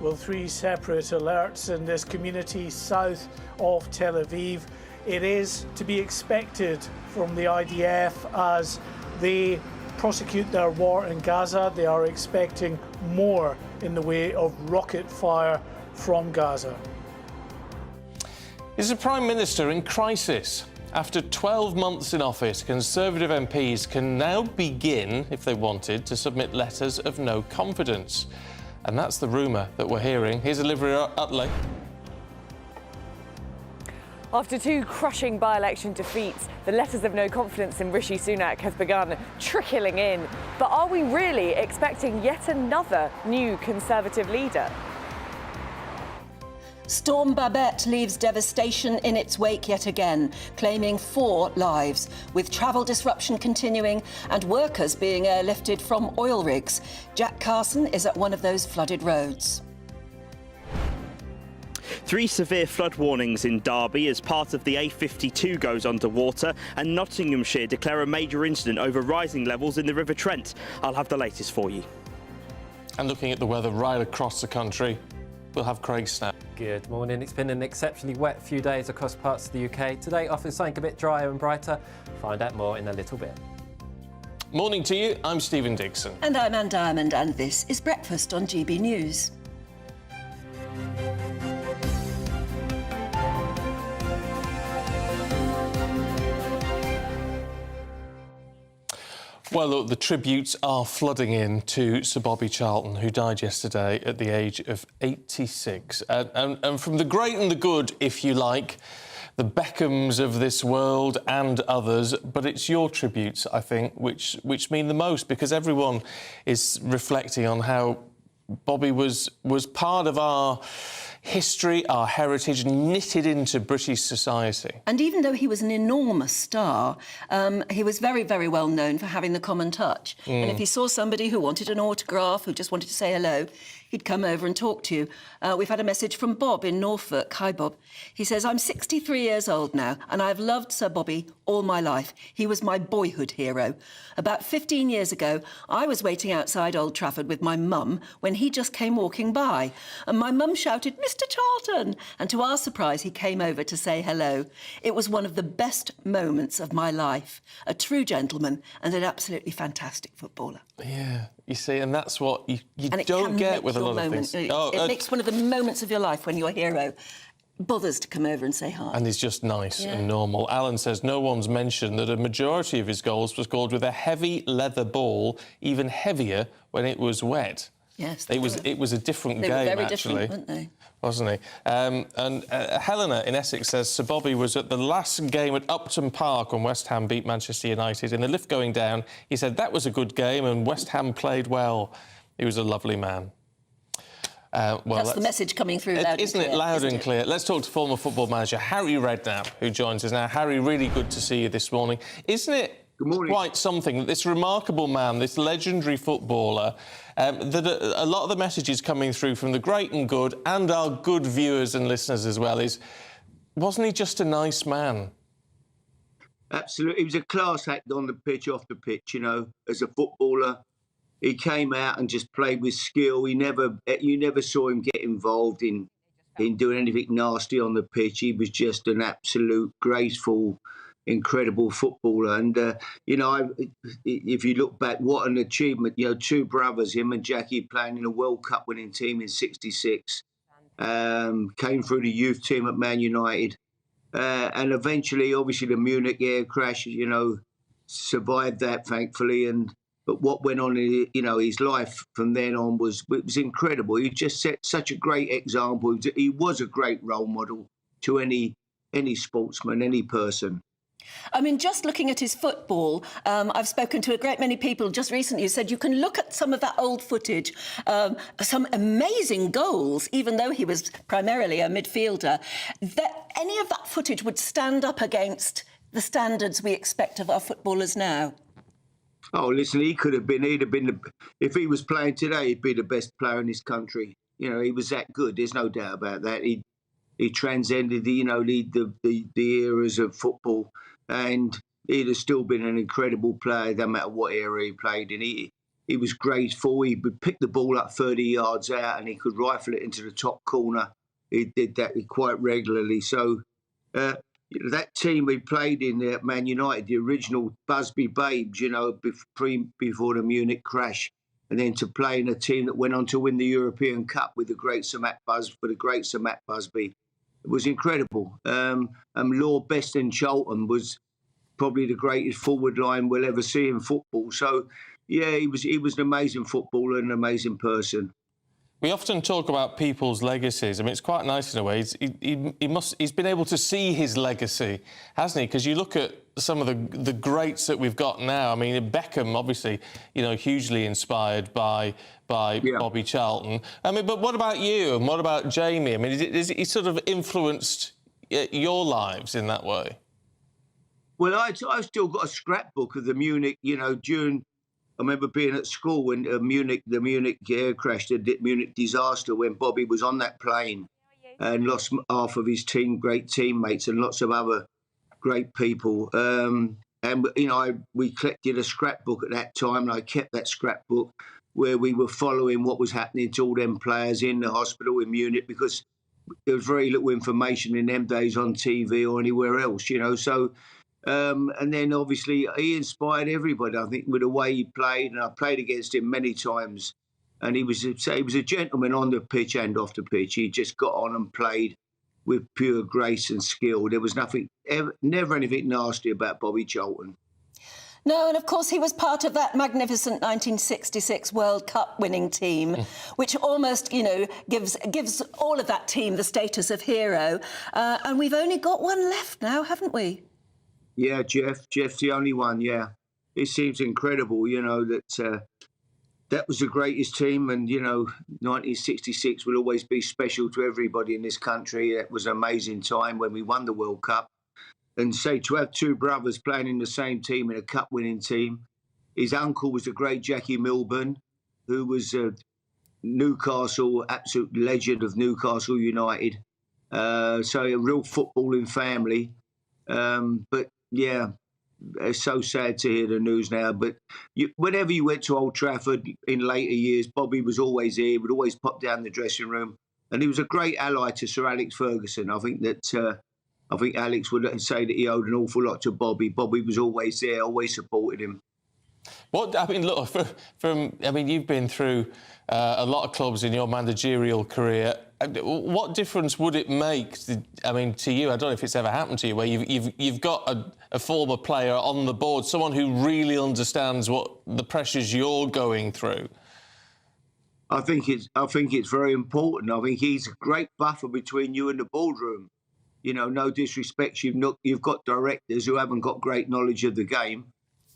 Well, 3 separate alerts in this community south of Tel Aviv. it is to be expected from the IDF as they prosecute their war in Gaza. They are expecting more in the way of rocket fire from Gaza. Is the Prime Minister in crisis? After 12 months in office, Conservative MPs can now begin, if they wanted, to submit letters of no confidence. And that's the rumour that we're hearing. Here's Olivia Utley. After 2 crushing by-election defeats, the letters of no confidence in Rishi Sunak have begun trickling in. But are we really expecting yet another new Conservative leader? Storm Babet leaves devastation in its wake yet again, claiming 4 lives, with travel disruption continuing and workers being airlifted from oil rigs. Jack Carson is at one of those flooded roads. 3 severe flood warnings in Derby as part of the A52 goes underwater, and Nottinghamshire declare a major incident over rising levels in the River Trent. I'll have the latest for you. And looking at the weather right across the country, we'll have Craig Snell. Good morning. It's been an exceptionally wet few days across parts of the UK. Today offers something a bit drier and brighter. Find out more in a little bit. Morning to you. I'm Stephen Dixon. And I'm Anne Diamond, and this is Breakfast on GB News. Well, look, the tributes are flooding in to Sir Bobby Charlton, who died yesterday at the age of 86. And from the great and the good, if you like, the Beckhams of this world and others, but it's your tributes, I think, which mean the most, because everyone is reflecting on how Bobby was part of our history, our heritage, knitted into British society. And even though he was an enormous star, he was very, very well known for having the common touch. And if he saw somebody who wanted an autograph, who just wanted to say hello, he'd come over and talk to you. We've had a message from Bob in Norfolk. Hi, Bob. He says, I'm 63 years old now, and I've loved Sir Bobby all my life. He was my boyhood hero. About 15 years ago, I was waiting outside Old Trafford with my mum when he just came walking by. And my mum shouted, Mr. Charlton! And to our surprise, he came over to say hello. It was one of the best moments of my life. A true gentleman and an absolutely fantastic footballer. Yeah, you see, and that's what you don't get with a lot of things. It makes one of the moments of your life when your hero bothers to come over and say hi. And he's just nice and normal. Alan says no one's mentioned that a majority of his goals was scored with a heavy leather ball, even heavier when it was wet. Yes, it was a different game, actually. They were very different, weren't they? Wasn't he? And Helena in Essex says Sir Bobby was at the last game at Upton Park when West Ham beat Manchester United. In the lift going down, he said that was a good game and West Ham played well. He was a lovely man. Well, that's the message coming through loud and clear. Isn't it loud and clear? Let's talk to former football manager Harry Redknapp, who joins us now. Harry, really good to see you this morning. Isn't it quite something that this remarkable man, this legendary footballer, that a lot of the messages coming through from the great and good and our good viewers and listeners as well is, wasn't he just a nice man? Absolutely. He was a class act on the pitch, off the pitch, you know, as a footballer. He came out and just played with skill. You never saw him get involved in doing anything nasty on the pitch. He was just an absolute graceful, incredible footballer. And, you know, if you look back, what an achievement. You know, 2 brothers, him and Jackie, playing in a World Cup winning team in '66. Came through the youth team at Man United. And eventually, obviously, the Munich air crash, you know, survived that, thankfully. But what went on in, you know, his life from then on was incredible. He just set such a great example. He was a great role model to any sportsman, any person. I mean, just looking at his football, I've spoken to a great many people just recently who said you can look at some of that old footage, some amazing goals, even though he was primarily a midfielder, that any of that footage would stand up against the standards we expect of our footballers now. Oh, listen, he'd have been, if he was playing today, he'd be the best player in this country. You know, he was that good. There's no doubt about that. He transcended the eras of football, and he'd have still been an incredible player, no matter what era he played in. He was graceful. He would pick the ball up 30 yards out, and he could rifle it into the top corner. He did that quite regularly. So, that team we played in there at Man United, the original Busby Babes, you know, before the Munich crash, and then to play in a team that went on to win the European Cup with the great Sir Matt Busby, it was incredible. Lord Best in Charlton was probably the greatest forward line we'll ever see in football. So, yeah, he was an amazing footballer and an amazing person. We often talk about people's legacies. I mean, it's quite nice in a way. He's been able to see his legacy, hasn't he? Because you look at some of the greats that we've got now. I mean, Beckham, obviously, you know, hugely inspired by Bobby Charlton. I mean, but what about you and what about Jamie? I mean, is he sort of influenced your lives in that way? Well, I've still got a scrapbook of the Munich, you know, I remember being at school when the Munich air crash, the Munich disaster, when Bobby was on that plane and lost half of his team, great teammates, and lots of other great people. And, you know, we collected a scrapbook at that time, and I kept that scrapbook where we were following what was happening to all them players in the hospital in Munich, because there was very little information in them days on TV or anywhere else, you know. So, and then obviously he inspired everybody, I think, with the way he played, and I played against him many times. And he was a gentleman on the pitch and off the pitch. He just got on and played with pure grace and skill. There was never anything nasty about Bobby Charlton. No, and of course he was part of that magnificent 1966 World Cup winning team, which almost, you know, gives all of that team the status of hero. And we've only got one left now, haven't we? Yeah, Jeff's the only one, yeah. It seems incredible, you know, that was the greatest team, and, you know, 1966 will always be special to everybody in this country. It was an amazing time when we won the World Cup. And say, to have two brothers playing in the same team, in a cup-winning team. His uncle was the great Jackie Milburn, who was a Newcastle, absolute legend of Newcastle United. So a real footballing family. But, yeah, it's so sad to hear the news now. But whenever you went to Old Trafford in later years, Bobby was always here, would always pop down the dressing room. And he was a great ally to Sir Alex Ferguson. I think Alex would say that he owed an awful lot to Bobby. Bobby was always there, always supported him. You've been through a lot of clubs in your managerial career. What difference would it make, to you? I don't know if it's ever happened to you, where you've got a former player on the board, someone who really understands what the pressures you're going through. I think it's very important. I think he's a great buffer between you and the boardroom. You know, no disrespect, you've got directors who haven't got great knowledge of the game,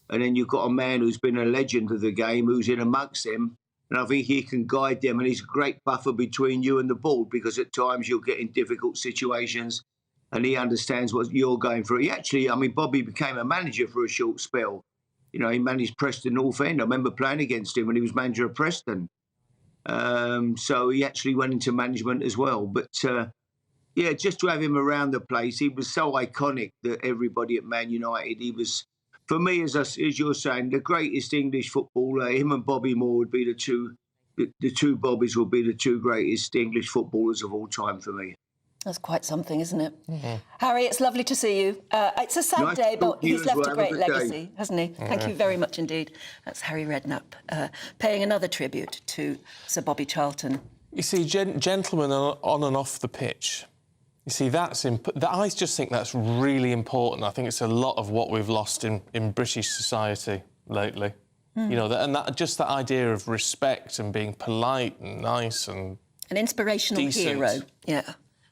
and then you've got a man who's been a legend of the game who's in amongst them. And I think he can guide them, and he's a great buffer between you and the board, because at times you'll get in difficult situations and he understands what you're going through. Bobby became a manager for a short spell. You know, he managed Preston North End. I remember playing against him when he was manager of Preston. So he actually went into management as well. But, yeah, just to have him around the place, he was so iconic that everybody at Man United, he was... For me, as you're saying, the greatest English footballer, him and Bobby Moore would be the two Bobbies will be the two greatest English footballers of all time for me. That's quite something, isn't it? Mm-hmm. Harry, it's lovely to see you. It's a sad day, but he's left a great legacy, hasn't he? Thank you very much indeed. That's Harry Redknapp, paying another tribute to Sir Bobby Charlton. You see, gentlemen on and off the pitch. You see, I just think that's really important. I think it's a lot of what we've lost in British society lately. You know, that idea of respect and being polite and nice and an inspirational decent. Hero. Yeah,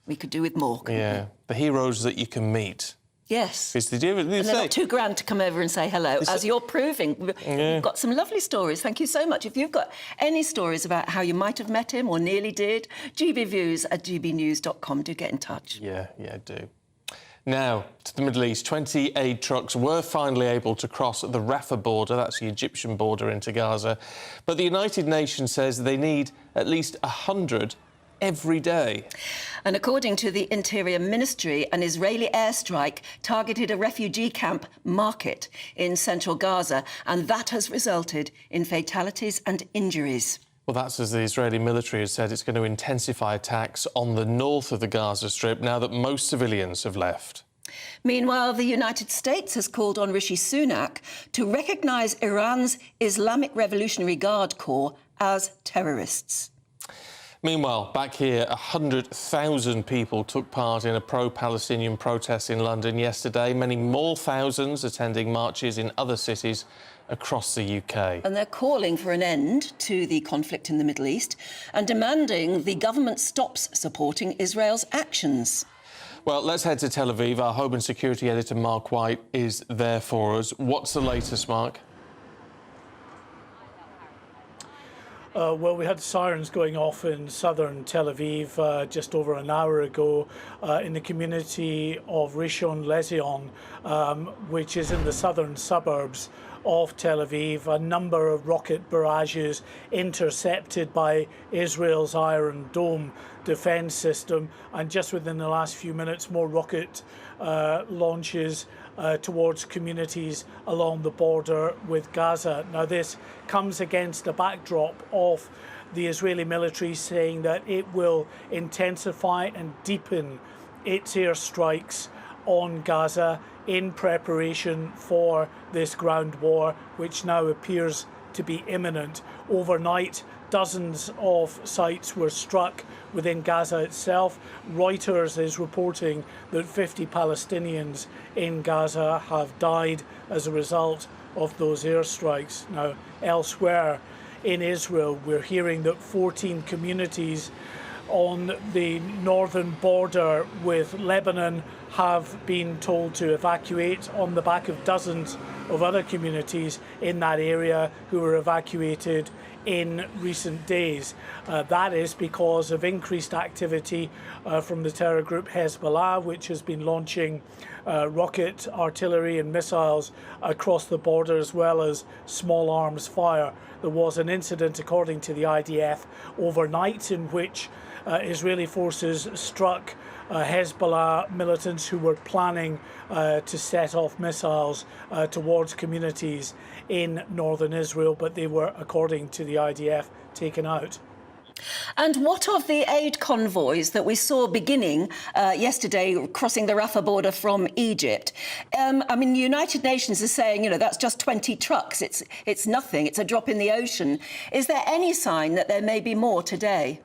we could do with more. Yeah, the heroes that you can meet. Yes. And they're not too grand to come over and say hello, as you're proving. We've got some lovely stories. Thank you so much. If you've got any stories about how you might have met him or nearly did, gbviews@gbnews.com. Do get in touch. Yeah, do. Now, to the Middle East, 20 aid trucks were finally able to cross the Rafah border, that's the Egyptian border, into Gaza. But the United Nations says they need at least 100 every day. And according to the Interior Ministry, an Israeli airstrike targeted a refugee camp market in central Gaza, and that has resulted in fatalities and injuries. Well, that's as the Israeli military has said it's going to intensify attacks on the north of the Gaza Strip now that most civilians have left. Meanwhile, the United States has called on Rishi Sunak to recognise Iran's Islamic Revolutionary Guard Corps as terrorists. Meanwhile, back here, 100,000 people took part in a pro-Palestinian protest in London yesterday. Many more thousands attending marches in other cities across the UK. And they're calling for an end to the conflict in the Middle East and demanding the government stops supporting Israel's actions. Well, let's head to Tel Aviv. Our Home and Security editor, Mark White, is there for us. What's the latest, Mark? Well, we had sirens going off in southern Tel Aviv just over an hour ago in the community of Rishon LeZion, which is in the southern suburbs of Tel Aviv. A number of rocket barrages intercepted by Israel's Iron Dome defence system, and just within the last few minutes, more rocket launches towards communities along the border with Gaza. Now, this comes against a backdrop of the Israeli military saying that it will intensify and deepen its airstrikes on Gaza in preparation for this ground war, which now appears to be imminent. Overnight, dozens of sites were struck within Gaza itself. Reuters is reporting that 50 Palestinians in Gaza have died as a result of those airstrikes. Now, elsewhere in Israel, we're hearing that 14 communities on the northern border with Lebanon have been told to evacuate on the back of dozens of other communities in that area who were evacuated in recent days. That is because of increased activity from the terror group Hezbollah, which has been launching rocket, artillery and missiles across the border, as well as small arms fire. There was an incident, according to the IDF, overnight in which Israeli forces struck Hezbollah militants who were planning to set off missiles towards communities in northern Israel, but they were, according to the IDF, taken out. And what of the aid convoys that we saw beginning yesterday crossing the Rafah border from Egypt? I mean, the United Nations is saying, you know, that's just 20 trucks. It's nothing. It's a drop in the ocean. Is there any sign that there may be more today?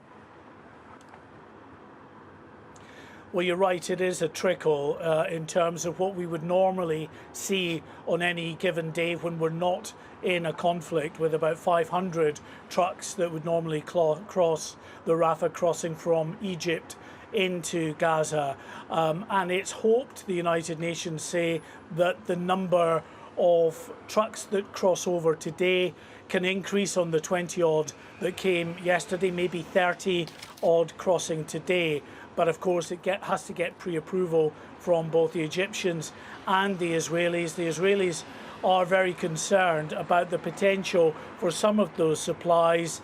Well, you're right, it is a trickle in terms of what we would normally see on any given day when we're not in a conflict, with about 500 trucks that would normally cross the Rafah crossing from Egypt into Gaza. And it's hoped, the United Nations say, that the number of trucks that cross over today can increase on the 20-odd that came yesterday, maybe 30-odd crossing today. But of course, it has to get pre-approval from both the Egyptians and the Israelis. The Israelis are very concerned about the potential for some of those supplies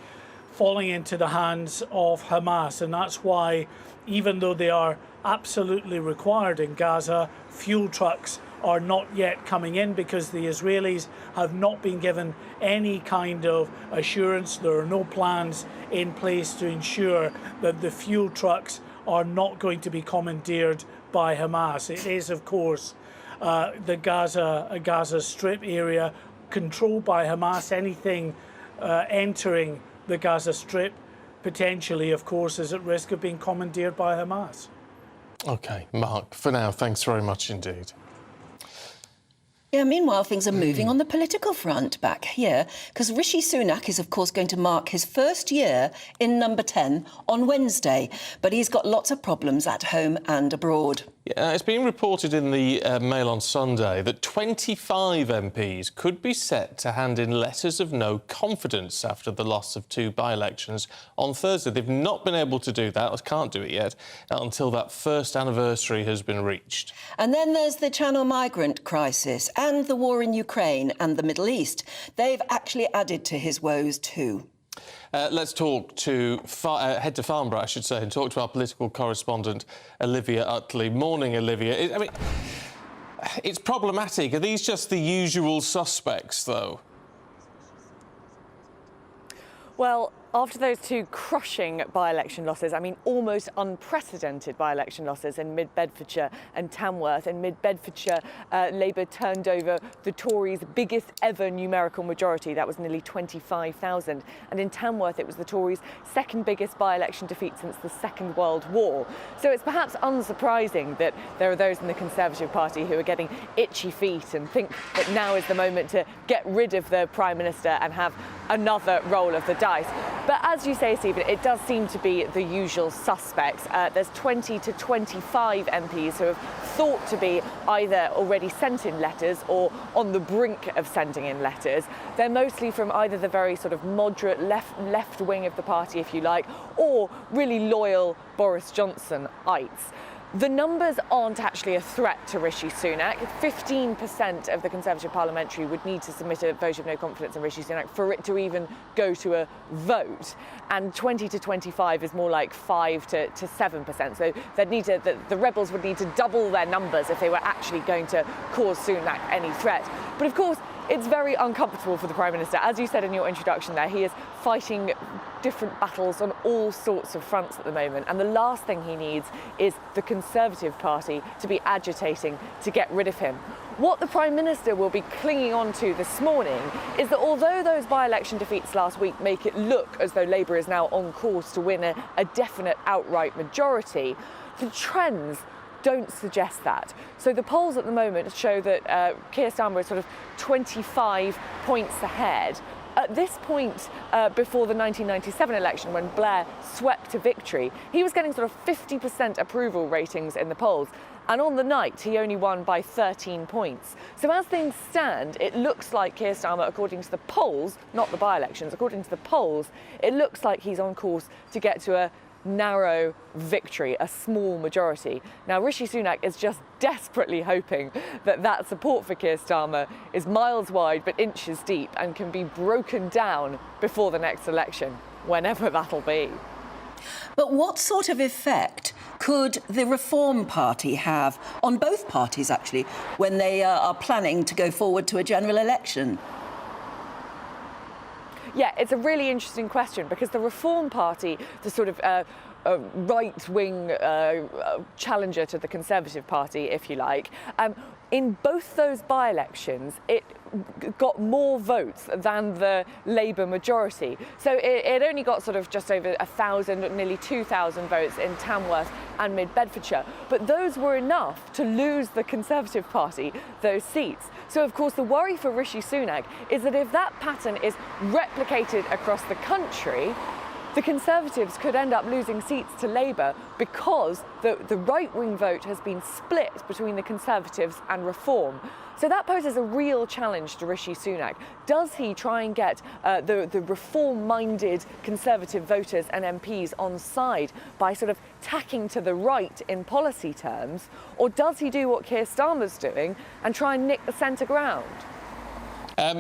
falling into the hands of Hamas. And that's why, even though they are absolutely required in Gaza, fuel trucks are not yet coming in because the Israelis have not been given any kind of assurance. There are no plans in place to ensure that the fuel trucks are not going to be commandeered by Hamas. It is, of course, the Gaza Strip area controlled by Hamas. Anything entering the Gaza Strip potentially, of course, is at risk of being commandeered by Hamas. OK, Mark, for now, thanks very much indeed. Yeah, meanwhile, things are moving on the political front back here, because Rishi Sunak is, of course, going to mark his first year in number 10 on Wednesday, but he's got lots of problems at home and abroad. Yeah, it's been reported in the Mail on Sunday that 25 MPs could be set to hand in letters of no confidence after the loss of 2 by-elections on Thursday. They've not been able to do that, or can't do it yet, until that first anniversary has been reached. And then there's the Channel migrant crisis and the war in Ukraine and the Middle East. They've actually added to his woes too. Let's talk to head to Farnborough, I should say, and talk to our political correspondent, Olivia Utley. Morning, Olivia. I mean, it's problematic. Are these just the usual suspects, though? Well, after those two crushing by-election losses, I mean almost unprecedented by-election losses in Mid-Bedfordshire and Tamworth. In Mid-Bedfordshire, Labour turned over the Tories' biggest ever numerical majority. That was nearly 25,000. And in Tamworth, it was the Tories' second biggest by-election defeat since the Second World War. So it's perhaps unsurprising that there are those in the Conservative Party who are getting itchy feet and think that now is the moment to get rid of the Prime Minister and have another roll of the dice. But as you say, Stephen, it does seem to be the usual suspects. There's 20 to 25 MPs who have thought to be either already sent in letters or on the brink of sending in letters. They're mostly from either the very sort of moderate left wing of the party, if you like, or really loyal Boris Johnson-ites. The numbers aren't actually a threat to Rishi Sunak. 15% of the Conservative parliamentary would need to submit a vote of no confidence in Rishi Sunak for it to even go to a vote. And 20 to 25 is more like 5 to 7%. So they'd need to, the rebels would need to double their numbers if they were actually going to cause Sunak any threat. But of course, it's very uncomfortable for the Prime Minister. As you said in your introduction there, he is fighting different battles on all sorts of fronts at the moment. And the last thing he needs is the Conservative Party to be agitating to get rid of him. What the Prime Minister will be clinging on to this morning is that although those by-election defeats last week make it look as though Labour is now on course to win a definite outright majority, the trends don't suggest that. So the polls at the moment show that Keir Starmer is sort of 25 points ahead. At this point, before the 1997 election, when Blair swept to victory, he was getting sort of 50% approval ratings in the polls. And on the night, he only won by 13 points. So as things stand, it looks like Keir Starmer, according to the polls, not the by-elections, according to the polls, it looks like he's on course to get to a narrow victory, a small majority. Now, Rishi Sunak is just desperately hoping that that support for Keir Starmer is miles wide but inches deep and can be broken down before the next election, whenever that'll be. But what sort of effect could the Reform Party have on both parties, actually, when they are planning to go forward to a general election? Yeah, it's a really interesting question because the Reform Party, the sort of right-wing challenger to the Conservative Party, if you like, in both those by-elections, it got more votes than the Labour majority. So it only got sort of just over 1,000, nearly 2,000 votes in Tamworth and Mid-Bedfordshire. But those were enough to lose the Conservative Party those seats. So, of course, the worry for Rishi Sunak is that if that pattern is replicated across the country, the Conservatives could end up losing seats to Labour because the right-wing vote has been split between the Conservatives and Reform. So that poses a real challenge to Rishi Sunak. Does he try and get the reform-minded Conservative voters and MPs on side by sort of tacking to the right in policy terms, or does he do what Keir Starmer's doing and try and nick the centre ground?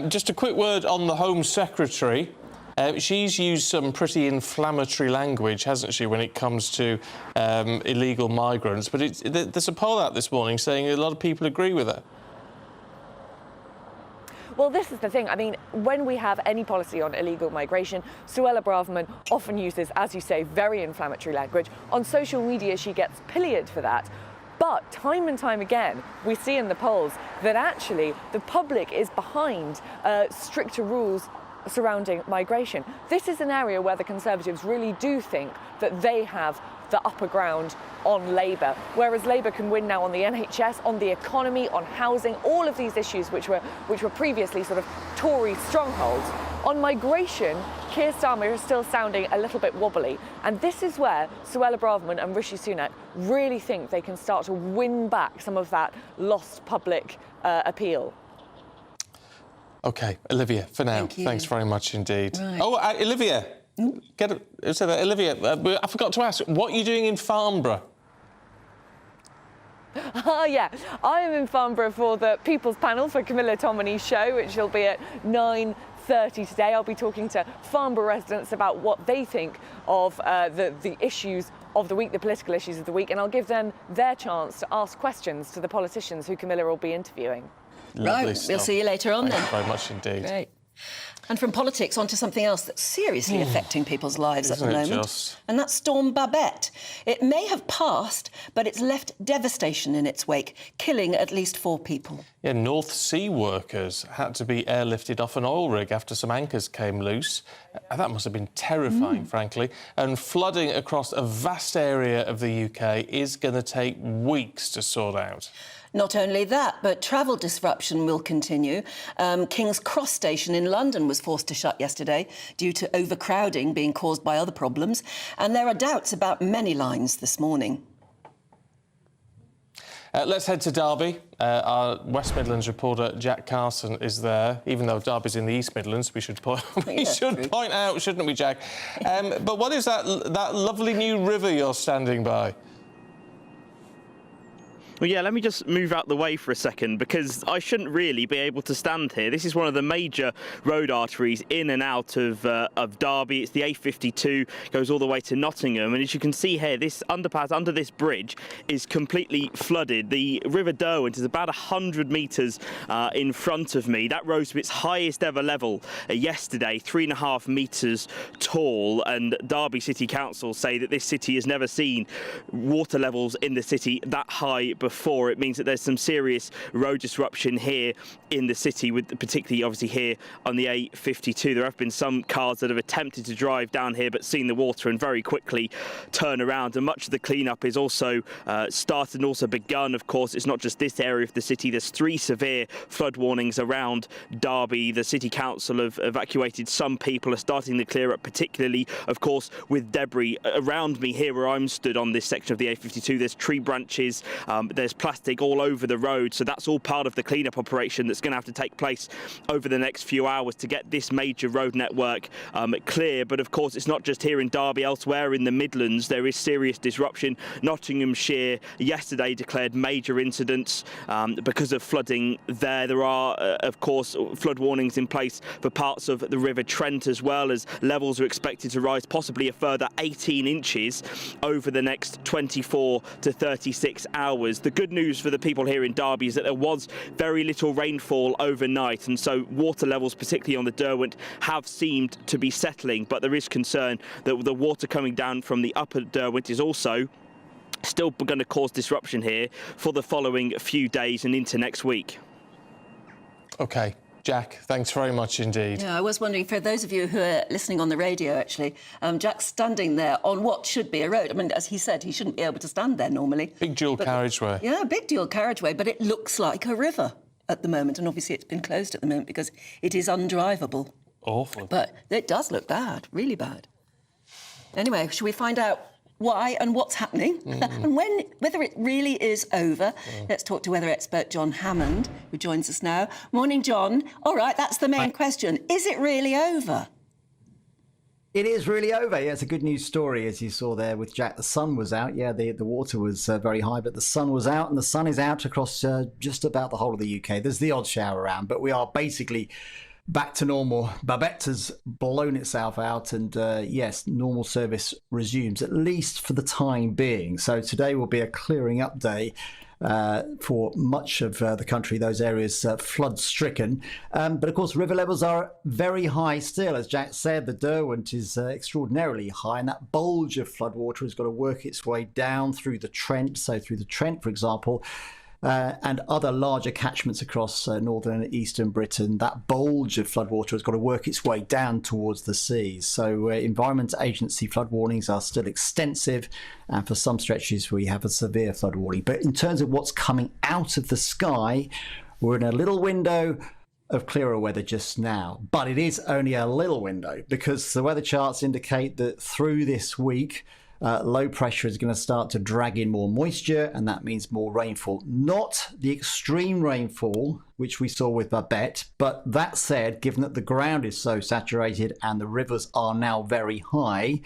Just a quick word on the Home Secretary. She's used some pretty inflammatory language, hasn't she, when it comes to illegal migrants. But there's a poll out this morning saying a lot of people agree with her. Well, this is the thing. I mean, when we have any policy on illegal migration, Suella Braverman often uses, as you say, very inflammatory language. On social media, she gets pilloried for that. But time and time again, we see in the polls that actually the public is behind stricter rules surrounding migration. This is an area where the Conservatives really do think that they have the upper ground on Labour, whereas Labour can win now on the NHS, on the economy, on housing, all of these issues which were previously sort of Tory strongholds. On migration, Keir Starmer is still sounding a little bit wobbly, and this is where Suella Braverman and Rishi Sunak really think they can start to win back some of that lost public appeal. OK, Olivia, for now, thanks very much indeed. Right. Oh, Olivia, Olivia, I forgot to ask, what are you doing in Farnborough? Yeah, I am in Farnborough for the People's Panel for Camilla Tominey's show, which will be at 9:30 today. I'll be talking to Farnborough residents about what they think of the issues of the week, the political issues of the week, and I'll give them their chance to ask questions to the politicians who Camilla will be interviewing. Lovely right, stuff. we'll see you later on Thanks then. very much indeed. Great. And from politics onto something else that's seriously affecting people's lives at the moment. And that's Storm Babet. It may have passed, but it's left devastation in its wake, killing at least 4 people. Yeah, North Sea workers had to be airlifted off an oil rig after some anchors came loose. That must have been terrifying, frankly. And flooding across a vast area of the UK is going to take weeks to sort out. Not only that, but travel disruption will continue. King's Cross Station in London was forced to shut yesterday due to overcrowding being caused by other problems. And there are doubts about many lines this morning. Let's head to Derby. Our West Midlands reporter Jack Carson is there. Even though Derby's in the East Midlands, we should point out, shouldn't we, Jack? But what is that lovely new river you're standing by? Well, yeah, let me just move out the way for a second, because I shouldn't really be able to stand here. This is one of the major road arteries in and out of Derby. It's the A52, goes all the way to Nottingham. And as you can see here, this underpass under this bridge is completely flooded. The River Derwent is about 100 metres in front of me. That rose to its highest ever level yesterday, 3.5 metres tall. And Derby City Council say that this city has never seen water levels in the city that high before. It means that there's some serious road disruption here in the city, with particularly obviously here on the A52. There have been some cars that have attempted to drive down here but seen the water and very quickly turn around. And much of the cleanup is also started and also begun. Of course, it's not just this area of the city. There's 3 severe flood warnings around Derby. The City Council have evacuated some people, are starting the clear up, particularly, of course, with debris around me here where I'm stood on this section of the A52. There's tree branches, there's plastic all over the road, so that's all part of the cleanup operation that's going to have to take place over the next few hours to get this major road network clear. But of course, it's not just here in Derby. Elsewhere in the Midlands, there is serious disruption. Nottinghamshire yesterday declared major incidents because of flooding there. There are, of course, flood warnings in place for parts of the River Trent, as well as levels are expected to rise possibly a further 18 inches over the next 24 to 36 hours. The good news for the people here in Derby is that there was very little rainfall overnight, and so water levels, particularly on the Derwent, have seemed to be settling. But there is concern that the water coming down from the upper Derwent is also still going to cause disruption here for the following few days and into next week. OK. Jack, thanks very much indeed. Yeah, I was wondering, for those of you who are listening on the radio, actually, Jack's standing there on what should be a road. I mean, as he said, he shouldn't be able to stand there normally. Big dual carriageway. Yeah, big dual carriageway, but it looks like a river at the moment, and obviously it's been closed at the moment because it is undrivable. Awful. But it does look bad, really bad. Anyway, shall we find out why and what's happening and whether it really is over? Let's talk to weather expert John Hammond, who joins us now. Morning, John. All right, that's the main question. Is it really over? It is really over. Yeah, it's a good news story, as you saw there with Jack. The sun was out. Yeah, the water was very high, but the sun was out, and the sun is out across just about the whole of the UK. There's the odd shower around, but we are basically back to normal. Babet has blown itself out, and yes, normal service resumes, at least for the time being. So today will be a clearing up day for much of the country, those areas flood-stricken. But of course, river levels are very high still. As Jack said, the Derwent is extraordinarily high, and that bulge of floodwater has got to work its way down through the Trent. So through the Trent, for example, and other larger catchments across northern and eastern Britain, that bulge of floodwater has got to work its way down towards the seas. So Environment Agency flood warnings are still extensive, and for some stretches we have a severe flood warning. But in terms of what's coming out of the sky, we're in a little window of clearer weather just now. But it is only a little window, because the weather charts indicate that through this week, low pressure is going to start to drag in more moisture, and that means more rainfall. Not the extreme rainfall which we saw with Babet, but that said, given that the ground is so saturated and the rivers are now very high,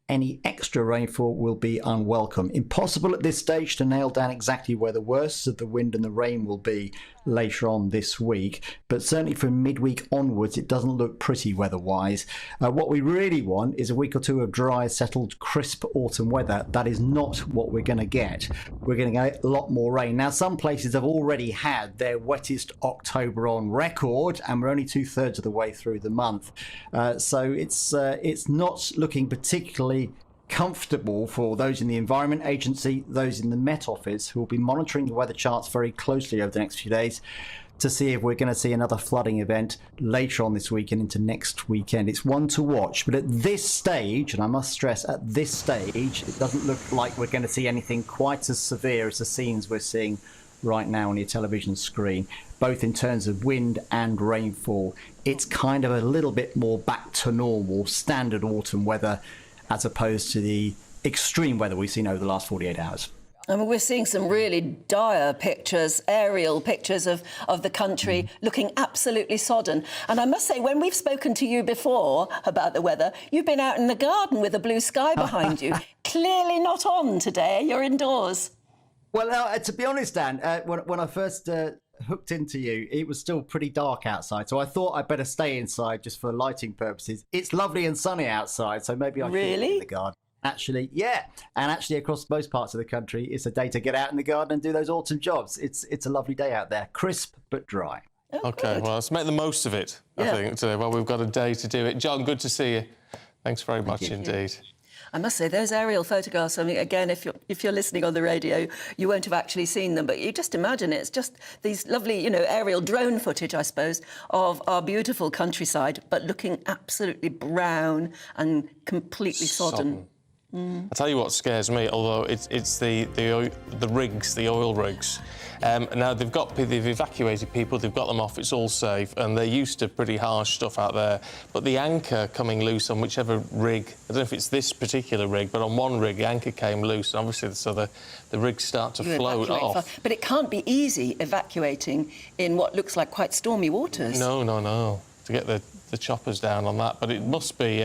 any extra rainfall will be unwelcome. Impossible at this stage to nail down exactly where the worst of the wind and the rain will be later on this week, but certainly from midweek onwards it doesn't look pretty weather-wise. What we really want is a week or two of dry, settled, crisp autumn weather. That is not what we're going to get. We're going to get a lot more rain. Now, some places have already had their wettest October on record, and we're only 2/3 of the way through the month. So it's not looking particularly comfortable for those in the Environment Agency, those in the Met Office, who will be monitoring the weather charts very closely over the next few days to see if we're going to see another flooding event later on this weekend into next weekend. It's one to watch, but at this stage, and I must stress, at this stage, it doesn't look like we're going to see anything quite as severe as the scenes we're seeing right now on your television screen, both in terms of wind and rainfall. It's kind of a little bit more back to normal, standard autumn weather, as opposed to the extreme weather we've seen over the last 48 hours. I mean, we're seeing some really dire pictures, aerial pictures of the country looking absolutely sodden. And I must say, when we've spoken to you before about the weather, you've been out in the garden with a blue sky behind you. Clearly not on today. You're indoors. Well, to be honest, Dan, when I first hooked into you, it was still pretty dark outside, so I thought I'd better stay inside just for lighting purposes. It's lovely and sunny outside, so maybe I should get in the garden. Actually, yeah. And actually, across most parts of the country, it's a day to get out in the garden and do those autumn jobs. It's a lovely day out there, crisp but dry. OK, well, let's make the most of it, I think, today. Well, we've got a day to do it. John, good to see you. Thanks very much indeed. I must say, those aerial photographs, I mean, again, if you're listening on the radio, you won't have actually seen them, but you just imagine it's just these lovely, you know, aerial drone footage, I suppose, of our beautiful countryside, but looking absolutely brown and completely sodden. I'll tell you what scares me, although it's the rigs, the oil rigs. Now, they've evacuated people, they've got them off, it's all safe, and they're used to pretty harsh stuff out there. But the anchor coming loose on whichever rig, I don't know if it's this particular rig, but on one rig, the anchor came loose, and obviously, so the rigs start to float off. But it can't be easy evacuating in what looks like quite stormy waters. No, to get the choppers down on that. But it must be...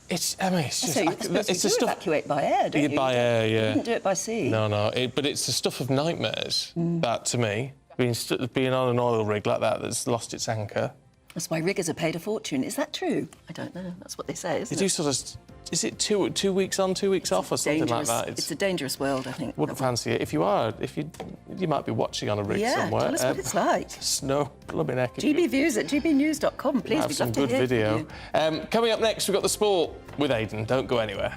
It's just... So it's the stuff... evacuate by air, don't you? By air, yeah. You wouldn't do it by sea. No, but it's the stuff of nightmares, that, to me. Being on an oil rig like that that's lost its anchor. That's why riggers are paid a fortune. Is that true? I don't know. That's what they say, isn't it? They do sort of... Is it 2 weeks on, 2 weeks off or something like that? It's a dangerous world, I think. Wouldn't fancy it. If you might be watching on a rig somewhere. Tell us what it's like. Snow, blooming heck. GB Views at gbnews.com, please. Have some good video. Coming up next, we've got the sport with Aidan. Don't go anywhere.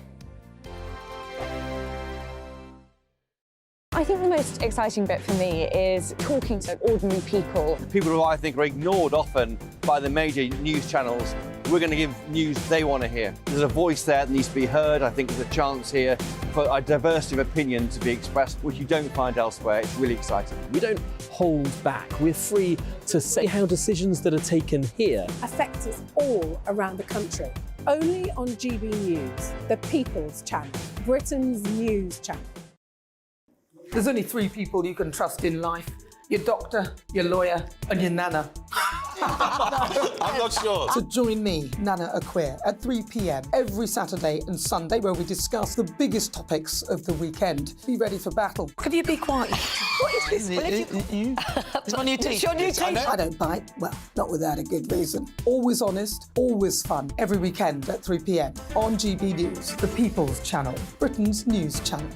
I think the most exciting bit for me is talking to ordinary people. People who I think are ignored often by the major news channels. We're going to give news they want to hear. There's a voice there that needs to be heard. I think there's a chance here for a diversity of opinion to be expressed, which you don't find elsewhere. It's really exciting. We don't hold back. We're free to say how decisions that are taken here affect us all around the country. Only on GB News, the People's Channel, Britain's news channel. There's only 3 people you can trust in life. Your doctor, your lawyer and your nana. I'm not sure. So join me, Nana Aquare, at 3 p.m. every Saturday and Sunday, where we discuss the biggest topics of the weekend. Be ready for battle. Could you be quiet? What is this? It's my new teeth. It's your new teeth. I don't bite. Well, not without a good reason. Always honest, always fun. Every weekend at 3 p.m. on GB News, the People's Channel, Britain's news channel.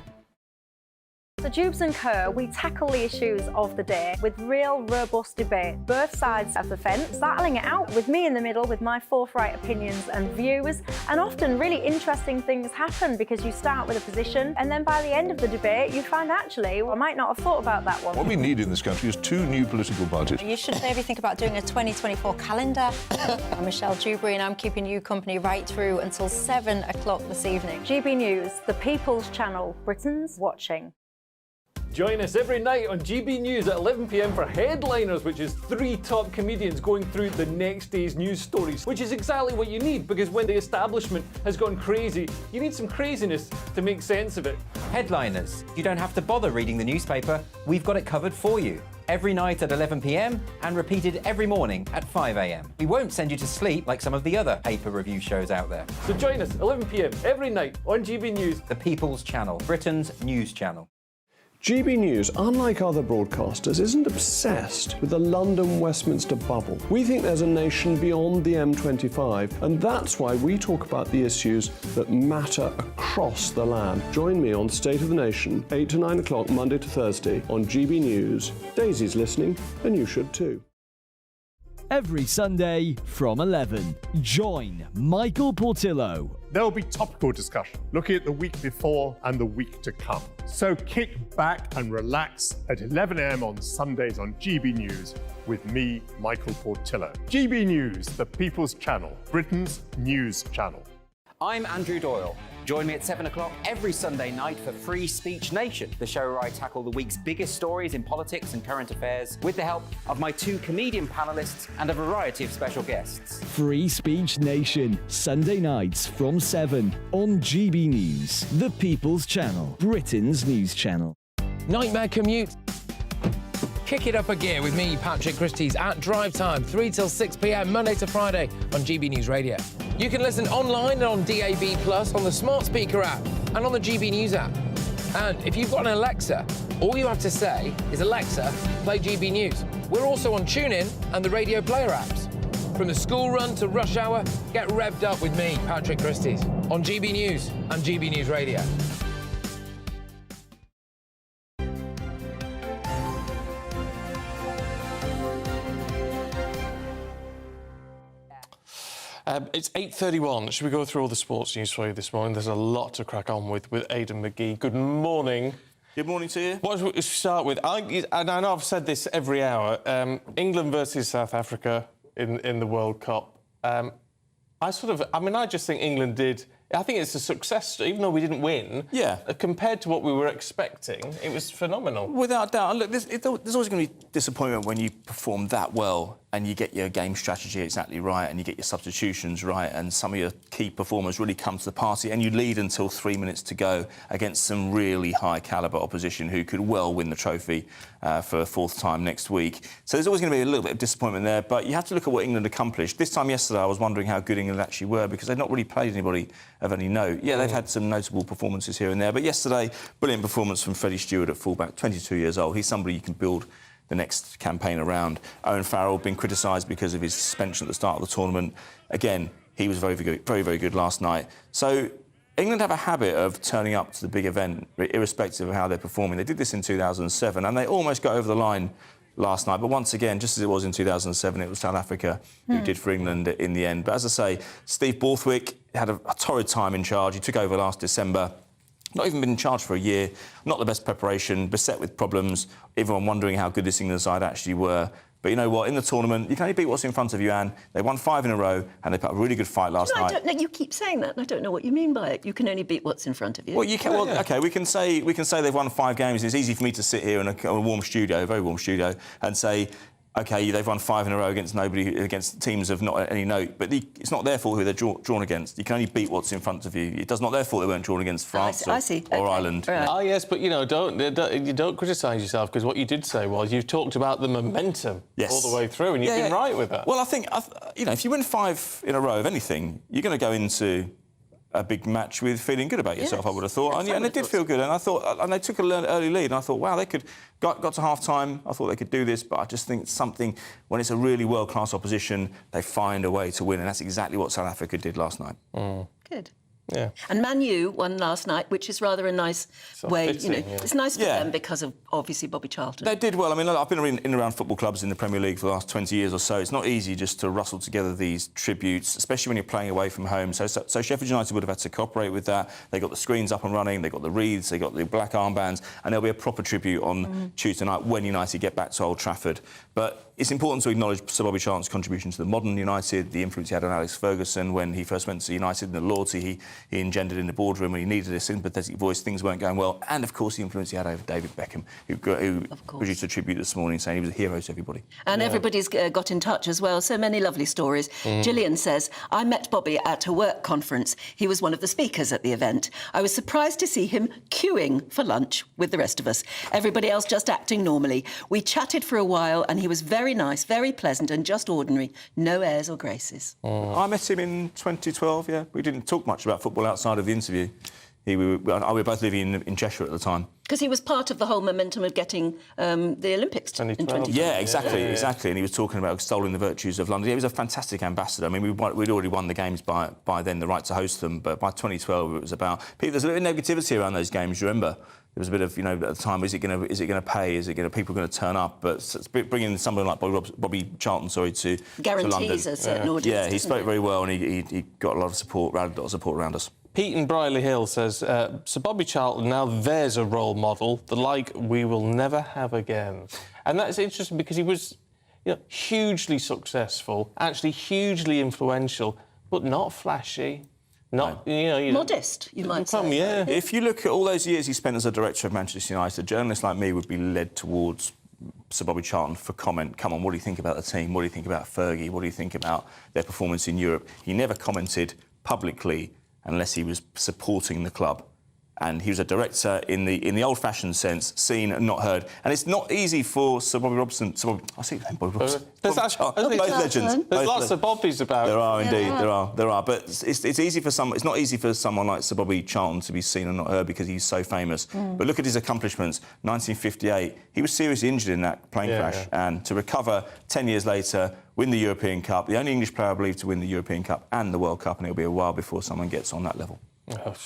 So Jubes and Kerr, we tackle the issues of the day with real, robust debate, both sides of the fence, battling it out with me in the middle with my forthright opinions and views. And often really interesting things happen because you start with a position and then by the end of the debate you find actually, I might not have thought about that one. What we need in this country is 2 new political budgets. You should maybe think about doing a 2024 calendar. I'm Michelle Dewberry and I'm keeping you company right through until 7 o'clock this evening. GB News, the People's Channel, Britain's watching. Join us every night on GB News at 11 p.m. for Headliners, which is 3 top comedians going through the next day's news stories, which is exactly what you need, because when the establishment has gone crazy, you need some craziness to make sense of it. Headliners. You don't have to bother reading the newspaper. We've got it covered for you. every night at 11 p.m. and repeated every morning at 5 a.m. We won't send you to sleep like some of the other paper review shows out there. So join us 11 p.m. every night on GB News. The People's Channel, Britain's news channel. GB News, unlike other broadcasters, isn't obsessed with the London-Westminster bubble. We think there's a nation beyond the M25, and that's why we talk about the issues that matter across the land. Join me on State of the Nation, 8 to 9 o'clock, Monday to Thursday, on GB News. Daisy's listening, and you should too. Every Sunday from 11, join Michael Portillo. There will be topical discussion, looking at the week before and the week to come. So kick back and relax at 11 a.m. on Sundays on GB News with me, Michael Portillo. GB News, the People's Channel, Britain's news channel. I'm Andrew Doyle. Join me at 7 o'clock every Sunday night for Free Speech Nation, the show where I tackle the week's biggest stories in politics and current affairs with the help of my 2 comedian panellists and a variety of special guests. Free Speech Nation, Sunday nights from 7 on GB News, the People's Channel, Britain's news channel. Nightmare commute? Kick it up a gear with me, Patrick Christie's, at Drive Time, 3 till 6 p.m, Monday to Friday on GB News Radio. You can listen online and on DAB+, on the smart speaker app, and on the GB News app. And if you've got an Alexa, all you have to say is, Alexa, play GB News. We're also on TuneIn and the Radio Player apps. From the school run to rush hour, get revved up with me, Patrick Christie's, on GB News and GB News Radio. It's 8:31. Should we go through all the sports news for you this morning? There's a lot to crack on with Aidan McGee. Good morning. Good morning to you. What should we start with? And I know I've said this every hour. England versus South Africa in the World Cup. I just think England did. I think it's a success, even though we didn't win. Yeah. Compared to what we were expecting, it was phenomenal. Without doubt. Look, there's always going to be disappointment when you perform that well and you get your game strategy exactly right and you get your substitutions right and some of your key performers really come to the party and you lead until 3 minutes to go against some really high-calibre opposition who could well win the trophy for a 4th time next week. So there's always going to be a little bit of disappointment there, but you have to look at what England accomplished. This time yesterday I was wondering how good England actually were because they'd not really played anybody of any note. Yeah, they've had some notable performances here and there, but yesterday, brilliant performance from Freddie Stewart at fullback, 22 years old. He's somebody you can build the next campaign around. Owen Farrell been criticised because of his suspension at the start of the tournament. Again, he was very, very good last night. So England have a habit of turning up to the big event, irrespective of how they're performing. They did this in 2007, and they almost got over the line last night. But once again, just as it was in 2007, it was South Africa who did for England in the end. But as I say, Steve Borthwick had a torrid time in charge. He took over last December. Not even been in charge for a year, not the best preparation, beset with problems, everyone wondering how good this England side actually were. But you know what, in the tournament, you can only beat what's in front of you, Anne. They won 5 in a row, and they put a really good fight last night. I don't know, you keep saying that, and I don't know what you mean by it. You can only beat what's in front of you. Well, you can. Well, OK, we can say they've won 5 games. It's easy for me to sit here in a warm studio, very warm studio, and say, OK, they've won 5 in a row against teams of not any note, but it's not their fault who they're drawn against. You can only beat what's in front of you. It's not their fault they weren't drawn against France or Ireland. Right. Oh, yes, but, you know, don't criticise yourself, because what you did say was you've talked about the momentum all the way through, and you've been right with that. Well, I think, you know, if you win 5 in a row of anything, you're going to go into a big match with feeling good about yourself, I would have thought. And they did feel good. And they took an early lead. And I thought, wow, they could... Got to half-time. I thought they could do this. But I just think it's something... When it's a really world-class opposition, they find a way to win. And that's exactly what South Africa did last night. Good. Yeah. And Man U won last night, which is rather a nice way, you know. It's nice for them because of, obviously, Bobby Charlton. They did well. I mean, I've been in and around football clubs in the Premier League for the last 20 years or so. It's not easy just to rustle together these tributes, especially when you're playing away from home. So Sheffield United would have had to cooperate with that. They got the screens up and running, they got the wreaths, they got the black armbands, and there'll be a proper tribute on Tuesday night when United get back to Old Trafford. But it's important to acknowledge Sir Bobby Charlton's contribution to the modern United, the influence he had on Alex Ferguson when he first went to United, and the loyalty he engendered in the boardroom when he needed a sympathetic voice, things weren't going well. And, of course, the influence he had over David Beckham, who produced a tribute this morning saying he was a hero to everybody. And everybody's got in touch as well. So many lovely stories. Gillian says, I met Bobby at a work conference. He was one of the speakers at the event. I was surprised to see him queuing for lunch with the rest of us. Everybody else just acting normally. We chatted for a while and he was very nice, very pleasant and just ordinary. No airs or graces. I met him in 2012, yeah. We didn't talk much about football outside of the interview. We were both living in Cheshire at the time. Because he was part of the whole momentum of getting the Olympics in 2012. Yeah, exactly. And he was talking about extolling the virtues of London. He was a fantastic ambassador. I mean, we'd already won the games by then, the right to host them, but by 2012 it was about... There's a bit of negativity around those games, you remember? There was a bit of, at the time, is it going to pay? People going to turn up? But bringing someone like Bobby Charlton, to guarantees London. a certain audience. Yeah, he spoke very well and he got a lot of support around us. Pete in Brierley Hill says, Sir Bobby Charlton, now there's a role model, the like we will never have again. And that's interesting because he was hugely successful, actually hugely influential, but not flashy. Not, modest, you might say. Yeah. If you look at all those years he spent as a director of Manchester United, journalists like me would be led towards Sir Bobby Charlton for comment. Come on, what do you think about the team? What do you think about Fergie? What do you think about their performance in Europe? He never commented publicly unless he was supporting the club. And he was a director in the old-fashioned sense, seen and not heard. And it's not easy for Sir Bobby Robson... I see Bobby Robson. There's both legends. There's lots of Bobbies about. There are indeed, there are. But it's easy for some. It's not easy for someone like Sir Bobby Charlton to be seen and not heard because he's so famous. But look at his accomplishments. 1958, he was seriously injured in that plane crash, and to recover 10 years later, win the European Cup, the only English player I believe to win the European Cup and the World Cup, and it'll be a while before someone gets on that level. Oh,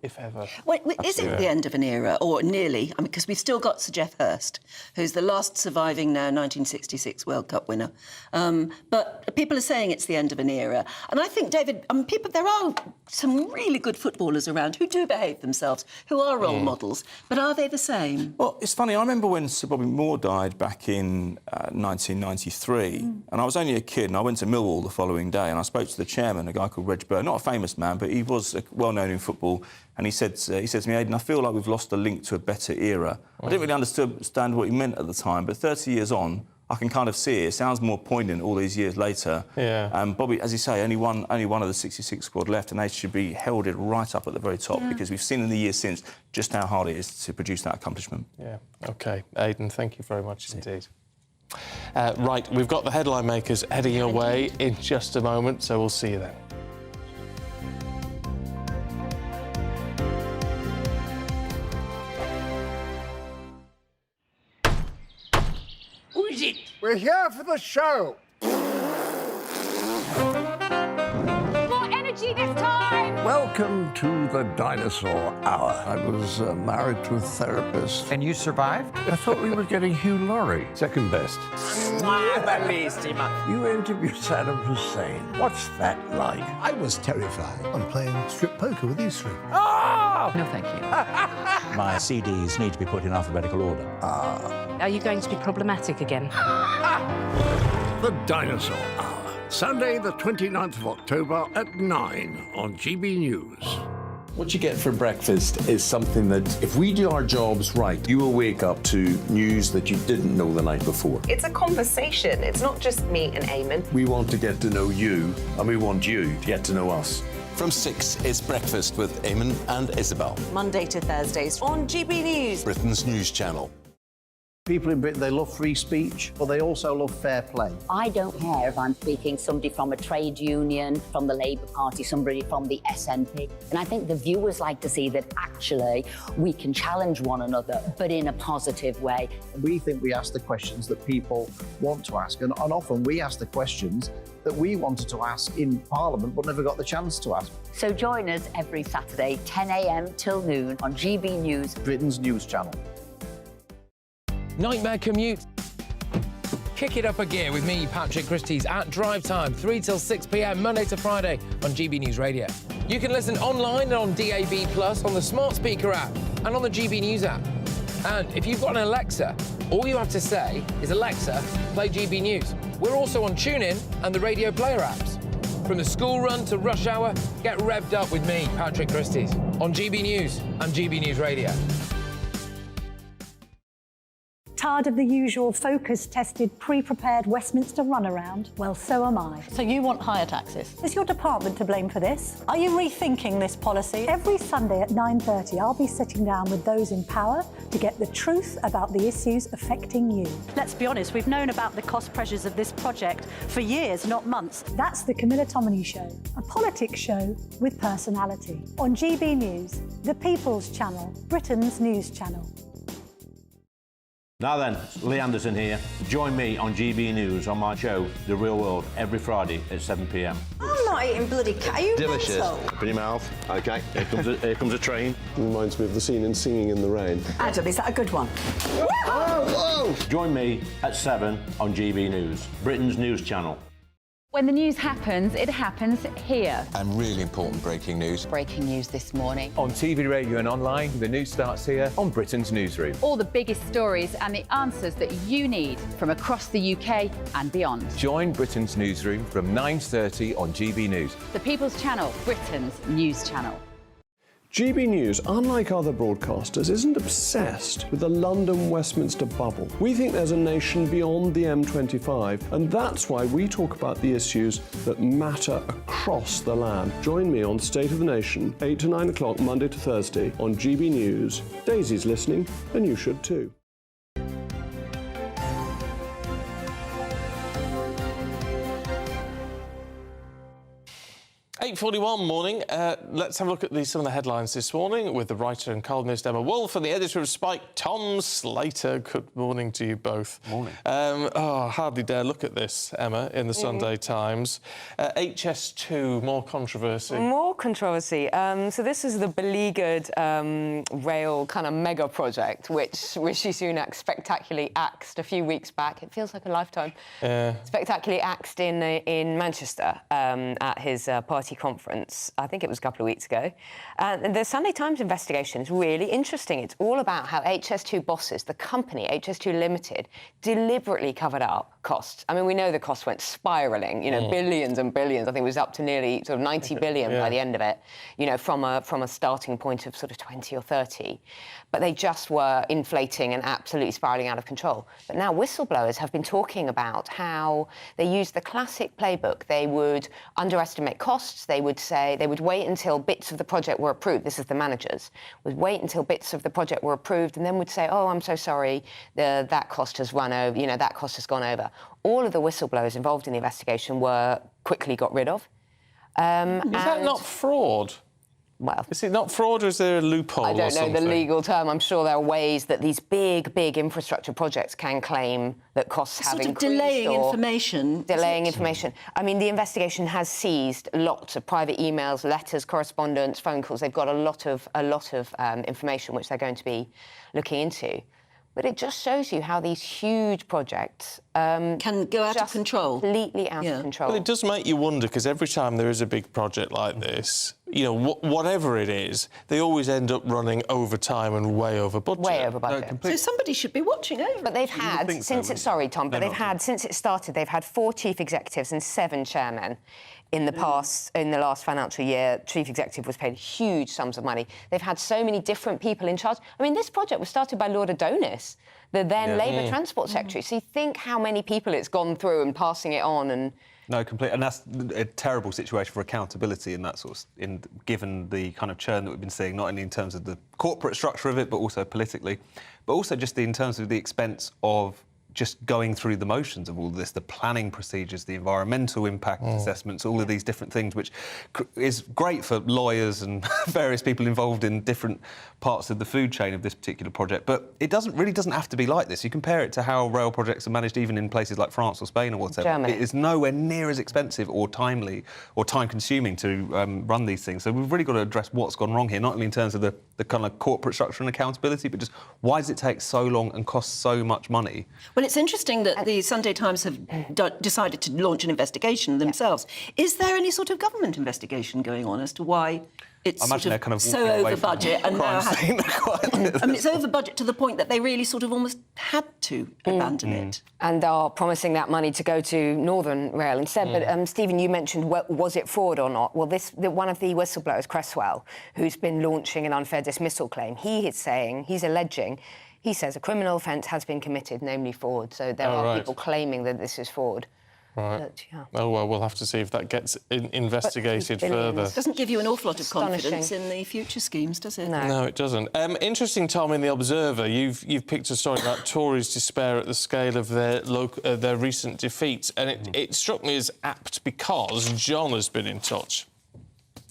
if ever. Well, is it the end of an era, or nearly? I mean, because we've still got Sir Geoff Hurst, who's the last surviving now 1966 World Cup winner. But people are saying it's the end of an era. And I think, David, there are some really good footballers around who do behave themselves, who are role models. But are they the same? Well, it's funny. I remember when Sir Bobby Moore died back in 1993, and I was only a kid, and I went to Millwall the following day, and I spoke to the chairman, a guy called Reg Burr, not a famous man, but he was well-known in football. And he said to me, Aidan, I feel like we've lost a link to a better era. I didn't really understand what he meant at the time, but 30 years on, I can kind of see it. It sounds more poignant all these years later. Yeah. And Bobby, as you say, only one of the 66 squad left, and they should be heralded right up at the very top because we've seen in the years since just how hard it is to produce that accomplishment. Yeah. OK. Aidan, thank you very much indeed. Right, we've got the headline makers heading away in just a moment, so we'll see you then. Who is it? We're here for the show. More energy this time! Welcome to the Dinosaur Hour. I was married to a therapist. And you survived? I thought we were getting Hugh Laurie. Second best. You interviewed Saddam Hussein. What's that like? I was terrified. I'm playing strip poker with these three. Oh! No, thank you. My CDs need to be put in alphabetical order. Are you going to be problematic again? The Dinosaur Hour. Sunday, the 29th of October at 9 on GB News. What you get for breakfast is something that, if we do our jobs right, you will wake up to news that you didn't know the night before. It's a conversation. It's not just me and Eamon. We want to get to know you, and we want you to get to know us. From 6, it's Breakfast with Eamon and Isabel. Monday to Thursdays on GB News. Britain's news channel. People in Britain, they love free speech, but they also love fair play. I don't care if I'm speaking somebody from a trade union, from the Labour Party, somebody from the SNP. And I think the viewers like to see that actually we can challenge one another, but in a positive way. We think we ask the questions that people want to ask, and often we ask the questions that we wanted to ask in Parliament but never got the chance to ask. So join us every Saturday, 10 a.m. till noon on GB News, Britain's news channel. Nightmare commute. Kick it up a gear with me, Patrick Christie's, at drive time, 3 till 6 p.m, Monday to Friday on GB News Radio. You can listen online and on DAB+, on the smart speaker app and on the GB News app. And if you've got an Alexa, all you have to say is, Alexa, play GB News. We're also on TuneIn and the Radio Player apps. From the school run to rush hour, get revved up with me, Patrick Christys, on GB News and GB News Radio. Tired of the usual focus-tested, pre-prepared Westminster runaround? Well, so am I. So you want higher taxes? Is your department to blame for this? Are you rethinking this policy? Every Sunday at 9:30, I'll be sitting down with those in power to get the truth about the issues affecting you. Let's be honest, we've known about the cost pressures of this project for years, not months. That's the Camilla Tominey Show, a politics show with personality. On GB News, the People's Channel, Britain's news channel. Now then, Lee Anderson here. Join me on GB News on my show, The Real World, every Friday at 7 p.m. I'm not eating bloody cat. Are you Delicious. mental? Put your mouth. OK, here comes a train. Reminds me of the scene in Singing in the Rain. Adam, is that a good one? Whoa! Join me at 7 on GB News, Britain's news channel. When the news happens, it happens here. And really important breaking news. Breaking news this morning. On TV, radio and online, the news starts here on Britain's Newsroom. All the biggest stories and the answers that you need from across the UK and beyond. Join Britain's Newsroom from 9:30 on GB News. The People's Channel, Britain's news channel. GB News, unlike other broadcasters, isn't obsessed with the London-Westminster bubble. We think there's a nation beyond the M25, and that's why we talk about the issues that matter across the land. Join me on State of the Nation, 8 to 9 o'clock, Monday to Thursday, on GB News. Daisy's listening, and you should too. 8:41 morning. Let's have a look at some of the headlines this morning with the writer and columnist Emma Wolfe and the editor of Spike, Tom Slater. Good morning to you both. Morning. Hardly dare look at this, Emma, in the Sunday Times. HS2, more controversy. More controversy. So this is the beleaguered rail kind of mega project, which Rishi Sunak spectacularly axed a few weeks back. It feels like a lifetime. Spectacularly axed in Manchester at his party conference. I think it was a couple of weeks ago. And the Sunday Times investigation is really interesting. It's all about how HS2 bosses, the company, HS2 Limited, deliberately covered up costs. I mean, we know the costs went spiralling, billions and billions. I think it was up to nearly sort of 90 billion by the end of it, from a starting point of sort of 20 or 30. But they just were inflating and absolutely spiralling out of control. But now whistleblowers have been talking about how they used the classic playbook. They would underestimate costs. They would say they would wait until bits of the project were approved. This is the managers would wait until bits of the project were approved, and then would say, "Oh, I'm so sorry, that cost has run over. That cost has gone over." All of the whistleblowers involved in the investigation were quickly got rid of. Is that not fraud? Well, is it not fraud, or is there a loophole? I don't know something? the legal term. I'm sure there are ways that these big infrastructure projects can claim that costs have increased. Sort of delaying information. Delaying information. I mean, the investigation has seized lots of private emails, letters, correspondence, phone calls. They've got a lot of information which they're going to be looking into. But it just shows you how these huge projects can go out of control. Completely out of control. Well, it does make you wonder, because every time there is a big project like this, whatever it is, they always end up running over time and way over budget. Way over budget. So somebody should be watching over. But they've had, since it started, they've had 4 chief executives and 7 chairmen. In the last financial year, chief executive was paid huge sums of money. They've had so many different people in charge. I mean, this project was started by Lord Adonis, the then Labour Transport Secretary. So you think how many people it's gone through and passing it on and... No, completely. And that's a terrible situation for accountability in that sort of... given the kind of churn that we've been seeing, not only in terms of the corporate structure of it, but also politically, but also just in terms of the expense of just going through the motions of all of this, the planning procedures, the environmental impact assessments, all of these different things, which is great for lawyers and various people involved in different parts of the food chain of this particular project. But it really doesn't have to be like this. You compare it to how rail projects are managed even in places like France or Spain or whatever. Germany. It is nowhere near as expensive or timely or time-consuming to run these things. So we've really got to address what's gone wrong here, not only in terms of the kind of corporate structure and accountability, but just why does it take so long and cost so much money? Well, it's interesting that the Sunday Times have decided to launch an investigation themselves. Is there any sort of government investigation going on as to why it's sort of kind of so over budget and now I mean, it's over budget to the point that they really sort of almost had to abandon it. And are promising that money to go to Northern Rail instead. But Stephen, you mentioned, was it fraud or not? Well, one of the whistleblowers, Cresswell, who's been launching an unfair dismissal claim, he says a criminal offence has been committed, namely fraud. So there are people claiming that this is fraud. Right. But, yeah. Oh, well, we'll have to see if that gets investigated further. It doesn't give you an awful lot of confidence in the future schemes, does it? No, it doesn't. Interesting, Tom, in The Observer, you've picked a story about Tories' despair at the scale of their recent defeats, and it struck me as apt because John has been in touch,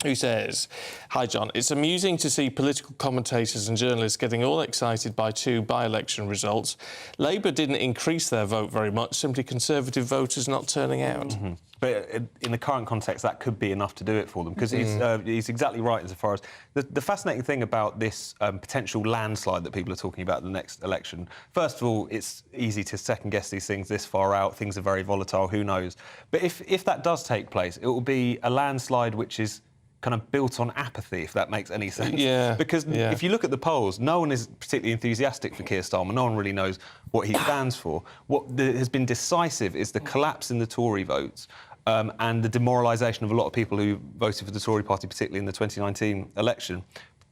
who says, "Hi, John. It's amusing to see political commentators and journalists getting all excited by 2 by-election results. Labour didn't increase their vote very much, simply Conservative voters not turning out." But in the current context, that could be enough to do it for them, because he's exactly right as far as... The fascinating thing about this potential landslide that people are talking about in the next election, first of all, it's easy to second-guess these things this far out. Things are very volatile, who knows? But if that does take place, it will be a landslide which is kind of built on apathy, if that makes any sense. Because if you look at the polls, no one is particularly enthusiastic for Keir Starmer. No one really knows what he stands for. What has been decisive is the collapse in the Tory votes and the demoralisation of a lot of people who voted for the Tory party, particularly in the 2019 election.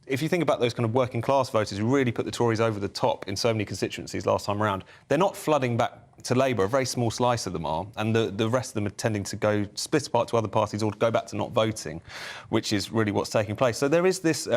If you think about those kind of working class voters who really put the Tories over the top in so many constituencies last time around, they're not flooding back to Labour. A very small slice of them are, and the rest of them are tending to go split apart to other parties or go back to not voting, which is really what's taking place. So there is this...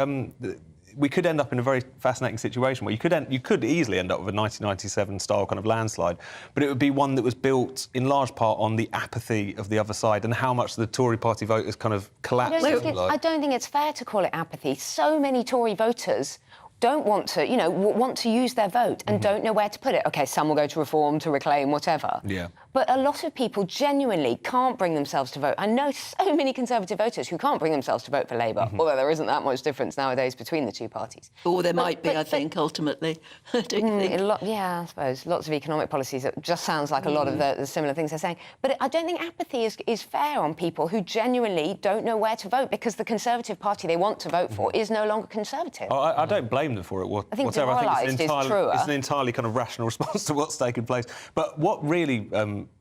we could end up in a very fascinating situation where you could easily end up with a 1997-style kind of landslide, but it would be one that was built in large part on the apathy of the other side and how much the Tory party vote has kind of collapsed. I don't think it's fair to call it apathy. So many Tory voters don't want to, want to use their vote and don't know where to put it. OK, some will go to Reform, to Reclaim, whatever. Yeah. But a lot of people genuinely can't bring themselves to vote. I know so many Conservative voters who can't bring themselves to vote for Labour, although there isn't that much difference nowadays between the two parties. Or there might be, I think, ultimately. Don't you think? Yeah, I suppose. Lots of economic policies. It just sounds like a lot of the similar things they're saying. But I don't think apathy is fair on people who genuinely don't know where to vote because the Conservative Party they want to vote for is no longer Conservative. I don't blame them for it. I think demoralised is truer. It's an entirely kind of rational response to what's taken place. But what really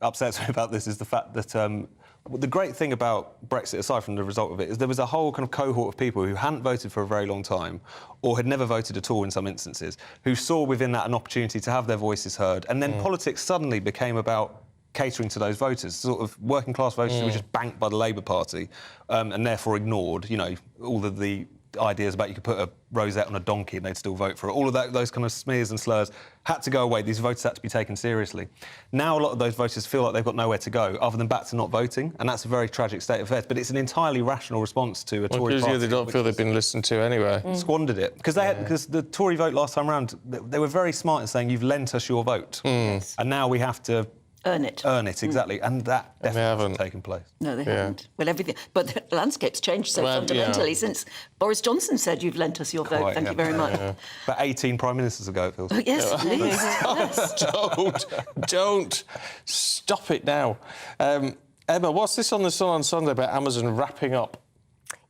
upsets me about this is the fact that the great thing about Brexit, aside from the result of it, is there was a whole kind of cohort of people who hadn't voted for a very long time or had never voted at all in some instances, who saw within that an opportunity to have their voices heard. And then politics suddenly became about catering to those voters, sort of working class voters who were just banked by the Labour Party and therefore ignored, all of the ideas about you could put a rosette on a donkey and they'd still vote for it. All of those kind of smears and slurs had to go away. These voters had to be taken seriously. Now a lot of those voters feel like they've got nowhere to go other than back to not voting, and that's a very tragic state of affairs. But it's an entirely rational response to a Tory party. They don't feel they've been listened to anyway. Squandered it. Because the Tory vote last time round, they were very smart in saying, you've lent us your vote. And now we have to earn it. Earn it, exactly. And that definitely hasn't taken place. No, they haven't. Well, everything... But the landscape's changed so fundamentally since Boris Johnson said, you've lent us your vote. Thank you very much. About 18 Prime Ministers ago, it feels. Oh, yes, at least. Don't. Stop it now. Emma, what's this on The Sun on Sunday about Amazon wrapping up?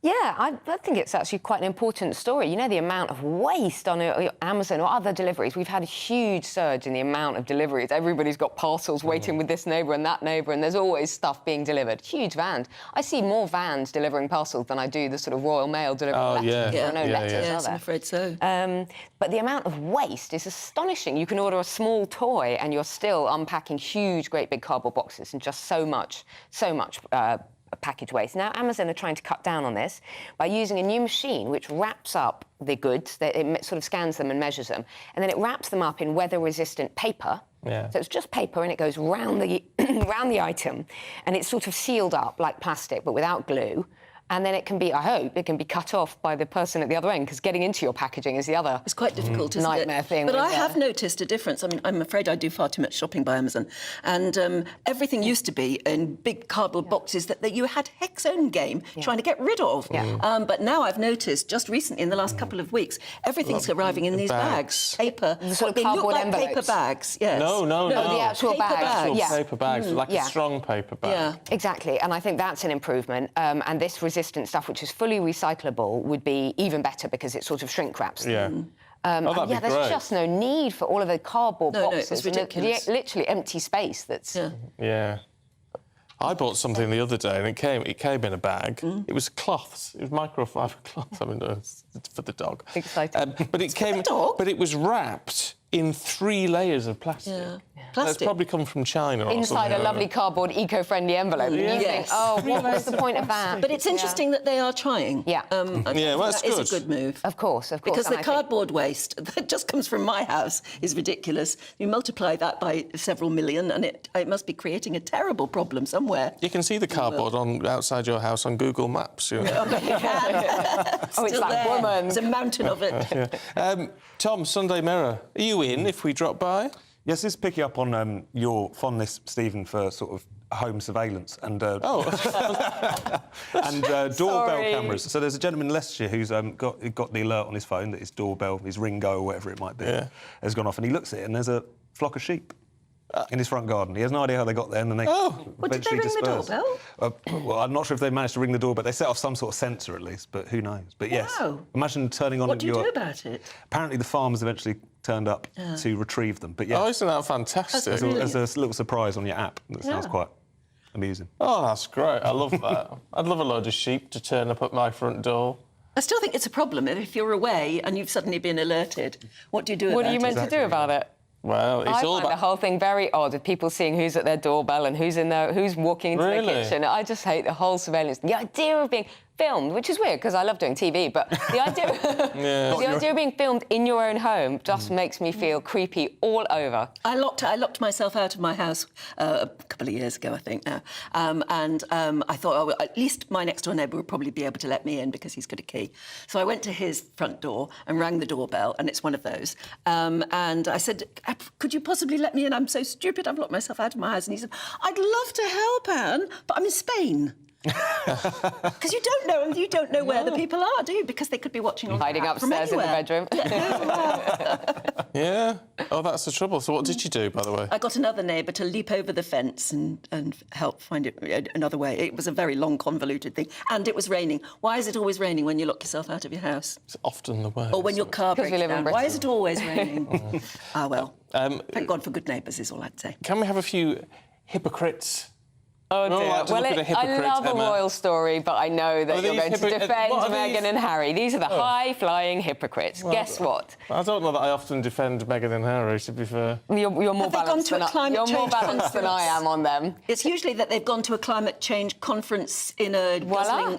Yeah, I think it's actually quite an important story. You know, the amount of waste on Amazon or other deliveries. We've had a huge surge in the amount of deliveries. Everybody's got parcels waiting with this neighbour and that neighbour, and there's always stuff being delivered. Huge vans. I see more vans delivering parcels than I do the sort of Royal Mail delivering letters. There are no letters, are there? I'm afraid so. But the amount of waste is astonishing. You can order a small toy and you're still unpacking huge, great big cardboard boxes and just so much package waste. Now, Amazon are trying to cut down on this by using a new machine which wraps up the goods. It sort of scans them and measures them, and then it wraps them up in weather-resistant paper. So it's just paper, and it goes round the round the item, and it's sort of sealed up like plastic, but without glue. and then it can be, I hope, it can be cut off by the person at the other end, because getting into your packaging is the other It's quite difficult, isn't nightmare it? thing. But with, I have noticed a difference. I mean, I'm afraid I do far too much shopping by Amazon. And everything used to be in big cardboard boxes that you had heck's own game trying to get rid of. But now I've noticed, just recently, in the last couple of weeks, everything's arriving in these bags. Paper. The sort of they cardboard look like envelopes. paper bags, yes. No, the actual paper bags. bags. Paper bags, like a strong paper bag. Yeah. Exactly, and I think that's an improvement. And this resistant stuff, which is fully recyclable, would be even better because it sort of shrink wraps. Yeah. There's great. just no need for all of the cardboard boxes. it's ridiculous. Literally empty space that's... Yeah. I bought something the other day and it came in a bag. It was cloths. It was microfiber cloth. I mean, it's for the dog. Exciting. But it came... But it was wrapped in 3 layers of plastic. Yeah. It's Plastic. probably come from China or Inside something. a lovely cardboard, eco-friendly envelope. And you think, oh, what was the point of that? But it's interesting that they are trying. Yeah. I think that's that is good. a good move. Of course. Because and the I cardboard waste that just comes from my house is ridiculous. You multiply that by several million and it must be creating a terrible problem somewhere. You can see the cardboard outside your house on Google Maps. You know. it's that woman. There's a mountain of it. Tom, Sunday Mirror, are you in if we drop by? Yes, this is picking up on your fondness, Stephen, for sort of home surveillance and doorbell cameras. So there's a gentleman in Leicestershire who's got the alert on his phone that his doorbell, his Ringo or whatever it might be, has gone off, and he looks at it and there's a flock of sheep in his front garden. He has no idea how they got there, and then they eventually did they ring disperse. the doorbell? Well, I'm not sure if they managed to ring the doorbell. They set off some sort of sensor at least, but who knows? But yes, imagine turning on. What do you do about it? Apparently, the farmers eventually turned up to retrieve them. But yeah, isn't that fantastic? As a little surprise on your app. That sounds quite amusing. Oh, that's great. I love that. I'd love a load of sheep to turn up at my front door. I still think it's a problem if you're away and you've suddenly been alerted. What do you do about it? What are you meant to do about it? Well, I find the whole thing very odd with people seeing who's at their doorbell and who's walking into the kitchen. I just hate the whole surveillance. The idea of being filmed, which is weird because I love doing TV, but the idea of being filmed in your own home just makes me feel creepy all over. I locked myself out of my house a couple of years ago, I think now, and I thought, oh, well, at least my next door neighbour would probably be able to let me in because he's got a key. So I went to his front door and rang the doorbell, and it's one of those. And I said, could you possibly let me in? I'm so stupid, I've locked myself out of my house. And he said, I'd love to help, Anne, but I'm in Spain. Because you don't know where the people are, do you? Because they could be watching on hiding upstairs in the bedroom. Yeah. Oh, that's the trouble. So what did you do, by the way? I got another neighbour to leap over the fence and help find it another way. It was a very long, convoluted thing, and it was raining. Why is it always raining when you lock yourself out of your house? It's often the way. Or when your car breaks down. Why is it always raining? Well. Thank God for good neighbours is all I'd say. Can we have a few hypocrites? Oh dear. I love a royal story, but I know that you're going to defend Meghan and Harry. These are the high-flying hypocrites. Well, guess what? I don't know that I often defend Meghan and Harry, to be fair. You're more balanced than I am on them. It's usually that they've gone to a climate change conference in a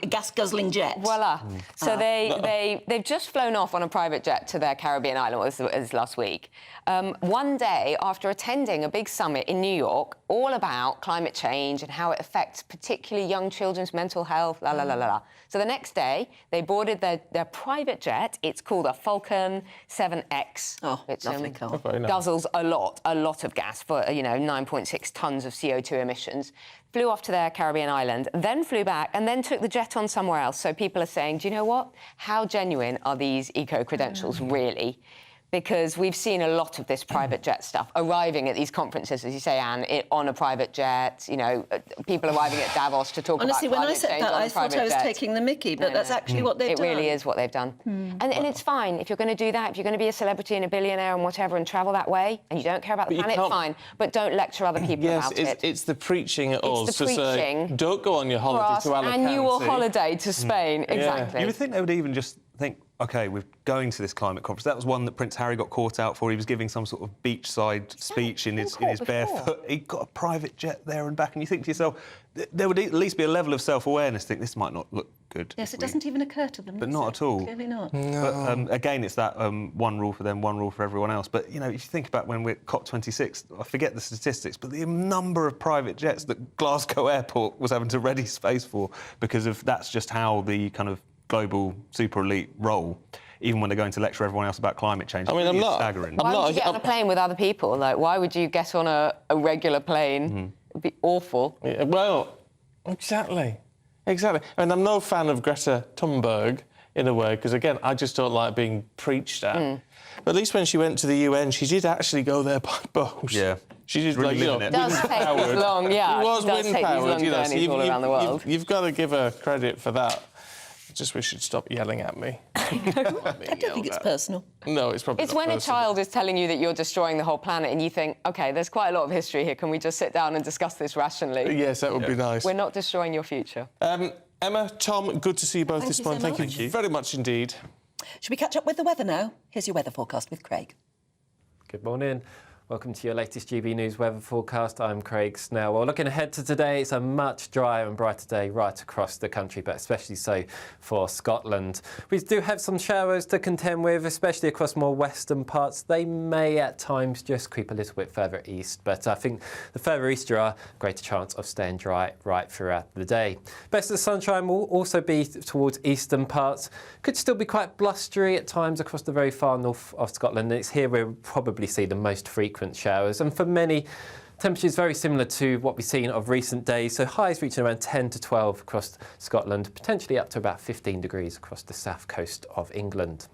gas-guzzling jet. Voila. So they've just flown off on a private jet to their Caribbean island, it was last week. One day after attending a big summit in New York all about climate change and how it affects particularly young children's mental health, So the next day, they boarded their private jet. It's called a Falcon 7X. Oh, which lovely car. guzzles a lot of gas for, 9.6 tonnes of CO2 emissions. Flew off to their Caribbean island, then flew back, and then took the jet on somewhere else. So people are saying, do you know what? How genuine are these eco-credentials really? Because we've seen a lot of this private jet stuff arriving at these conferences, as you say, Anne, on a private jet, people arriving at Davos to talk about climate change. Honestly, when I said that, I thought I was taking the mickey, but that's actually what they've done. It really is what they've done. And it's fine. If you're going to do that, if you're going to be a celebrity and a billionaire and whatever and travel that way, and you don't care about the planet, fine. But don't lecture other people about it. It's the preaching at us to say, preaching don't go on your holiday to Alicante. Annual holiday to Spain, exactly. You would think they would even just think, OK, we're going to this climate conference. That was one that Prince Harry got caught out for. He was giving some sort of beachside speech in his bare foot. He got a private jet there and back, and you think to yourself, there would at least be a level of self-awareness. Think this might not look good. Yes, it doesn't even occur to them. But not at all. Clearly not. No. But again, it's that one rule for them, one rule for everyone else. But, you know, if you think about when we're at COP26, I forget the statistics, but the number of private jets that Glasgow Airport was having to ready space for because of that's just how the kind of global super elite roll, even when they're going to lecture everyone else about climate change. I mean, I'm not staggering. Why would you get on a plane with other people? Like, why would you get on a regular plane? It'd be awful. Yeah, well, exactly. And I'm no fan of Greta Thunberg, in a way, because, again, I just don't like being preached at. But at least when she went to the UN, she did actually go there by boat. Yeah. She did, really, like, you know, it does take this long, yeah. It was does take these wind-powered, long you know, journeys all around the world. You've got to give her credit for that. I just wish she'd stop yelling at me. I don't think it's personal. No, it's probably It's not when personal. a child is telling you that you're destroying the whole planet and you think, OK, there's quite a lot of history here. Can we just sit down and discuss this rationally? Yes, that would be nice. We're not destroying your future. Emma, Tom, good to see you both this morning. so Thank you very much indeed. Should we catch up with the weather now? Here's your weather forecast with Craig. Good morning. Welcome to your latest GB News weather forecast. I'm Craig Snell. Well, looking ahead to today, it's a much drier and brighter day right across the country, but especially so for Scotland. We do have some showers to contend with, especially across more western parts. They may at times just creep a little bit further east, but I think the further east you are, greater chance of staying dry right throughout the day. Best of the sunshine will also be towards eastern parts. Could still be quite blustery at times across the very far north of Scotland. It's here we'll probably see the most frequent showers, and for many, temperatures very similar to what we've seen of recent days, so highs reaching around 10 to 12 across Scotland, potentially up to about 15 degrees across the south coast of England.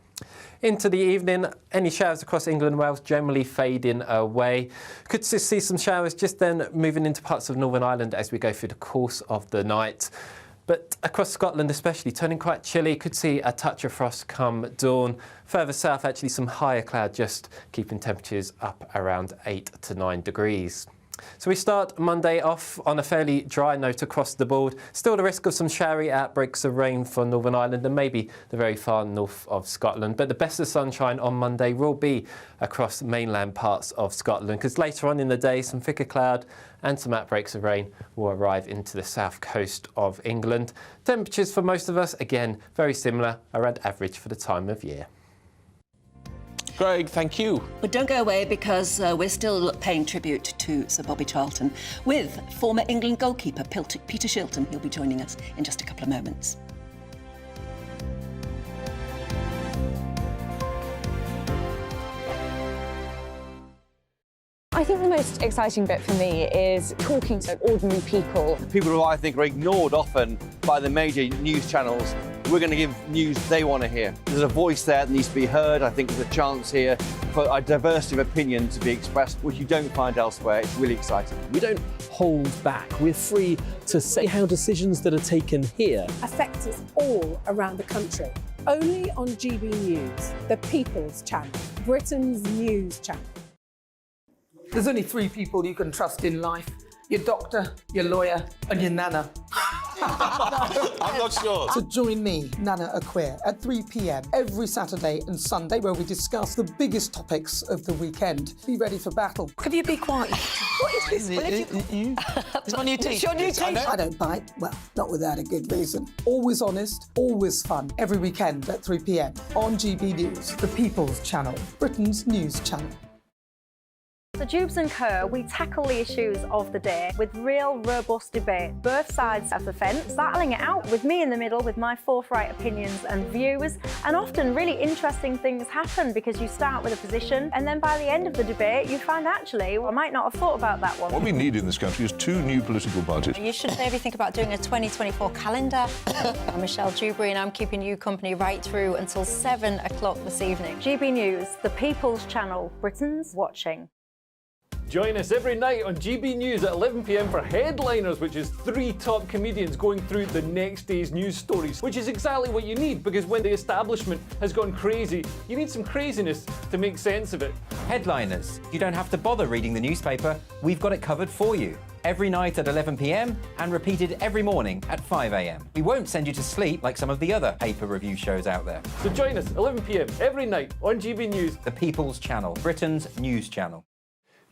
Into the evening, any showers across England and Wales generally fading away. Could just see some showers just then moving into parts of Northern Ireland as we go through the course of the night. But across Scotland especially, turning quite chilly, could see a touch of frost come dawn. Further south, actually some higher cloud, just keeping temperatures up around 8 to 9 degrees. So we start Monday off on a fairly dry note across the board. Still the risk of some showery outbreaks of rain for Northern Ireland and maybe the very far north of Scotland. But the best of sunshine on Monday will be across mainland parts of Scotland, because later on in the day, some thicker cloud and some outbreaks of rain will arrive into the south coast of England. Temperatures for most of us, again, very similar, around average for the time of year. Craig, thank you. But don't go away, because we're still paying tribute to Sir Bobby Charlton with former England goalkeeper Peter Shilton. He'll be joining us in just a couple of moments. I think the most exciting bit for me is talking to ordinary people. People who I think are ignored often by the major news channels. We're going to give news they want to hear. There's a voice there that needs to be heard. I think there's a chance here for a diversity of opinion to be expressed, which you don't find elsewhere. It's really exciting. We don't hold back. We're free to say how decisions that are taken here affect us all around the country. Only on GB News, the People's Channel, Britain's news channel. There's only 3 people you can trust in life: your doctor, your lawyer, and your nana. I'm not sure. So join me, Nana Aquare, at 3 p.m. every Saturday and Sunday, where we discuss the biggest topics of the weekend. Be ready for battle. Could you be quiet? What is this? It's my new teeth. It's your new teeth. I don't bite. Well, not without a good reason. Always honest, always fun. Every weekend at 3 p.m. on GB News, the People's Channel, Britain's news channel. The Jubes and Kerr, we tackle the issues of the day with real, robust debate, both sides of the fence, battling it out with me in the middle with my forthright opinions and views. And often really interesting things happen because you start with a position and then by the end of the debate you find actually, I might not have thought about that one. What we need in this country is 2 new political parties. You should maybe think about doing a 2024 calendar. I'm Michelle Dewberry and I'm keeping you company right through until 7 o'clock this evening. GB News, the People's Channel, Britain's watching. Join us every night on GB News at 11 p.m. for Headliners, which is 3 top comedians going through the next day's news stories, which is exactly what you need, because when the establishment has gone crazy, you need some craziness to make sense of it. Headliners. You don't have to bother reading the newspaper. We've got it covered for you. every night at 11 p.m. and repeated every morning at 5 a.m. We won't send you to sleep like some of the other paper review shows out there. So join us 11 p.m. every night on GB News. The People's Channel, Britain's news channel.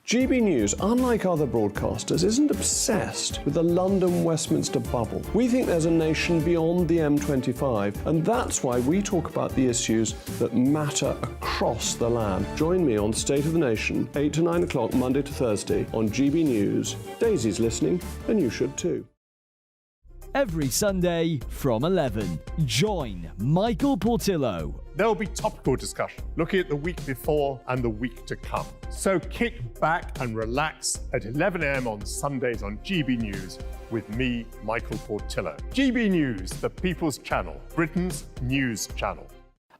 GB News, unlike other broadcasters, isn't obsessed with the London-Westminster bubble. We think there's a nation beyond the M25, and that's why we talk about the issues that matter across the land. Join me on State of the Nation, 8 to 9 o'clock, Monday to Thursday, on GB News. Daisy's listening, and you should too. Every Sunday from 11, join Michael Portillo. There will be topical discussion, looking at the week before and the week to come. So kick back and relax at 11 a.m. on Sundays on GB News with me, Michael Portillo. GB News, the People's Channel, Britain's news channel.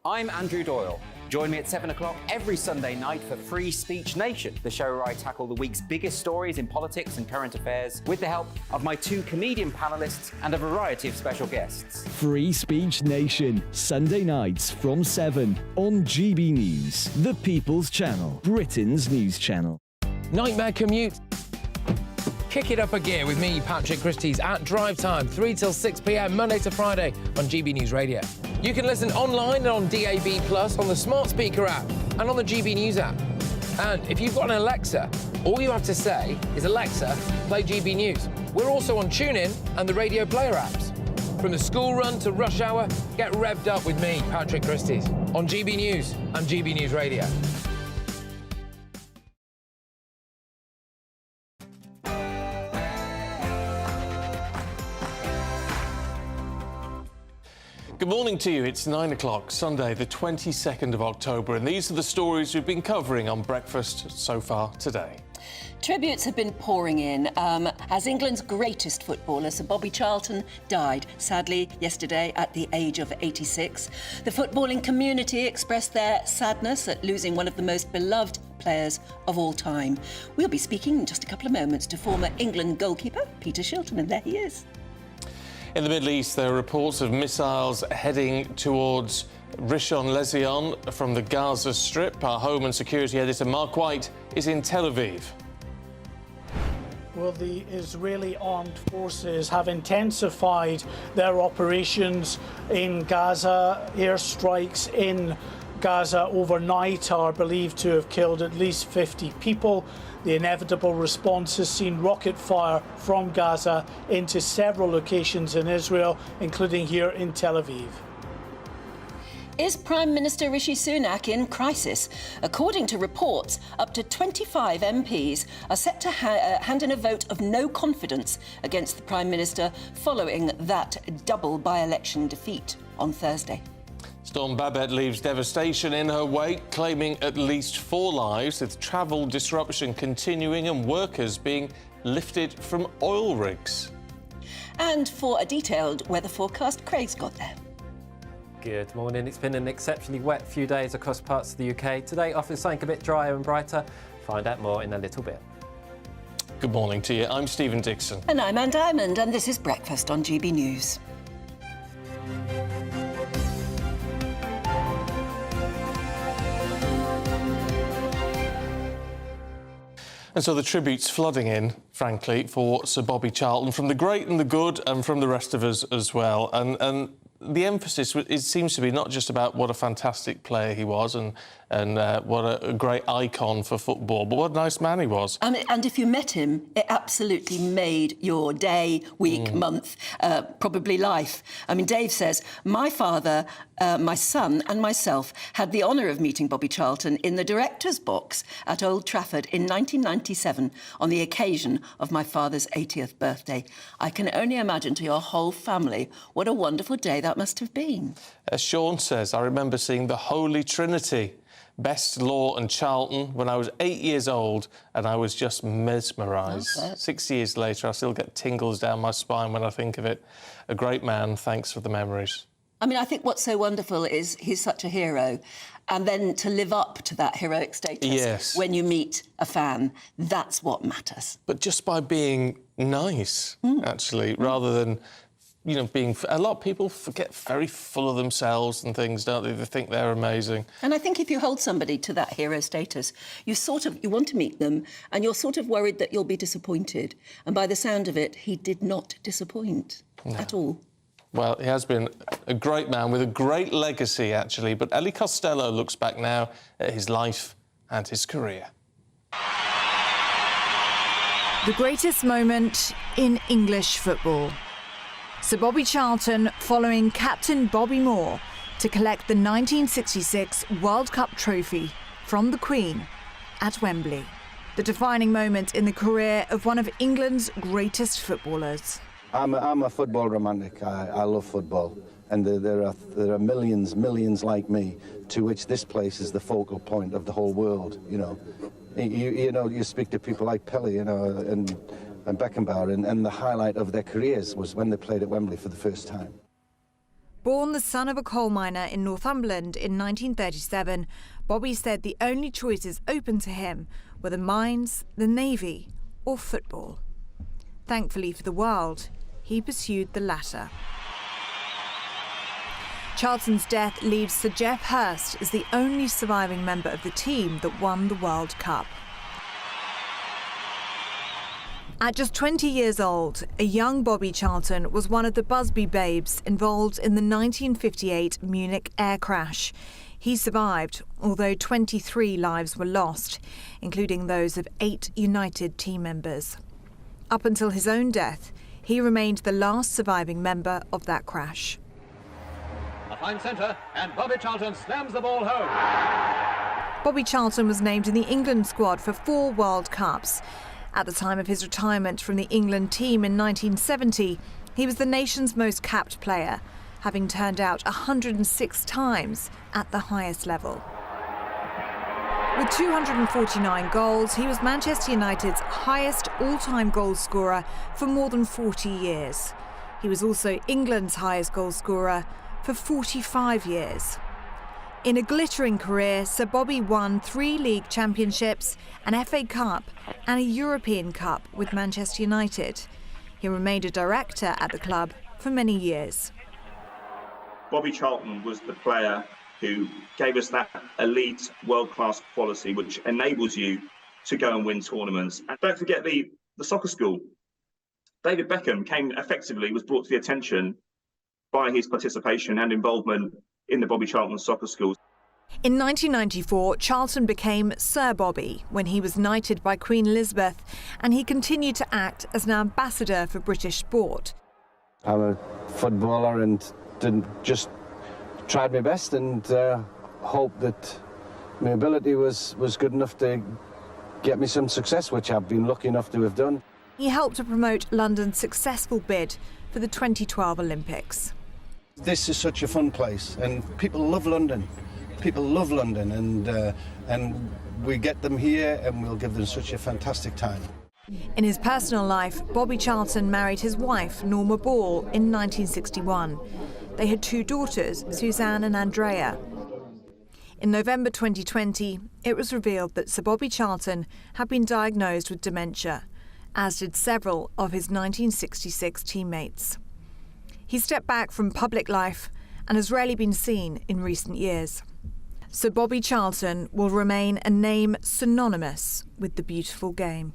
I'm Andrew Doyle. Join me at 7 o'clock every Sunday night for Free Speech Nation, the show where I tackle the week's biggest stories in politics and current affairs with the help of my two comedian panellists and a variety of special guests. Free Speech Nation, Sunday nights from 7 on GB News, the People's Channel, Britain's news channel. Nightmare commute. Kick it up a gear with me, Patrick Christie's at Drive Time, 3 till 6 p.m, Monday to Friday on GB News Radio. You can listen online and on DAB+, on the smart speaker app and on the GB News app. And if you've got an Alexa, all you have to say is, Alexa, play GB News. We're also on TuneIn and the Radio Player apps. From the school run to rush hour, get revved up with me, Patrick Christie's, on GB News and GB News Radio. Good morning to you. It's 9 o'clock, Sunday, the 22nd of October, and these are the stories we've been covering on Breakfast so far today. Tributes have been pouring in as England's greatest footballer, Sir Bobby Charlton, died, sadly, yesterday at the age of 86. The footballing community expressed their sadness at losing one of the most beloved players of all time. We'll be speaking in just a couple of moments to former England goalkeeper Peter Shilton, and there he is. In the Middle East, there are reports of missiles heading towards Rishon LeZion from the Gaza Strip. Our Home and Security Editor Mark White is in Tel Aviv. Well, the Israeli armed forces have intensified their operations in Gaza. Airstrikes in Gaza overnight are believed to have killed at least 50 people. The inevitable response has seen rocket fire from Gaza into several locations in Israel, including here in Tel Aviv. Is Prime Minister Rishi Sunak in crisis? According to reports, up to 25 MPs are set to hand in a vote of no confidence against the Prime Minister following that double by-election defeat on Thursday. Storm Babet leaves devastation in her wake, claiming at least 4 lives, with travel disruption continuing and workers being lifted from oil rigs. And for a detailed weather forecast, Craig's got there. Good morning. It's been an exceptionally wet few days across parts of the UK. Today offers something a bit drier and brighter. Find out more in a little bit. Good morning to you. I'm Stephen Dixon. And I'm Anne Diamond, and this is Breakfast on GB News. And so the tributes flooding in, frankly, for Sir Bobby Charlton, from the great and the good and from the rest of us as well. And the emphasis, it seems to be not just about what a fantastic player he was and what a great icon for football, but what a nice man he was. And if you met him, it absolutely made your day, week, month, probably life. I mean, Dave says, my father, my son and myself had the honour of meeting Bobby Charlton in the director's box at Old Trafford in 1997 on the occasion of my father's 80th birthday. I can only imagine to your whole family what a wonderful day that must have been. As Sean says, I remember seeing the Holy Trinity, Best Law and Charlton, when I was 8 years old, and I was just mesmerised. 6 years later, I still get tingles down my spine when I think of it. A great man, thanks for the memories. I mean, I think what's so wonderful is he's such a hero. And then to live up to that heroic status when you meet a fan, that's what matters. But just by being nice, actually, rather than being... A lot of people get very full of themselves and things, don't they? They think they're amazing. And I think if you hold somebody to that hero status, you want to meet them and you're sort of worried that you'll be disappointed. And by the sound of it, he did not disappoint at all. Well, he has been a great man with a great legacy, actually. But Ellie Costello looks back now at his life and his career. The greatest moment in English football. Sir Bobby Charlton following captain Bobby Moore to collect the 1966 World Cup trophy from the Queen at Wembley. The defining moment in the career of one of England's greatest footballers. I'm a football romantic. I love football, and there are millions like me, to which this place is the focal point of the whole world. You speak to people like Pelé, and Beckenbauer, and the highlight of their careers was when they played at Wembley for the first time. Born the son of a coal miner in Northumberland in 1937, Bobby said the only choices open to him were the mines, the navy, or football. Thankfully for the world, he pursued the latter. Charlton's death leaves Sir Geoff Hurst as the only surviving member of the team that won the World Cup. At just 20 years old, a young Bobby Charlton was one of the Busby babes involved in the 1958 Munich air crash. He survived, although 23 lives were lost, including those of 8 United team members. Up until his own death, he remained the last surviving member of that crash. A fine centre, and Bobby Charlton slams the ball home. Bobby Charlton was named in the England squad for 4 World Cups. At the time of his retirement from the England team in 1970, he was the nation's most capped player, having turned out 106 times at the highest level. With 249 goals, he was Manchester United's highest all-time goal scorer for more than 40 years. He was also England's highest goal scorer for 45 years. In a glittering career, Sir Bobby won 3 league championships, an FA Cup and a European Cup with Manchester United. He remained a director at the club for many years. Bobby Charlton was the player who gave us that elite world-class quality which enables you to go and win tournaments. And don't forget the soccer school. David Beckham was brought to the attention by his participation and involvement in the Bobby Charlton soccer school. In 1994, Charlton became Sir Bobby when he was knighted by Queen Elizabeth, and he continued to act as an ambassador for British sport. I'm a footballer and just tried my best and hoped that my ability was good enough to get me some success, which I've been lucky enough to have done. He helped to promote London's successful bid for the 2012 Olympics. This is such a fun place, and people love London. People love London, and we get them here, and we'll give them such a fantastic time. In his personal life, Bobby Charlton married his wife, Norma Ball, in 1961. They had 2 daughters, Suzanne and Andrea. In November 2020, it was revealed that Sir Bobby Charlton had been diagnosed with dementia, as did several of his 1966 teammates. He stepped back from public life and has rarely been seen in recent years. Sir Bobby Charlton will remain a name synonymous with the beautiful game.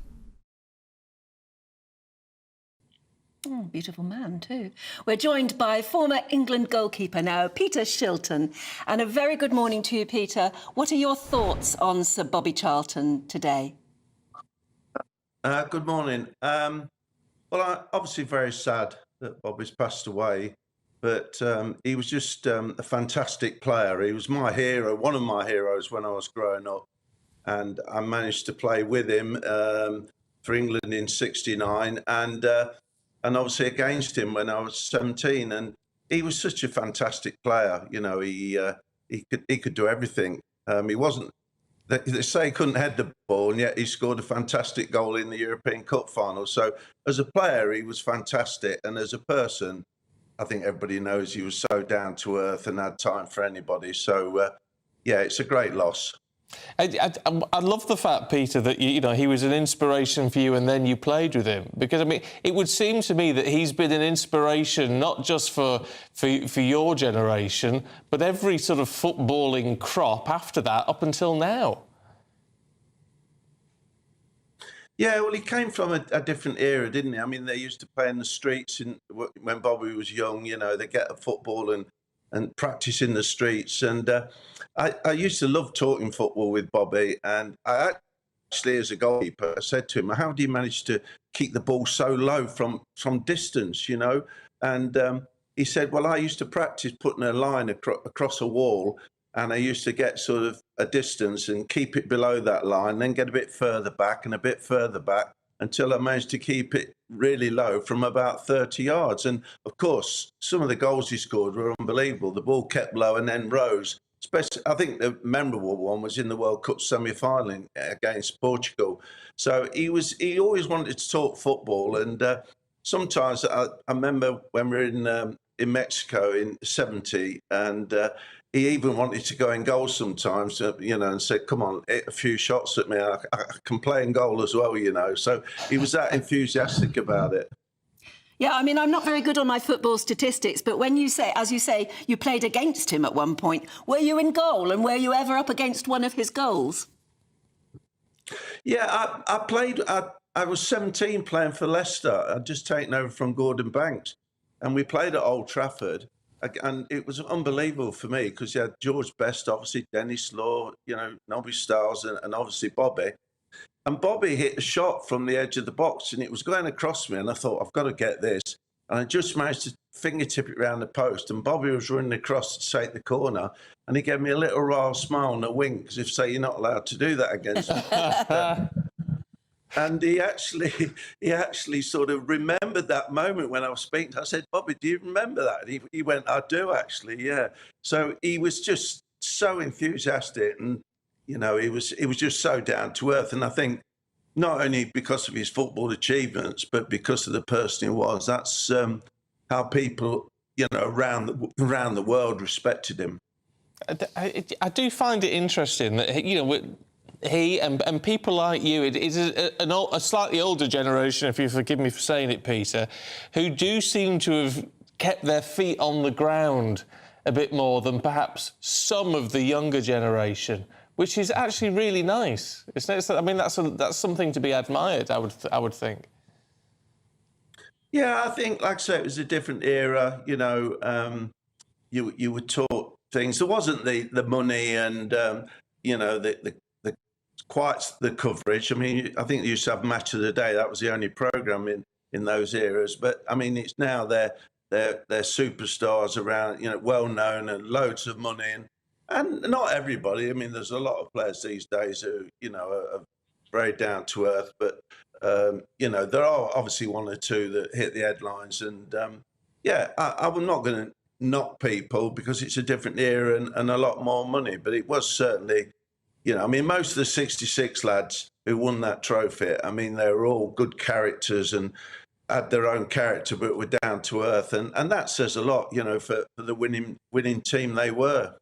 Oh, beautiful man, too. We're joined by former England goalkeeper now, Peter Shilton. And a very good morning to you, Peter. What are your thoughts on Sir Bobby Charlton today? Good morning. Well, I'm obviously very sad that Bobby's passed away, but he was just a fantastic player. He was my hero, one of my heroes when I was growing up. And I managed to play with him for England in '69. And obviously against him when I was 17, and he was such a fantastic player. You know, he could do everything. He wasn't. They say he couldn't head the ball, and yet he scored a fantastic goal in the European Cup final. So as a player, he was fantastic, and as a person, I think everybody knows he was so down to earth and had time for anybody. So yeah, it's a great loss. I love the fact, Peter, that you know he was an inspiration for you, and then you played with him. Because I mean, it would seem to me that he's been an inspiration not just for your generation, but every sort of footballing crop after that up until now. Yeah, well, he came from a different era, didn't he? I mean, they used to play in the streets when Bobby was young. You know, they get a football and practice in the streets. And I used to love talking football with Bobby. And I actually, as a goalkeeper, I said to him, how do you manage to keep the ball so low from distance, you know? And he said, well, I used to practice putting a line across a wall, and I used to get sort of a distance and keep it below that line, then get a bit further back and a bit further back until I managed to keep it really low from about 30 yards. And, of course, some of the goals he scored were unbelievable. The ball kept low and then rose. Especially, I think the memorable one was in the World Cup semi-final against Portugal. So he always wanted to talk football. And sometimes I remember when we were in Mexico in '70, and he even wanted to go in goal sometimes, you know, and said, come on, hit a few shots at me. I can play in goal as well, you know. So he was that enthusiastic about it. Yeah, I mean, I'm not very good on my football statistics, but when you say, as you say, you played against him at one point, were you in goal and were you ever up against one of his goals? Yeah, I played, I was 17 playing for Leicester. I'd just taken over from Gordon Banks, and we played at Old Trafford. And it was unbelievable for me because you had George Best, obviously, Dennis Law, you know, Nobby Stiles, and obviously Bobby. And Bobby hit a shot from the edge of the box, and it was going across me, and I thought, I've got to get this. And I just managed to fingertip it round the post, and Bobby was running across to take the corner, and he gave me a little wry smile and a wink, as if say, you're not allowed to do that against me. And he actually sort of remembered that moment when I was speaking. I said, Bobby, do you remember that? And he went, I do, actually, yeah. So he was just so enthusiastic, and, you know, he was just so down to earth. And I think not only because of his football achievements, but because of the person he was. That's how people, you know, around the world respected him. I do find it interesting that, you know, he and people like you, it is a slightly older generation, if you forgive me for saying it, Peter, who do seem to have kept their feet on the ground a bit more than perhaps some of the younger generation, which is actually really nice. I mean, that's something to be admired, I would think. Yeah, I think, like I say, it was a different era. You know, you were taught things. There wasn't the money and you know quite the coverage. I mean, I think they used to have Match of the Day. That was the only programme in those eras. But I mean, it's now they're superstars around, you know, well known and loads of money, and not everybody. I mean, there's a lot of players these days who, you know, are very down to earth. But you know, there are obviously one or two that hit the headlines. And yeah, I'm not going to knock people because it's a different era and a lot more money. But it was certainly. You know, I mean, most of the 66 lads who won that trophy, I mean, they were all good characters and had their own character, but were down to earth. And that says a lot, you know, for the winning team they were.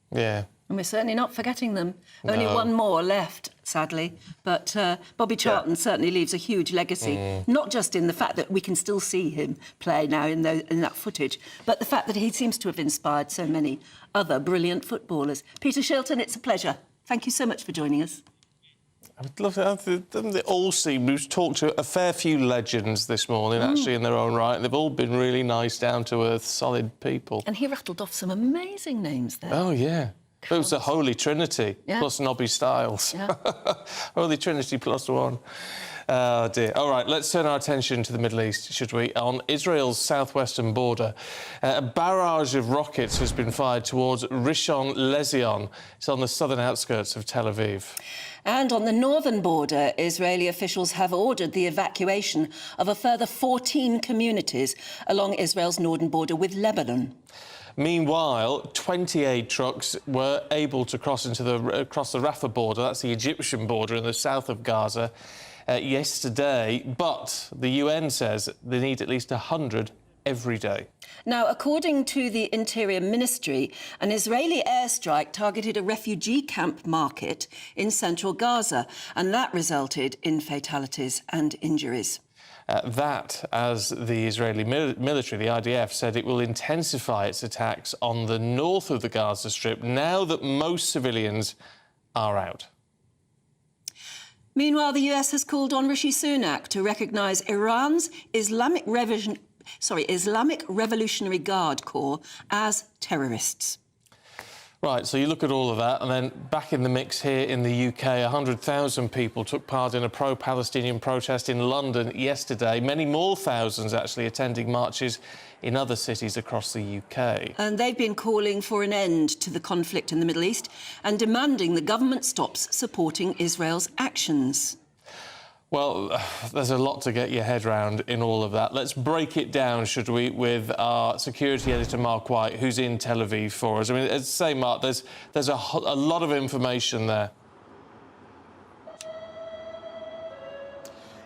Yeah. And we're certainly not forgetting them. No. Only one more left, sadly. But Bobby Charlton certainly leaves a huge legacy, not just in the fact that we can still see him play now in that footage, but the fact that he seems to have inspired so many other brilliant footballers. Peter Shilton, it's a pleasure. Thank you so much for joining us. I would love to. They all seem. We've talked to a fair few legends this morning, actually, in their own right. They've all been really nice, down-to-earth, solid people. And he rattled off some amazing names there. Oh, yeah. It was the Holy Trinity, plus Nobby Stiles. Yeah. Holy Trinity plus one. Oh, dear. All right, let's turn our attention to the Middle East, should we? On Israel's southwestern border, a barrage of rockets has been fired towards Rishon LeZion. It's on the southern outskirts of Tel Aviv. And on the northern border, Israeli officials have ordered the evacuation of a further 14 communities along Israel's northern border with Lebanon. Meanwhile, 28 trucks were able to cross the Rafah border, that's the Egyptian border in the south of Gaza, yesterday, but the UN says they need at least 100 every day. Now, according to the Interior Ministry, an Israeli airstrike targeted a refugee camp market in central Gaza, and that resulted in fatalities and injuries. That, as the Israeli military, the IDF, said it will intensify its attacks on the north of the Gaza Strip now that most civilians are out. Meanwhile, the US has called on Rishi Sunak to recognise Iran's Islamic Revolutionary Guard Corps as terrorists. Right, so you look at all of that, and then back in the mix here in the UK, 100,000 people took part in a pro-Palestinian protest in London yesterday. Many more thousands actually attending marches in other cities across the UK. And they've been calling for an end to the conflict in the Middle East and demanding the government stops supporting Israel's actions. Well, there's a lot to get your head round in all of that. Let's break it down, should we, with our security editor, Mark White, who's in Tel Aviv for us. I mean, as I say, Mark, there's a lot of information there.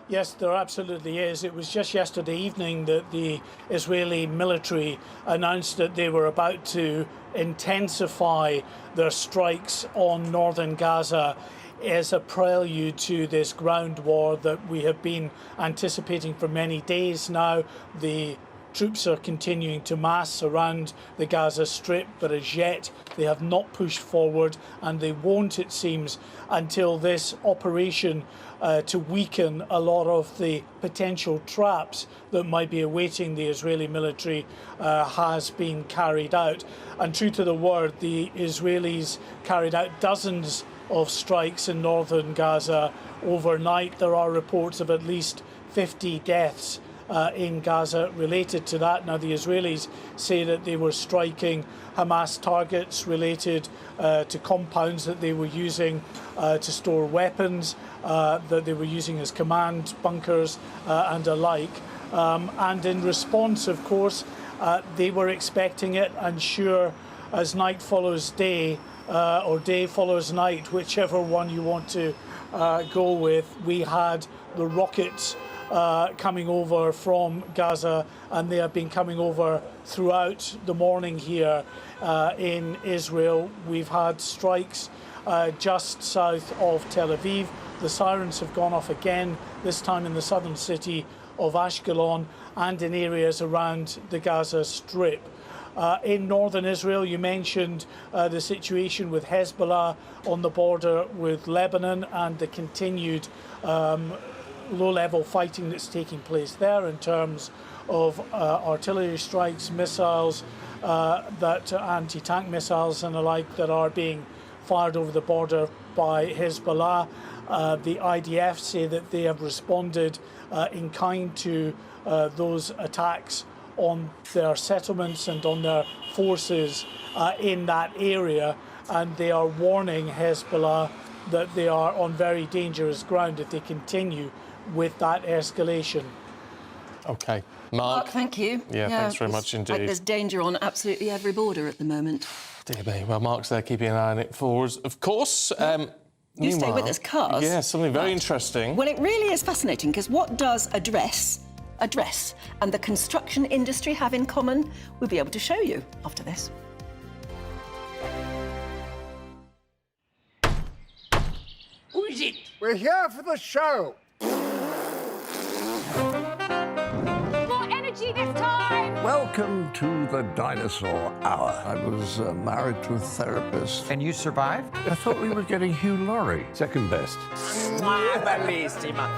Yes, there absolutely is. It was just yesterday evening that the Israeli military announced that they were about to intensify their strikes on northern Gaza as a prelude to this ground war that we have been anticipating for many days now. The troops are continuing to mass around the Gaza Strip, but as yet they have not pushed forward, and they won't, it seems, until this operation to weaken a lot of the potential traps that might be awaiting the Israeli military has been carried out. And true to the word, the Israelis carried out dozens of strikes in northern Gaza overnight. There are reports of at least 50 deaths in Gaza related to that. Now, the Israelis say that they were striking Hamas targets related to compounds that they were using to store weapons, that they were using as command bunkers and alike. And in response, of course, they were expecting it, and sure as night follows day, or day follows night, whichever one you want to go with, we had the rockets coming over from Gaza, and they have been coming over throughout the morning here in Israel. We've had strikes just south of Tel Aviv. The sirens have gone off again, this time in the southern city of Ashkelon and in areas around the Gaza Strip. In northern Israel, you mentioned the situation with Hezbollah on the border with Lebanon and the continued low-level fighting that's taking place there in terms of artillery strikes, missiles, that anti-tank missiles and the like that are being fired over the border by Hezbollah. The IDF say that they have responded in kind to those attacks on their settlements and on their forces in that area, and they are warning Hezbollah that they are on very dangerous ground if they continue with that escalation. OK. Mark, thank you. Yeah, thanks very much indeed. Like there's danger on absolutely every border at the moment. Dear me. Well, Mark's there keeping an eye on it for us, of course. You stay with us, Cars. Yeah, something very interesting. Well, it really is fascinating, because what does a dress and the construction industry have in common? We'll be able to show you after this. Who is it? We're here for the show. More energy this time! Welcome to the Dinosaur Hour. I was married to a therapist. And you survived? I thought we were getting Hugh Laurie. Second best.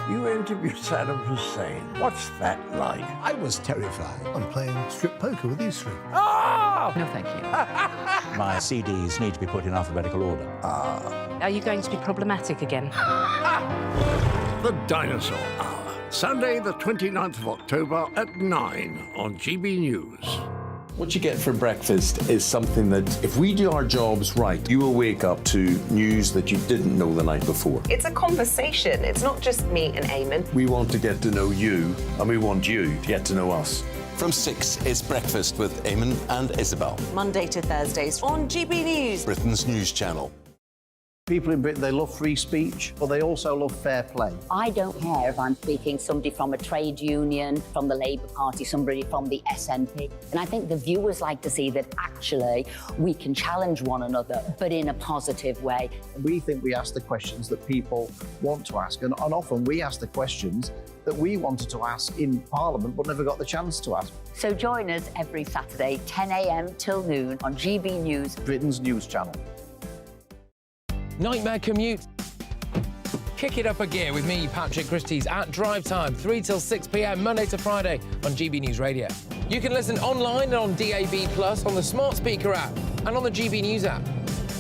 You interviewed Saddam Hussein. What's that like? I was terrified. I'm playing strip poker with these three. Oh! No, thank you. My CDs need to be put in alphabetical order. Are you going to be problematic again? The Dinosaur Hour. Sunday, the 29th of October at 9 on GB News. What you get for breakfast is something that, if we do our jobs right, you will wake up to news that you didn't know the night before. It's a conversation. It's not just me and Eamon. We want to get to know you, and we want you to get to know us. From 6, it's Breakfast with Eamon and Isabel. Monday to Thursdays on GB News, Britain's news channel. People in Britain, they love free speech, but they also love fair play. I don't care if I'm speaking somebody from a trade union, from the Labour Party, somebody from the SNP. And I think the viewers like to see that actually we can challenge one another, but in a positive way. We think we ask the questions that people want to ask, and often we ask the questions that we wanted to ask in Parliament but never got the chance to ask. So join us every Saturday, 10 a.m. till noon on GB News, Britain's news channel. Nightmare commute. Kick it up a gear with me, Patrick Christie's, at drive time, 3 till 6 p.m, Monday to Friday on GB News Radio. You can listen online and on DAB+, on the smart speaker app and on the GB News app.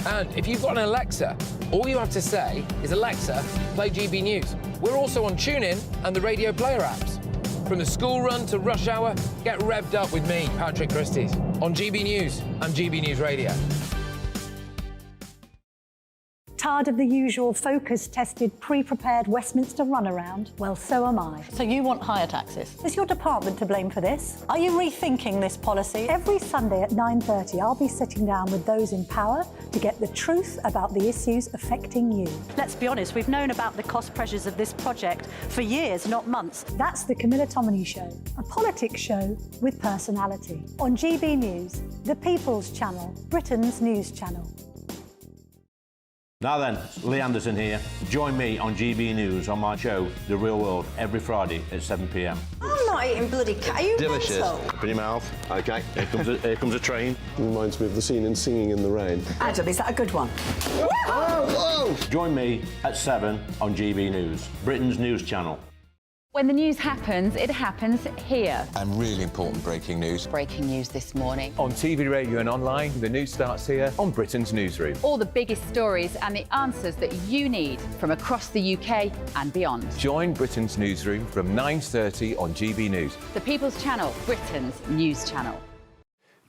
And if you've got an Alexa, all you have to say is, Alexa, play GB News. We're also on TuneIn and the Radio Player apps. From the school run to rush hour, get revved up with me, Patrick Christie's, on GB News and GB News Radio. Tired of the usual focus-tested, pre-prepared Westminster runaround? Well, so am I. So you want higher taxes? Is your department to blame for this? Are you rethinking this policy? Every Sunday at 9:30, I'll be sitting down with those in power to get the truth about the issues affecting you. Let's be honest, we've known about the cost pressures of this project for years, not months. That's the Camilla Tominey Show, a politics show with personality. On GB News, the People's Channel, Britain's news channel. Now then, Lee Anderson here. Join me on GB News on my show, The Real World, every Friday at 7 p.m. I'm not eating bloody cat. Are you delicious. mental? Open your mouth. OK, here comes a train. Reminds me of the scene in Singing in the Rain. Adam, is that a good one? Whoa! Join me at 7 on GB News, Britain's news channel. When the news happens, it happens here. And really important breaking news. Breaking news this morning. On TV, radio and online, the news starts here on Britain's Newsroom. All the biggest stories and the answers that you need from across the UK and beyond. Join Britain's Newsroom from 9:30 on GB News. The People's Channel, Britain's news channel.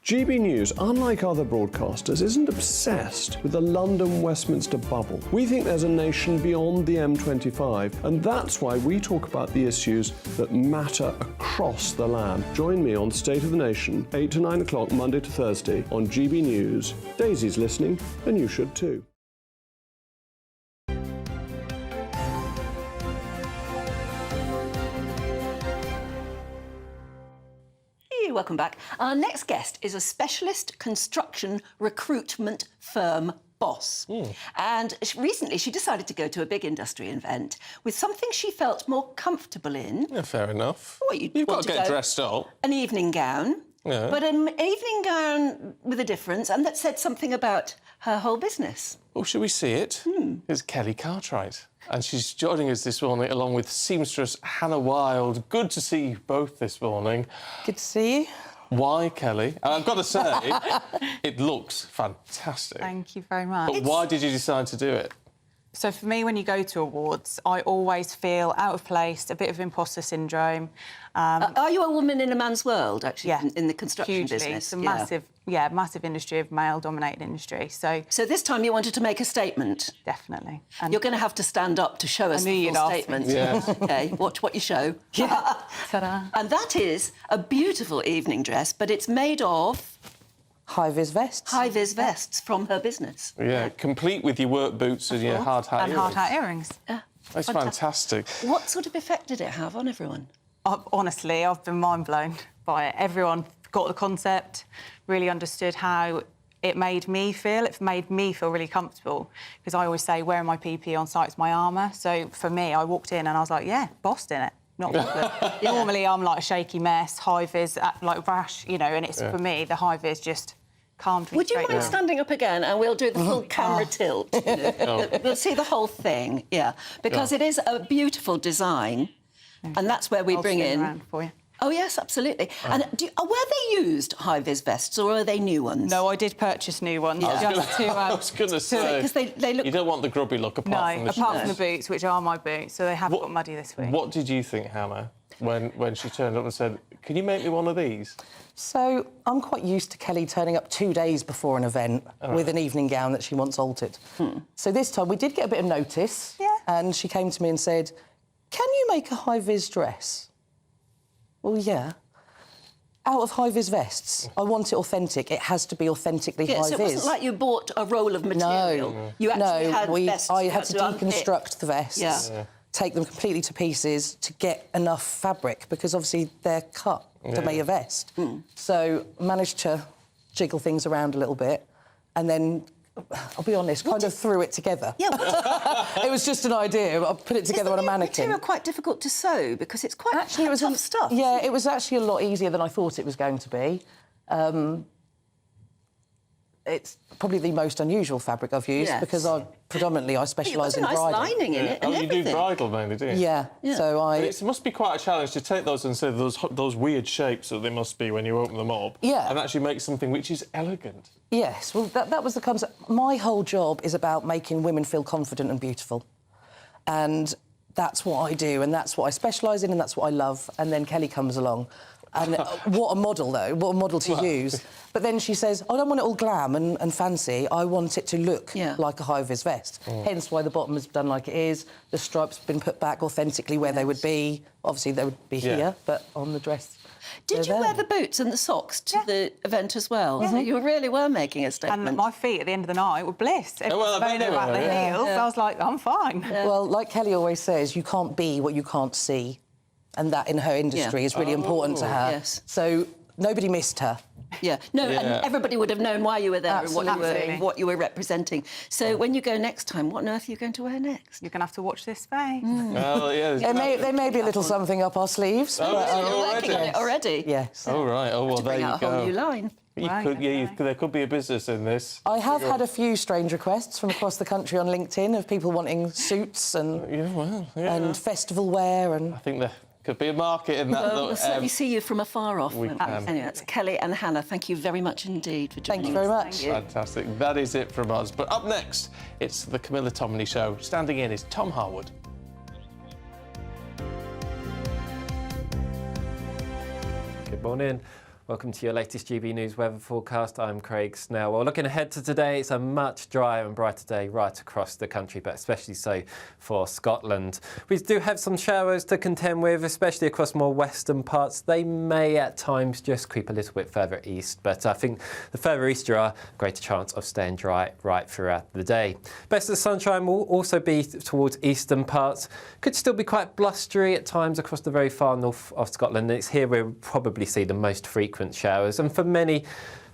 GB News, unlike other broadcasters, isn't obsessed with the London-Westminster bubble. We think there's a nation beyond the M25, and that's why we talk about the issues that matter across the land. Join me on State of the Nation, 8 to 9 o'clock, Monday to Thursday, on GB News. Daisy's listening, and you should too. Welcome back. Our next guest is a specialist construction recruitment firm boss. And recently she decided to go to a big industry event with something she felt more comfortable in. Yeah, fair enough. Well, You've got to get dressed up. An evening gown. Yeah. But an evening gown with a difference, and that said something about her whole business. Well, should we see it? It's Kelly Cartwright. And she's joining us this morning along with seamstress Hannah Wild. Good to see you both this morning. Good to see you. Why, Kelly? And I've got to say, it looks fantastic. Thank you very much. But why did you decide to do it? So for me, when you go to awards, I always feel out of place, a bit of imposter syndrome. Are you a woman in a man's world, actually, in the construction hugely. business? It's a massive industry, of male-dominated industry. So this time you wanted to make a statement? Definitely. And you're going to have to stand up to show us the full statement. Yes. OK, watch what you show. Yeah. Ta-da. And that is a beautiful evening dress, but it's made of... high-vis vests. High-vis vests from her business. Yeah, complete with your work boots and your hard hat and earrings. hard hat earrings. Yeah. That's fantastic. What sort of effect did it have on everyone? Honestly, I've been mind-blown by it. Everyone got the concept, really understood how it made me feel. It made me feel really comfortable, because I always say wearing my PPE on site is my armour. So for me, I walked in and I was like, yeah, bossed in it. Not Normally, I'm like a shaky mess, high-vis, like rash, you know, and it's for me, the high-vis just calmed me. Would you mind standing up again and we'll do the full camera tilt? You know? We'll see the whole thing, because it is a beautiful design, and that's where we bring in... around for you. Oh, yes, absolutely. And were they used high-vis vests, or are they new ones? No, I did purchase new ones. I was going to say, because they look... You don't want the grubby look apart from the apart from the boots, which are my boots, so they have got muddy this week. What did you think, Hannah, when she turned up and said, can you make me one of these? So I'm quite used to Kelly turning up 2 days before an event with an evening gown that she wants altered. So this time we did get a bit of notice, and she came to me and said, can you make a high-vis dress? Well, yeah. out of high-vis vests. I want it authentic. It has to be authentically high-vis. So it wasn't like you bought a roll of material. No. You actually had No, vests I you had to deconstruct the vests, take them completely to pieces to get enough fabric, because obviously they're cut to make a vest. So managed to jiggle things around a little bit, and then, I'll be honest, kind of threw it together. Yeah. It was just an idea. I put it together on a mannequin. Isn't the material quite difficult to sew, because it's quite tough stuff? Yeah, it was actually a lot easier than I thought it was going to be. It's probably the most unusual fabric I've used, because I specialise in bridal. Nice lining in it and you do bridal mainly, do you? Yeah. So It must be quite a challenge to take those and say those weird shapes that they must be when you open them up. Yeah. And actually make something which is elegant. Yes, well, that was the concept. My whole job is about making women feel confident and beautiful. And that's what I do, and that's what I specialise in, and that's what I love. And then Kelly comes along. And what a model, though, what a model to use. But then she says, I don't want it all glam and fancy. I want it to look like a high-vis vest. Hence why the bottom is done like it is. The stripes have been put back authentically where they would be. Obviously, they would be here, but on the dress... Did you wear the boots and the socks to the event as well? Yeah. So you really were making a statement. And my feet at the end of the night were bliss. Well, I bet they about were, the heels. I was like, I'm fine. Well, like Kelly always says, you can't be what you can't see. And that, in her industry, is really important to her. Yes. So nobody missed her. Yeah. No, and everybody would have known why you were there Absolutely. and what you were representing. So when you go next time, what on earth are you going to wear next? You're going to have to watch this space. Well, yeah. There may be a little something up our sleeves. You're working on it already? Yes. Oh, right. Oh, well, there you go. Bring out a whole new line. There could be a business in this. I have had a few strange requests from across the country on LinkedIn of people wanting suits and and festival wear and... I think there could be a market in that. Well, we'll certainly see you from afar off. We can. Anyway, that's Kelly and Hannah. Thank you very much indeed for joining us. Thank you very much. Fantastic. That is it from us. But up next, it's the Camilla Tominey Show. Standing in is Tom Harwood. Good morning. Welcome to your latest GB News weather forecast. I'm Craig Snell. Well, looking ahead to today, it's a much drier and brighter day right across the country, but especially so for Scotland. We do have some showers to contend with, especially across more western parts. They may at times just creep a little bit further east, but I think the further east you are, greater chance of staying dry right throughout the day. Best of the sunshine will also be towards eastern parts. Could still be quite blustery at times across the very far north of Scotland. It's here we'll probably see the most frequent showers, and for many,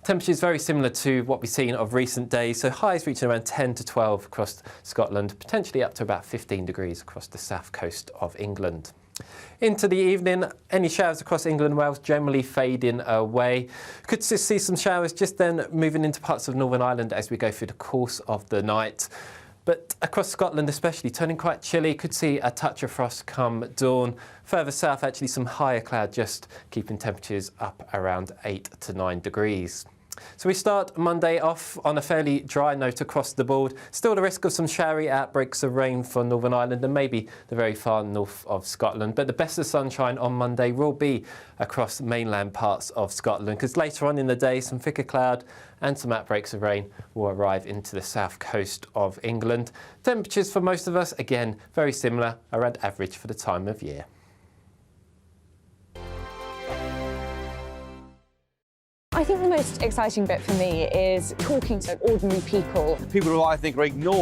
temperatures very similar to what we've seen of recent days, so highs reaching around 10 to 12 across Scotland, potentially up to about 15 degrees across the south coast of England. Into the evening, any showers across England and Wales generally fading away. Could see some showers just then moving into parts of Northern Ireland as we go through the course of the night. But across Scotland especially, turning quite chilly, could see a touch of frost come dawn. Further south, actually some higher cloud, just keeping temperatures up around 8 to 9 degrees. So we start Monday off on a fairly dry note across the board. Still the risk of some showery outbreaks of rain for Northern Ireland and maybe the very far north of Scotland. But the best of sunshine on Monday will be across mainland parts of Scotland, because later on in the day, some thicker cloud and some outbreaks of rain will arrive into the south coast of England. Temperatures for most of us, again, very similar, around average for the time of year. I think the most exciting bit for me is talking to ordinary people. People who I think are ignored